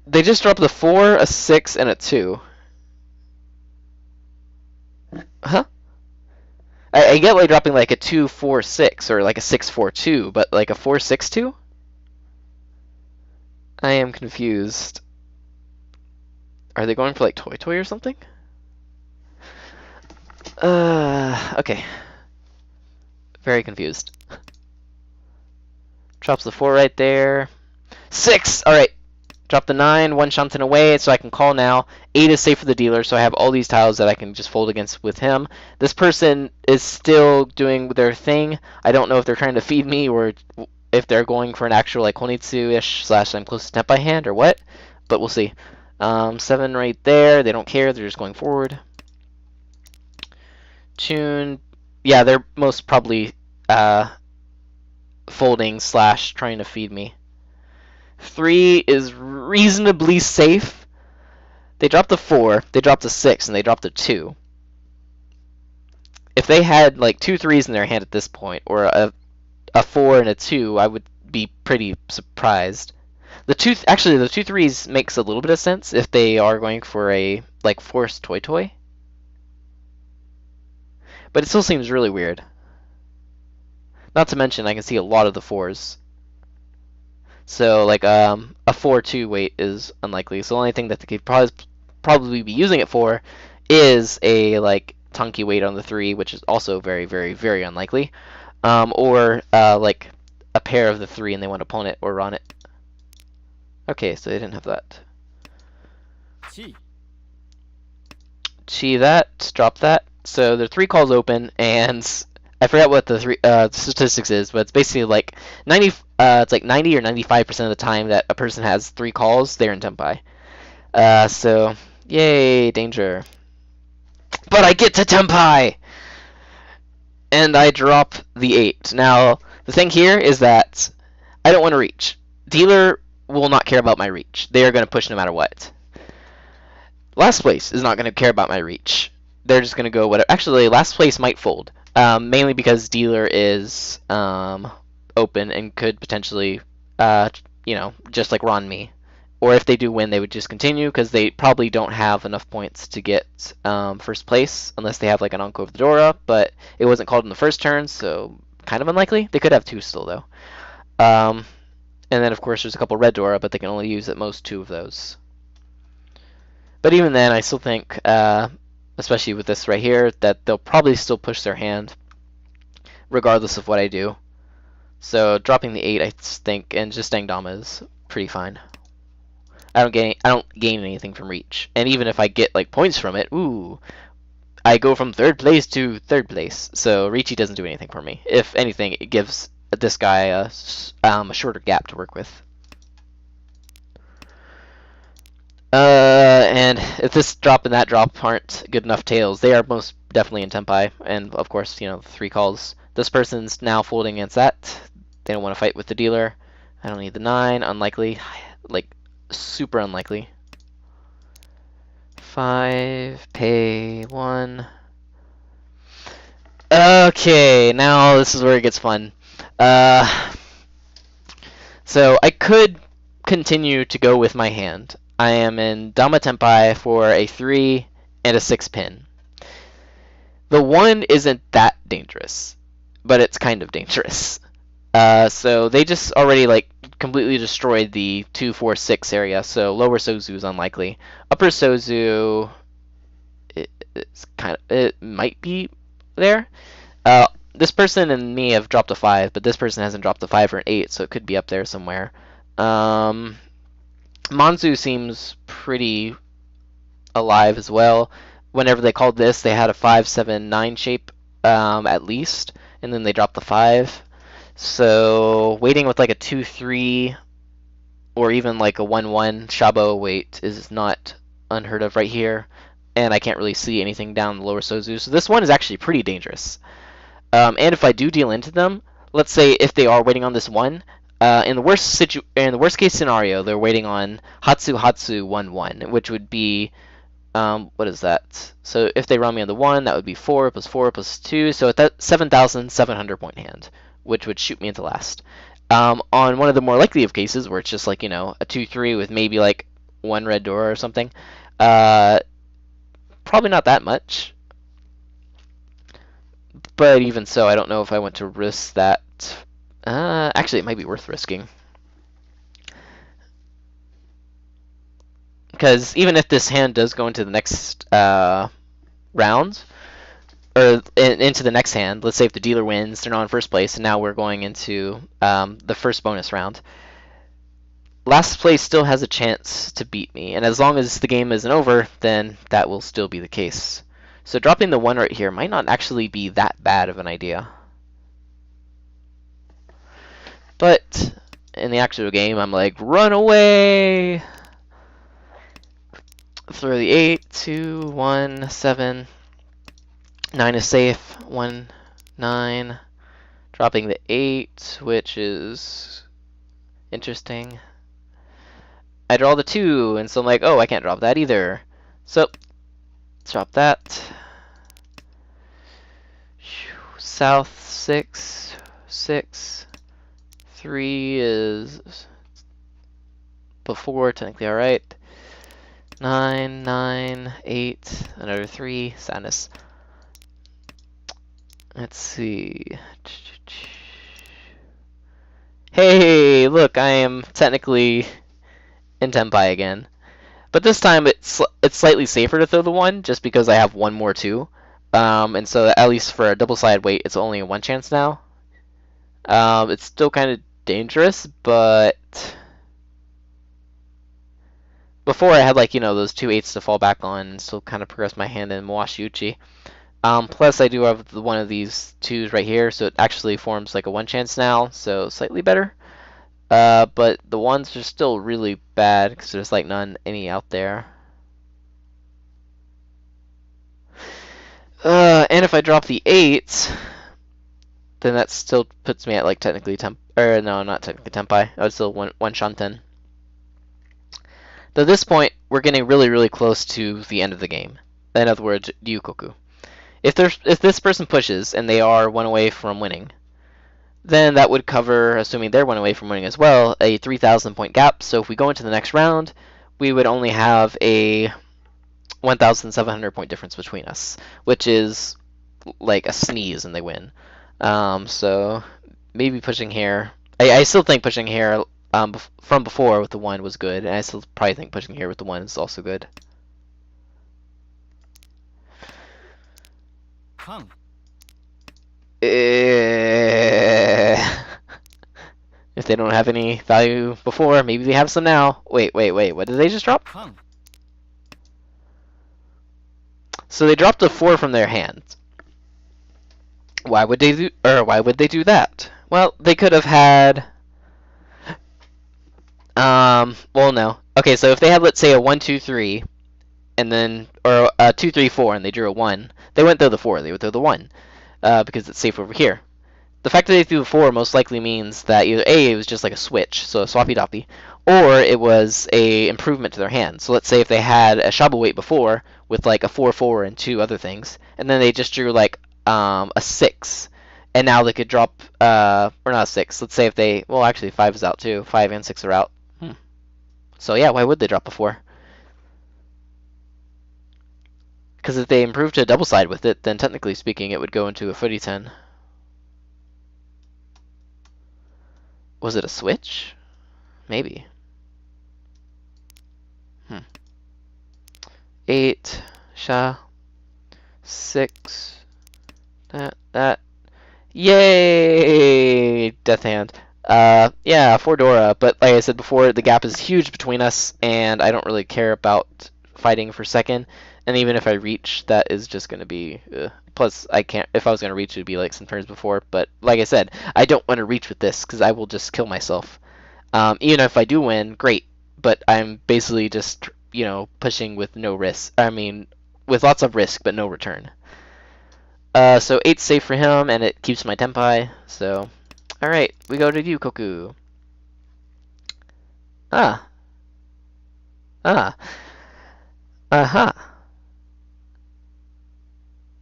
They just dropped the 4, a 6, and a 2. Huh? I get like dropping like a 2-4-6 or like a 6-4-2, but like a 4-6-2? I am confused. Are they going for like Toy or something? Okay. Very confused. Drops the 4 right there. 6! Alright. Drop the 9, one Shanten away, so I can call now. 8 is safe for the dealer, so I have all these tiles that I can just fold against with him. This person is still doing their thing. I don't know if they're trying to feed me or if they're going for an actual like Honitsu-ish / I'm close to Tenpai hand or what, but we'll see. 7 right there. They don't care. They're just going forward. Tune. Yeah, they're most probably folding / trying to feed me. 3 is reasonably safe. They dropped the 4, they dropped the 6, and they dropped the 2. If they had like 2 3s in their hand at this point, or a 4 and a 2, I would be pretty surprised. The 2 3s makes a little bit of sense if they are going for a like forced Toy. But it still seems really weird. Not to mention I can see a lot of the 4s. So like a 4-2 weight is unlikely. So the only thing that they could probably be using it for is a like Tonki weight on the 3, which is also very, very, very unlikely. Or like a pair of the 3 and they want to pawn it or run it. Okay, so they didn't have that. Chi that, drop that. So there are 3 calls open, and I forgot what the statistics is, but it's basically like 90. It's like 90 or 95% of the time that a person has 3 calls, they're in Tenpai. So yay, danger. But I get to Tenpai, and I drop the 8. Now the thing here is that I don't want to reach. Dealer will not care about my reach. They are going to push no matter what. Last place is not going to care about my reach. They're just going to go whatever. Actually, last place might fold. Mainly because dealer is open and could potentially, just like Ron me. Or if they do win, they would just continue because they probably don't have enough points to get first place unless they have like an Anko of the Dora. But it wasn't called in the first turn, so kind of unlikely. They could have 2 still though. And then of course there's a couple red Dora, but they can only use at most 2 of those. But even then, I still think, especially with this right here, that they'll probably still push their hand, regardless of what I do. So dropping the 8, I think, and just staying Dama is pretty fine. I don't gain anything from reach, and even if I get like points from it, ooh, I go from 3rd place to 3rd place. So Ricci doesn't do anything for me. If anything, it gives this guy a shorter gap to work with. And if this drop and that drop aren't good enough tails, they are most definitely in Tenpai. And of course, 3 calls. This person's now folding against that. They don't want to fight with the dealer. I don't need the 9. Unlikely. Like, super unlikely. 5, pay 1. Okay, now this is where it gets fun. Uh, so I could continue to go with my hand. I am in Dama Tenpai for a 3 and a 6 pin. The 1 isn't that dangerous, but it's kind of dangerous. So they just already like completely destroyed the 2, 4, 6 area, so lower Sozu is unlikely. Upper Sozu, it might be there. This person and me have dropped a 5, but this person hasn't dropped a 5 or an 8, so it could be up there somewhere. Manzu seems pretty alive as well. Whenever they called this, they had a 5, 7, 9 shape at least, and then they dropped the 5. So waiting with like a 2, 3, or even like a 1, 1 Shabo wait is not unheard of right here. And I can't really see anything down the lower Sozu, so this one is actually pretty dangerous. And if I do deal into them, let's say if they are waiting on this 1, in the worst case scenario, they're waiting on Hatsu Hatsu 1, 1, which would be what is that? So if they run me on the 1, that would be 4 plus 4 plus 2, so at that 7,700 point hand, which would shoot me into last. On one of the more likely of cases, where it's just like, a 2, 3 with maybe like 1 red door or something, probably not that much. But even so, I don't know if I want to risk that. Actually, it might be worth risking. Because even if this hand does go into the next round, or into the next hand, let's say if the dealer wins, they're not in first place, and now we're going into the first bonus round. Last place still has a chance to beat me, and as long as the game isn't over, then that will still be the case. So dropping the 1 right here might not actually be that bad of an idea. But in the actual game, I'm like, run away! Throw the 8, 2, 1, 7. 9 is safe. 1, 9. Dropping the 8, which is interesting. I draw the 2, and so I'm like, oh, I can't drop that either. So, drop that. South 6, 6. 3 is before, technically alright. 9, 9, 8, another 3, sadness. Let's see. Hey, look, I am technically in Tenpai again. But this time it's slightly safer to throw the 1, just because I have 1 more 2. And so at least for a double-sided weight, it's only a 1 chance now. It's still kind of dangerous, but before I had like, those 2 8s to fall back on and still kind of progress my hand in Mawashi Uchi. Plus I do have one of these 2s right here, so it actually forms like a 1 chance now, so slightly better. But the 1s are still really bad because there's like any out there. And if I drop the 8, then that still puts me at like technically no, not technically Tenpai. I would still one Shanten. Though at this point, we're getting really, really close to the end of the game. In other words, Ryukoku. If this person pushes and they are 1 away from winning, then that would cover, assuming they're 1 away from winning as well, a 3,000 point gap. So if we go into the next round, we would only have a 1,700 point difference between us, which is like a sneeze and they win. So maybe pushing here. I still think pushing here from before with the 1 was good, and I still probably think pushing here with the 1 is also good. Come. If they don't have any value before, maybe they have some now. Wait, what did they just drop? Come. So they dropped a 4 from their hand. Why would they do that? Well, they could have had well, no. Okay, so if they had, let's say, a 1 2 3 and then or a 2 3 4 and they drew a 1, they wouldn't throw the 4, they would throw the 1. Because it's safe over here. The fact that they threw the 4 most likely means that either A, it was just like a switch, so a swappy doppy, or it was a improvement to their hand. So let's say if they had a shabu weight before with like a 4 4 and 2 other things, and then they just drew like a 6. And now they could drop, or not a 6. Let's say if they, well, actually 5 is out too. 5 and 6 are out. So yeah, why would they drop a 4? Because if they improve to a double side with it, then technically speaking, it would go into a footy 10. Was it a switch? Maybe. 8, sha, 6, that. Yay! Death Hand. Yeah, for Dora, but like I said before, the gap is huge between us, and I don't really care about fighting for second. And even if I reach, that is just going to be... Plus, I can't... If I was going to reach, it would be like some turns before. But like I said, I don't want to reach with this, because I will just kill myself. Even if I do win, great. But I'm basically just, pushing with no risk. I mean, with lots of risk, but no return. So 8's safe for him, and it keeps my tempi. So, alright, we go to you, Koku. Ah. Ah. Uh-huh.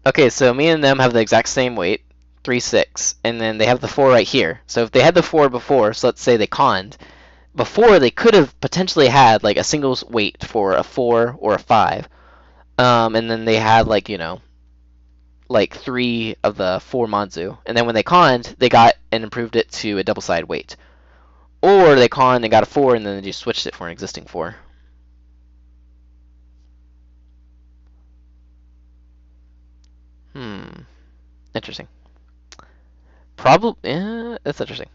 Okay, so me and them have the exact same weight, 3, 6, and then they have the 4 right here. So if they had the 4 before, so let's say they conned, before they could have potentially had like a single weight for a 4 or a 5. And then they had like, like 3 of the 4 Manzu. And then when they conned, they got and improved it to a double side weight. Or they conned and got a 4 and then they just switched it for an existing 4. Interesting. Probably, yeah, that's interesting.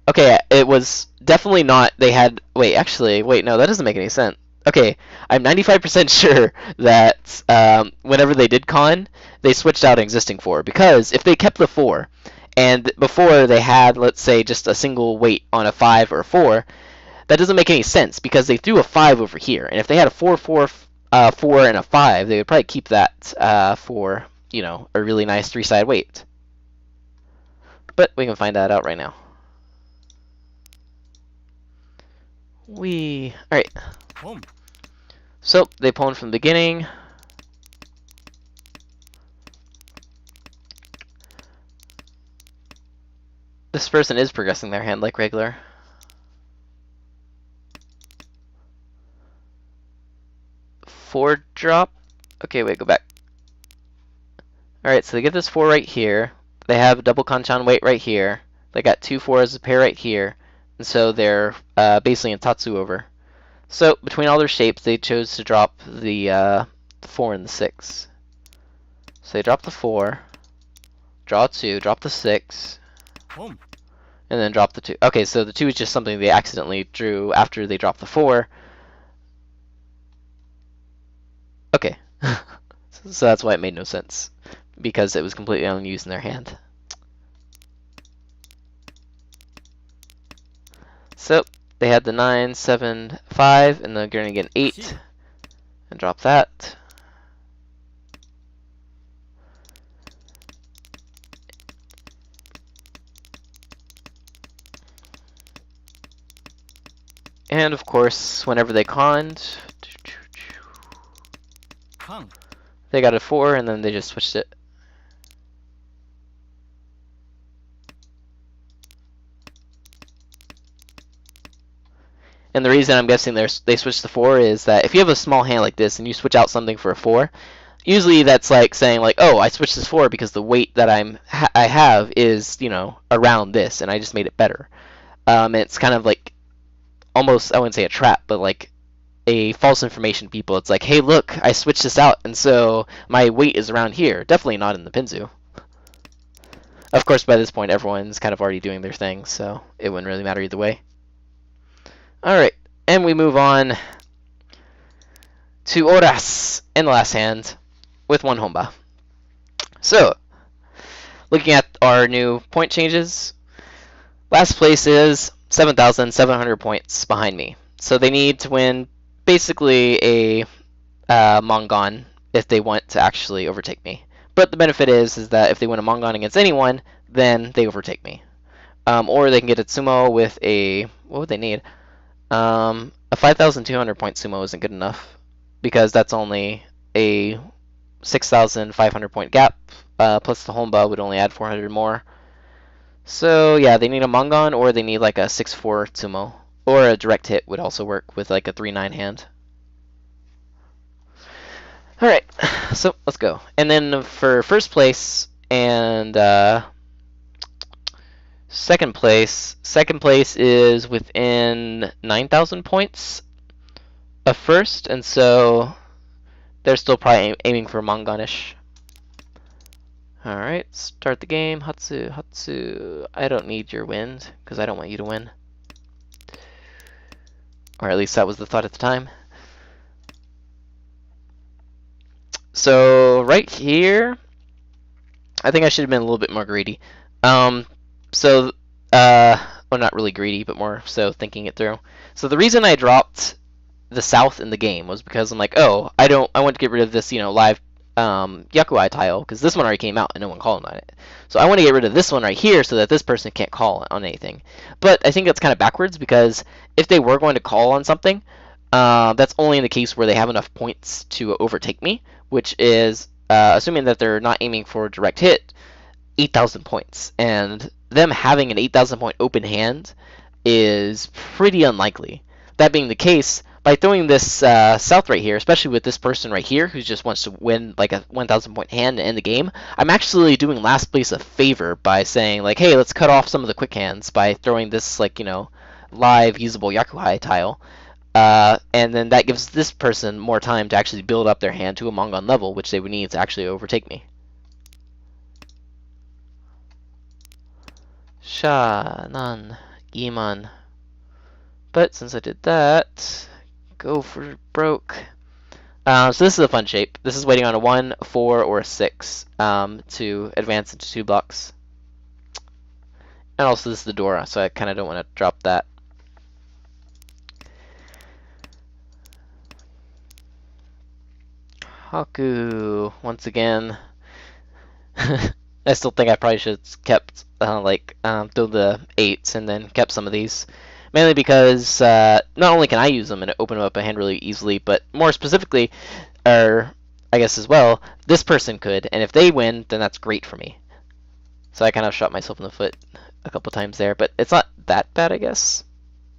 Okay, it was definitely not, they had, wait, actually, wait, no, that doesn't make any sense. Okay, I'm 95% sure that whenever they did con, they switched out an existing 4. Because if they kept the 4, and before they had, let's say, just a single weight on a 5 or a 4, that doesn't make any sense because they threw a 5 over here. And if they had a 4, 4, 4, and a 5, they would probably keep that for, a really nice 3-side weight. But we can find that out right now. Alright. So, they pawned from the beginning. This person is progressing their hand like regular. Four drop. Okay, wait, go back. Alright, so they get this 4 right here. They have a double Kanchan weight right here. They got 2 4s a pair right here. And so they're basically in Tatsu over. So, between all their shapes, they chose to drop the 4 and the 6. So they drop the 4, draw 2, drop the 6, and then drop the 2. Okay, so the 2 is just something they accidentally drew after they dropped the 4. Okay. So that's why it made no sense. Because it was completely unused in their hand. So, they had the 9, 7, 5, and they're going to get an 8. And drop that. And of course, whenever they conned, they got a 4, and then they just switched it. And the reason I'm guessing they switched to 4 is that if you have a small hand like this and you switch out something for a 4, usually that's like saying like, oh, I switched this 4 because the weight that I have is, around this, and I just made it better. It's kind of like almost, I wouldn't say a trap, but like a false information people. It's like, hey, look, I switched this out, and so my weight is around here. Definitely not in the Pinzu. Of course, by this point, everyone's kind of already doing their thing, so it wouldn't really matter either way. Alright, and we move on to Horas in the last hand with 1 Homba. So, looking at our new point changes, last place is 7,700 points behind me. So they need to win basically a Mongon if they want to actually overtake me. But the benefit is that if they win a Mongon against anyone, then they overtake me. Or they can get a Sumo with a... what would they need? A 5,200 point Sumo isn't good enough. Because that's only a 6,500 point gap, plus the Honba would only add 400 more. So yeah, they need a Mongon or they need like a 6-4 Tsumo. Or a direct hit would also work with like a 3-9 hand. Alright, so let's go. And then for first place and second place is within 9,000 points of first, and so they're still probably aiming for Mongonish. Alright, start the game. Hatsu. I don't need your wind, because I don't want you to win. Or at least that was the thought at the time. So right here, I think I should have been a little bit more greedy. Well, not really greedy, but more so thinking it through. So the reason I dropped the south in the game was because I'm like, oh, I want to get rid of this, live Yakuai tile, because this one already came out and no one called on it. So I want to get rid of this one right here so that this person can't call on anything. But I think that's kind of backwards, because if they were going to call on something, that's only in the case where they have enough points to overtake me, which is assuming that they're not aiming for a direct hit, 8,000 points. And them having an 8,000 point open hand is pretty unlikely. That being the case, by throwing this south right here, especially with this person right here who just wants to win like a 1,000 point hand to end the game, I'm actually doing last place a favor by saying like, hey, let's cut off some of the quick hands by throwing this like, live usable Yakuhai tile. And then that gives this person more time to actually build up their hand to a Mongon level, which they would need to actually overtake me. Sha, Nan, Iman. But since I did that, go for broke. So this is a fun shape. This is waiting on a 1, a 4, or a 6 to advance into 2 blocks. And also this is the Dora, so I kind of don't want to drop that. Haku, once again. I still think I probably should have kept, throw the 8s and then kept some of these. Mainly because not only can I use them and open up a hand really easily, but more specifically, or I guess as well, this person could, and if they win, then that's great for me. So I kind of shot myself in the foot a couple times there, but it's not that bad, I guess,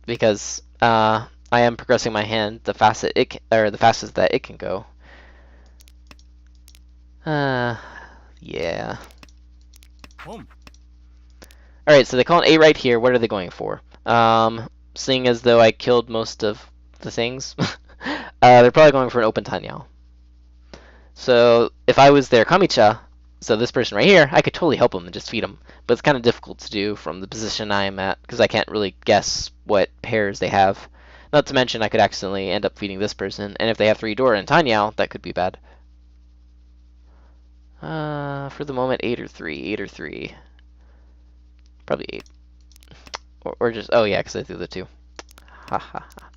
because I am progressing my hand the fastest the fastest that it can go. Yeah. Alright, so they call an A right here. What are they going for? Seeing as though I killed most of the things, they're probably going for an open Tanyao. So if I was their Kamicha, so this person right here, I could totally help them and just feed them. But it's kind of difficult to do from the position I am at, because I can't really guess what pairs they have. Not to mention I could accidentally end up feeding this person, and if they have 3 Dora and Tanyao, that could be bad. For the moment, 8 or 3. 8 or 3. Probably 8. Or just, oh yeah, because I threw the 2. Ha ha ha.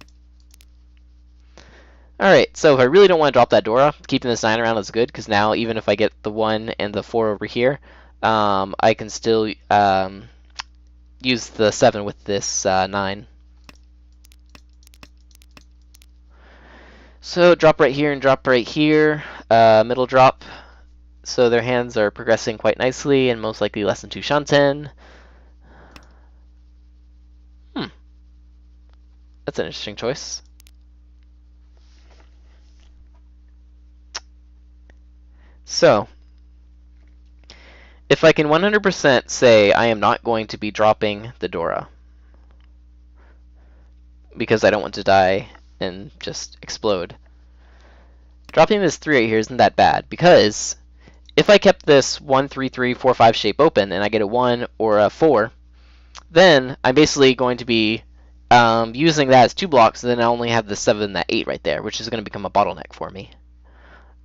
Alright, so if I really don't want to drop that Dora, keeping this 9 around is good, because now even if I get the 1 and the 4 over here, I can still use the 7 with this 9. So drop right here and drop right here, middle drop. So their hands are progressing quite nicely and most likely less than 2 Shanten. That's an interesting choice. So, if I can 100% say I am not going to be dropping the Dora, because I don't want to die and just explode, dropping this 3 right here isn't that bad, because if I kept this 1, 3, 3, 4, 5 shape open and I get a 1 or a 4, then I'm basically going to be using that as 2 blocks, and then I only have the 7 and that 8 right there, which is going to become a bottleneck for me.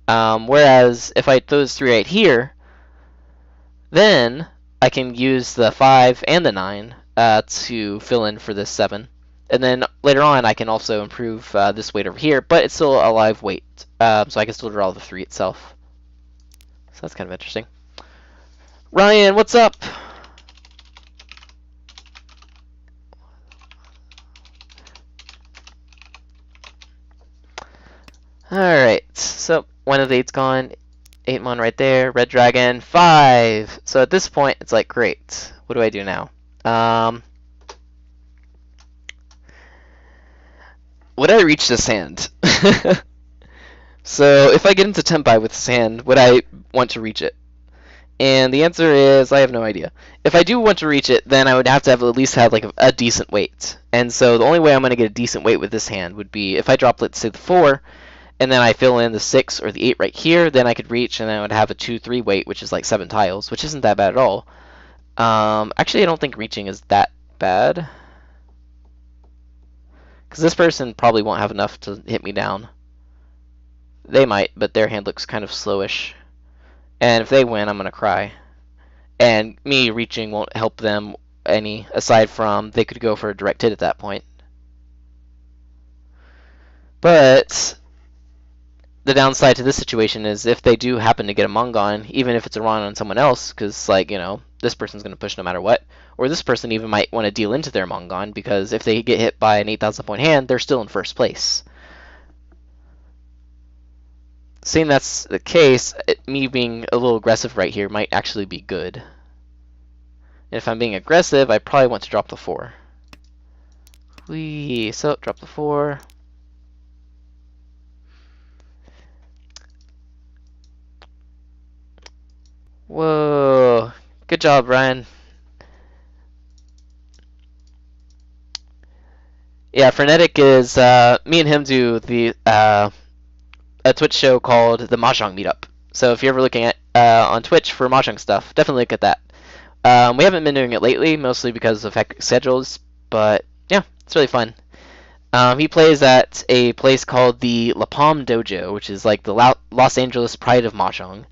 Whereas if I throw this 3 right here, then I can use the 5 and the 9 to fill in for this 7. And then later on I can also improve this weight over here, but it's still a live weight, so I can still draw the 3 itself. So that's kind of interesting. Ryan, what's up? Alright, so one of the 8's gone. 8 mon right there. Red dragon, 5. So at this point, it's like, great. What do I do now? Would I reach this hand? So if I get into Tempai with this hand, would I want to reach it? And the answer is I have no idea. If I do want to reach it, then I would have to have at least have like a decent weight. And so the only way I'm going to get a decent weight with this hand would be if I drop, let's say, the 4, and then I fill in the 6 or the 8 right here, then I could reach, and then I would have a 2-3 weight, which is like 7 tiles, which isn't that bad at all. Actually, I don't think reaching is that bad. Because this person probably won't have enough to hit me down. They might, but their hand looks kind of slowish. And if they win, I'm going to cry. And me reaching won't help them any, aside from they could go for a direct hit at that point. But the downside to this situation is if they do happen to get a Mongon, even if it's a run on someone else, because, like, you know, this person's going to push no matter what, or this person even might want to deal into their Mongon, because if they get hit by an 8,000 point hand, they're still in first place. Seeing that's the case, me being a little aggressive right here might actually be good. And if I'm being aggressive, I probably want to drop the 4. Whee! So, drop the 4. Whoa! Good job, Ryan. Yeah, Frenetic is, me and him do the, a Twitch show called the Mahjong Meetup. So if you're ever looking at, on Twitch for Mahjong stuff, definitely look at that. We haven't been doing it lately, mostly because of hectic schedules, but yeah, it's really fun. He plays at a place called the La Palm Dojo, which is like the Los Angeles Pride of Mahjong.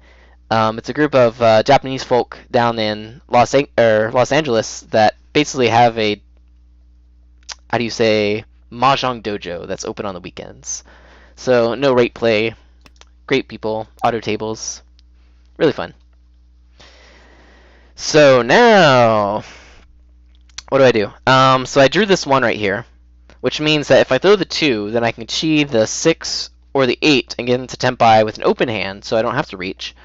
It's a group of Japanese folk down in Los Angeles that basically have a, how do you say, Mahjong dojo that's open on the weekends. So no rate play, great people, auto tables, really fun. So now, what do I do? So I drew this 1 right here, which means that if I throw the 2, then I can achieve the 6 or the 8 and get into Tempai with an open hand, so I don't have to reach.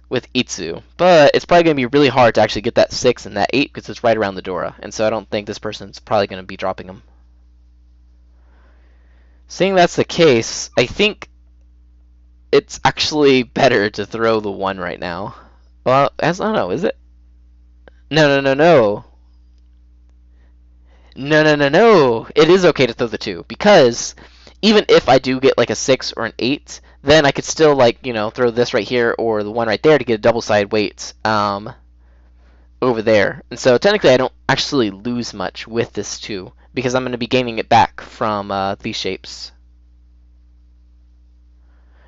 With Itsu. But it's probably going to be really hard to actually get that 6 and that 8 because it's right around the Dora, and so I don't think this person's probably going to be dropping them. Seeing that's the case, I think it's actually better to throw the 1 right now. Well, I don't know, is it? No, no, no, no. No, no, no, no. It is okay to throw the 2, because even if I do get like a 6 or an 8, then I could still, like, you know, throw this right here or the 1 right there to get a double-sided weight over there. And so technically I don't actually lose much with this 2, because I'm going to be gaining it back from these shapes.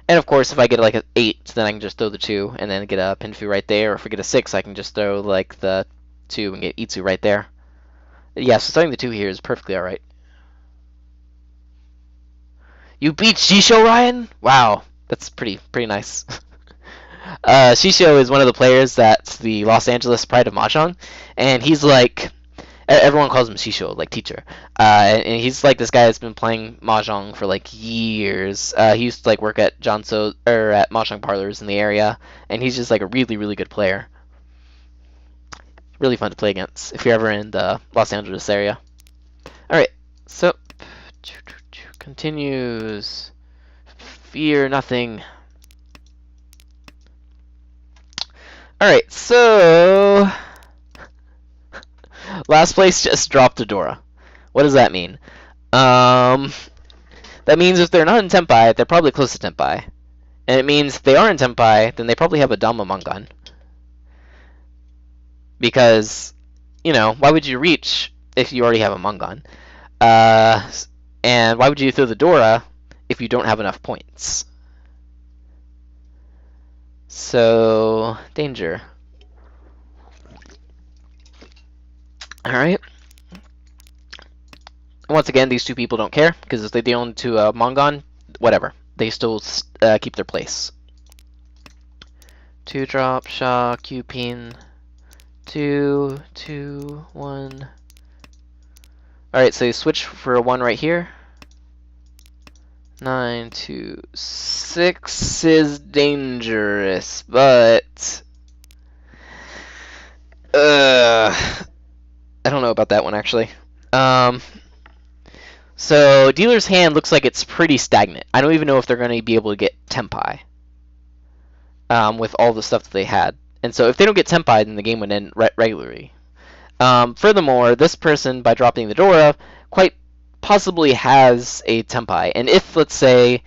And of course, if I get like an 8, then I can just throw the 2 and then get a Pinfu right there. Or if I get a 6, I can just throw like the 2 and get Itsu right there. Yeah, so throwing the 2 here is perfectly alright. You beat Shisho, Ryan? Wow, that's pretty nice. Shisho is one of the players that's the Los Angeles Pride of Mahjong, and he's like, everyone calls him Shisho, like teacher. And he's like this guy that's been playing Mahjong for like years. He used to like work at at Mahjong parlors in the area, and he's just like a really good player. Really fun to play against if you're ever in the Los Angeles area. Alright, so continues. Fear nothing. Alright, so last place just dropped a Dora. What does that mean? That means if they're not in Tempai, they're probably close to Tempai. And it means if they are in Tempai, then they probably have a Dama Mangan. Because, you know, why would you reach if you already have a Mangan? And why would you throw the Dora if you don't have enough points? So, danger. Alright. Once again, these 2 people don't care, because if they deal into a Mongon, whatever. They still keep their place. 2 drop, Sha, Q pin. 2, 2, 1. Alright, so you switch for a 1 right here. 9 to 6 is dangerous, but I don't know about that one actually. Um, so dealer's hand looks like it's pretty stagnant. I don't even know if they're going to be able to get Tempai with all the stuff that they had. And so if they don't get Tempai, then the game would end regularly. Furthermore, this person, by dropping the Dora, quite possibly has a Tempai. And if, let's say,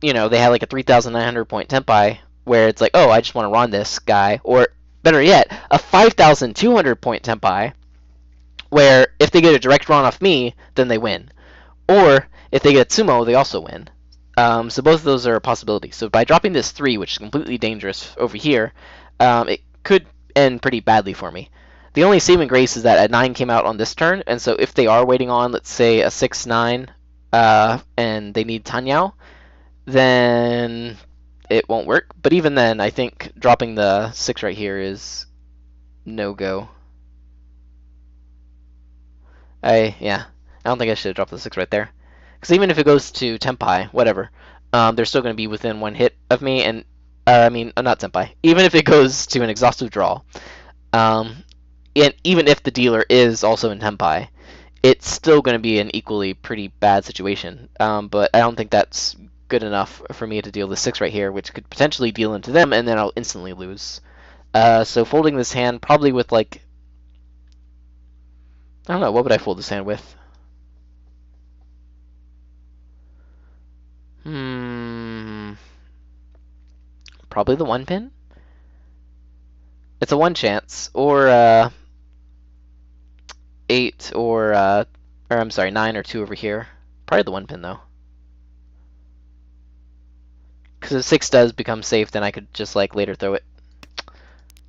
you know, they had like a 3,900 point Tempai, where it's like, oh, I just want to run this guy, or better yet, a 5,200 point Tempai, where if they get a direct run off me, then they win. Or if they get a Sumo, they also win. So both of those are a possibility. So by dropping this 3, which is completely dangerous over here, it could end pretty badly for me. The only saving grace is that a 9 came out on this turn, and so if they are waiting on, let's say, a 6-9, and they need Tanyao, then it won't work. But even then, I think dropping the 6 right here is no-go. Yeah, I don't think I should have dropped the 6 right there. Because even if it goes to Tempai, whatever, they're still going to be within 1 hit of me, and, not Tempai. Even if it goes to an exhaustive draw, and even if the dealer is also in Tempai, it's still going to be an equally pretty bad situation. But I don't think that's good enough for me to deal the 6 right here, which could potentially deal into them, and then I'll instantly lose. So folding this hand, probably with, like, I don't know, what would I fold this hand with? Probably the 1 pin? It's a 1 chance, or 8, or I'm sorry, 9 or 2 over here. Probably the 1 pin, though. Because if 6 does become safe, then I could just, like, later throw it.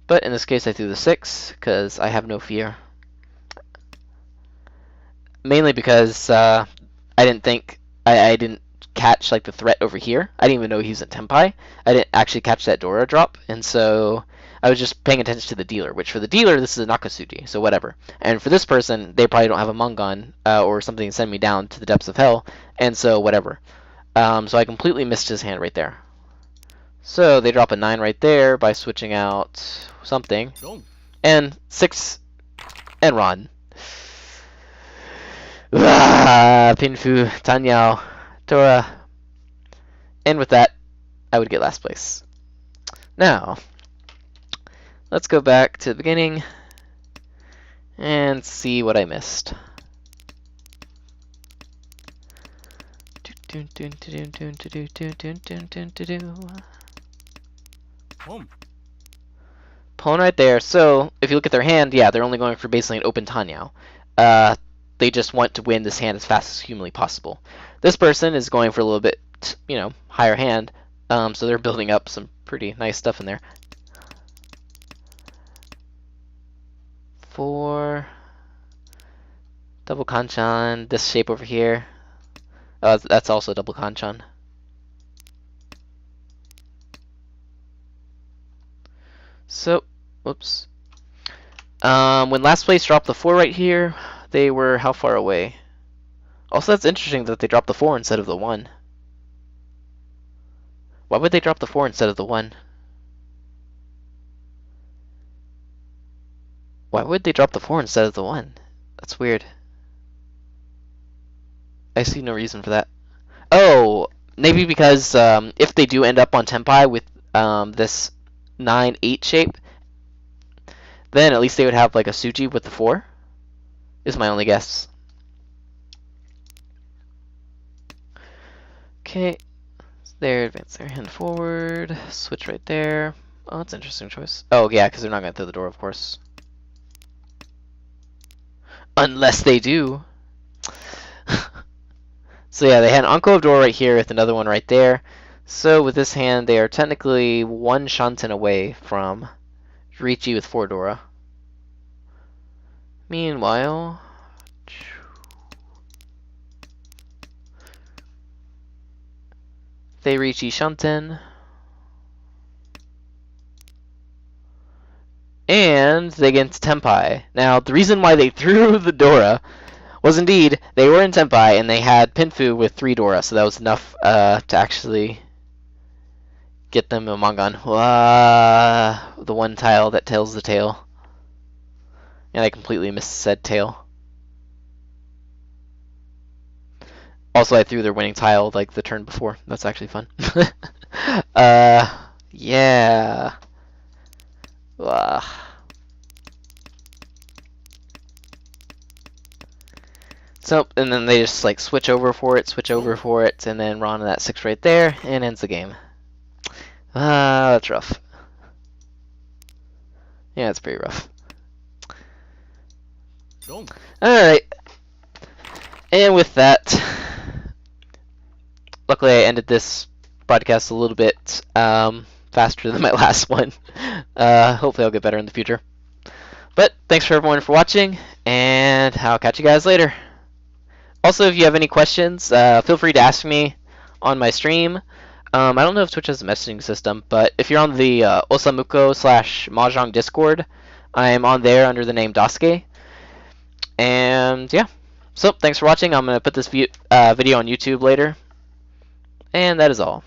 But in this case, I threw the 6, because I have no fear. Mainly because I didn't think, I didn't catch, like, the threat over here. I didn't even know he was at Tempai. I didn't actually catch that Dora drop, and so I was just paying attention to the dealer, which for the dealer, this is a Nakatsuji, so whatever. And for this person, they probably don't have a Mungon or something to send me down to the depths of hell, and so whatever. So I completely missed his hand right there. So they drop a 9 right there by switching out something. Go. And 6 and run. Pinfu, Tanyao, Tora. And with that, I would get last place. Now, let's go back to the beginning and see what I missed. Boom. Pawn right there. So, if you look at their hand, yeah, they're only going for basically an open Tanyao. They just want to win this hand as fast as humanly possible. This person is going for a little bit, you know, higher hand, so they're building up some pretty nice stuff in there. 4, double kanchan, this shape over here. That's also double kanchan. So, whoops. When last place dropped the 4 right here, they were how far away? Also, that's interesting that they dropped the 4 instead of the 1. Why would they drop the 4 instead of the 1? Why would they drop the 4 instead of the 1? That's weird. I see no reason for that. Oh, maybe because if they do end up on Tempai with this 9-8 shape, then at least they would have like a Suji with the 4, is my only guess. Okay, there, advance their hand forward, switch right there. Oh, that's an interesting choice. Oh, yeah, because they're not going to throw the door, of course. Unless they do. So yeah, they had an Anko of door right here with another one right there. So with this hand, they are technically 1 Shanten away from Riichi with 4 Dora. Meanwhile, they Riichi Shanten. And they get into Tempai. Now, the reason why they threw the Dora was indeed, they were in Senpai, and they had Pinfu with 3 Dora, so that was enough to actually get them a Mangan. The one tile that tells the tale. And I completely missed said tale. Also, I threw their winning tile like the turn before. That's actually fun. Yeah. Ugh. So, and then they just like switch over for it, and then run that 6 right there, and ends the game. That's rough. Yeah, it's pretty rough. Go. Alright. And with that, luckily I ended this broadcast a little bit faster than my last one. Hopefully I'll get better in the future. But thanks for everyone for watching, and I'll catch you guys later. Also, if you have any questions, feel free to ask me on my stream. I don't know if Twitch has a messaging system, but if you're on the Osamuko/Mahjong Discord, I'm on there under the name Dasuke. And yeah, so thanks for watching. I'm going to put this video on YouTube later. And that is all.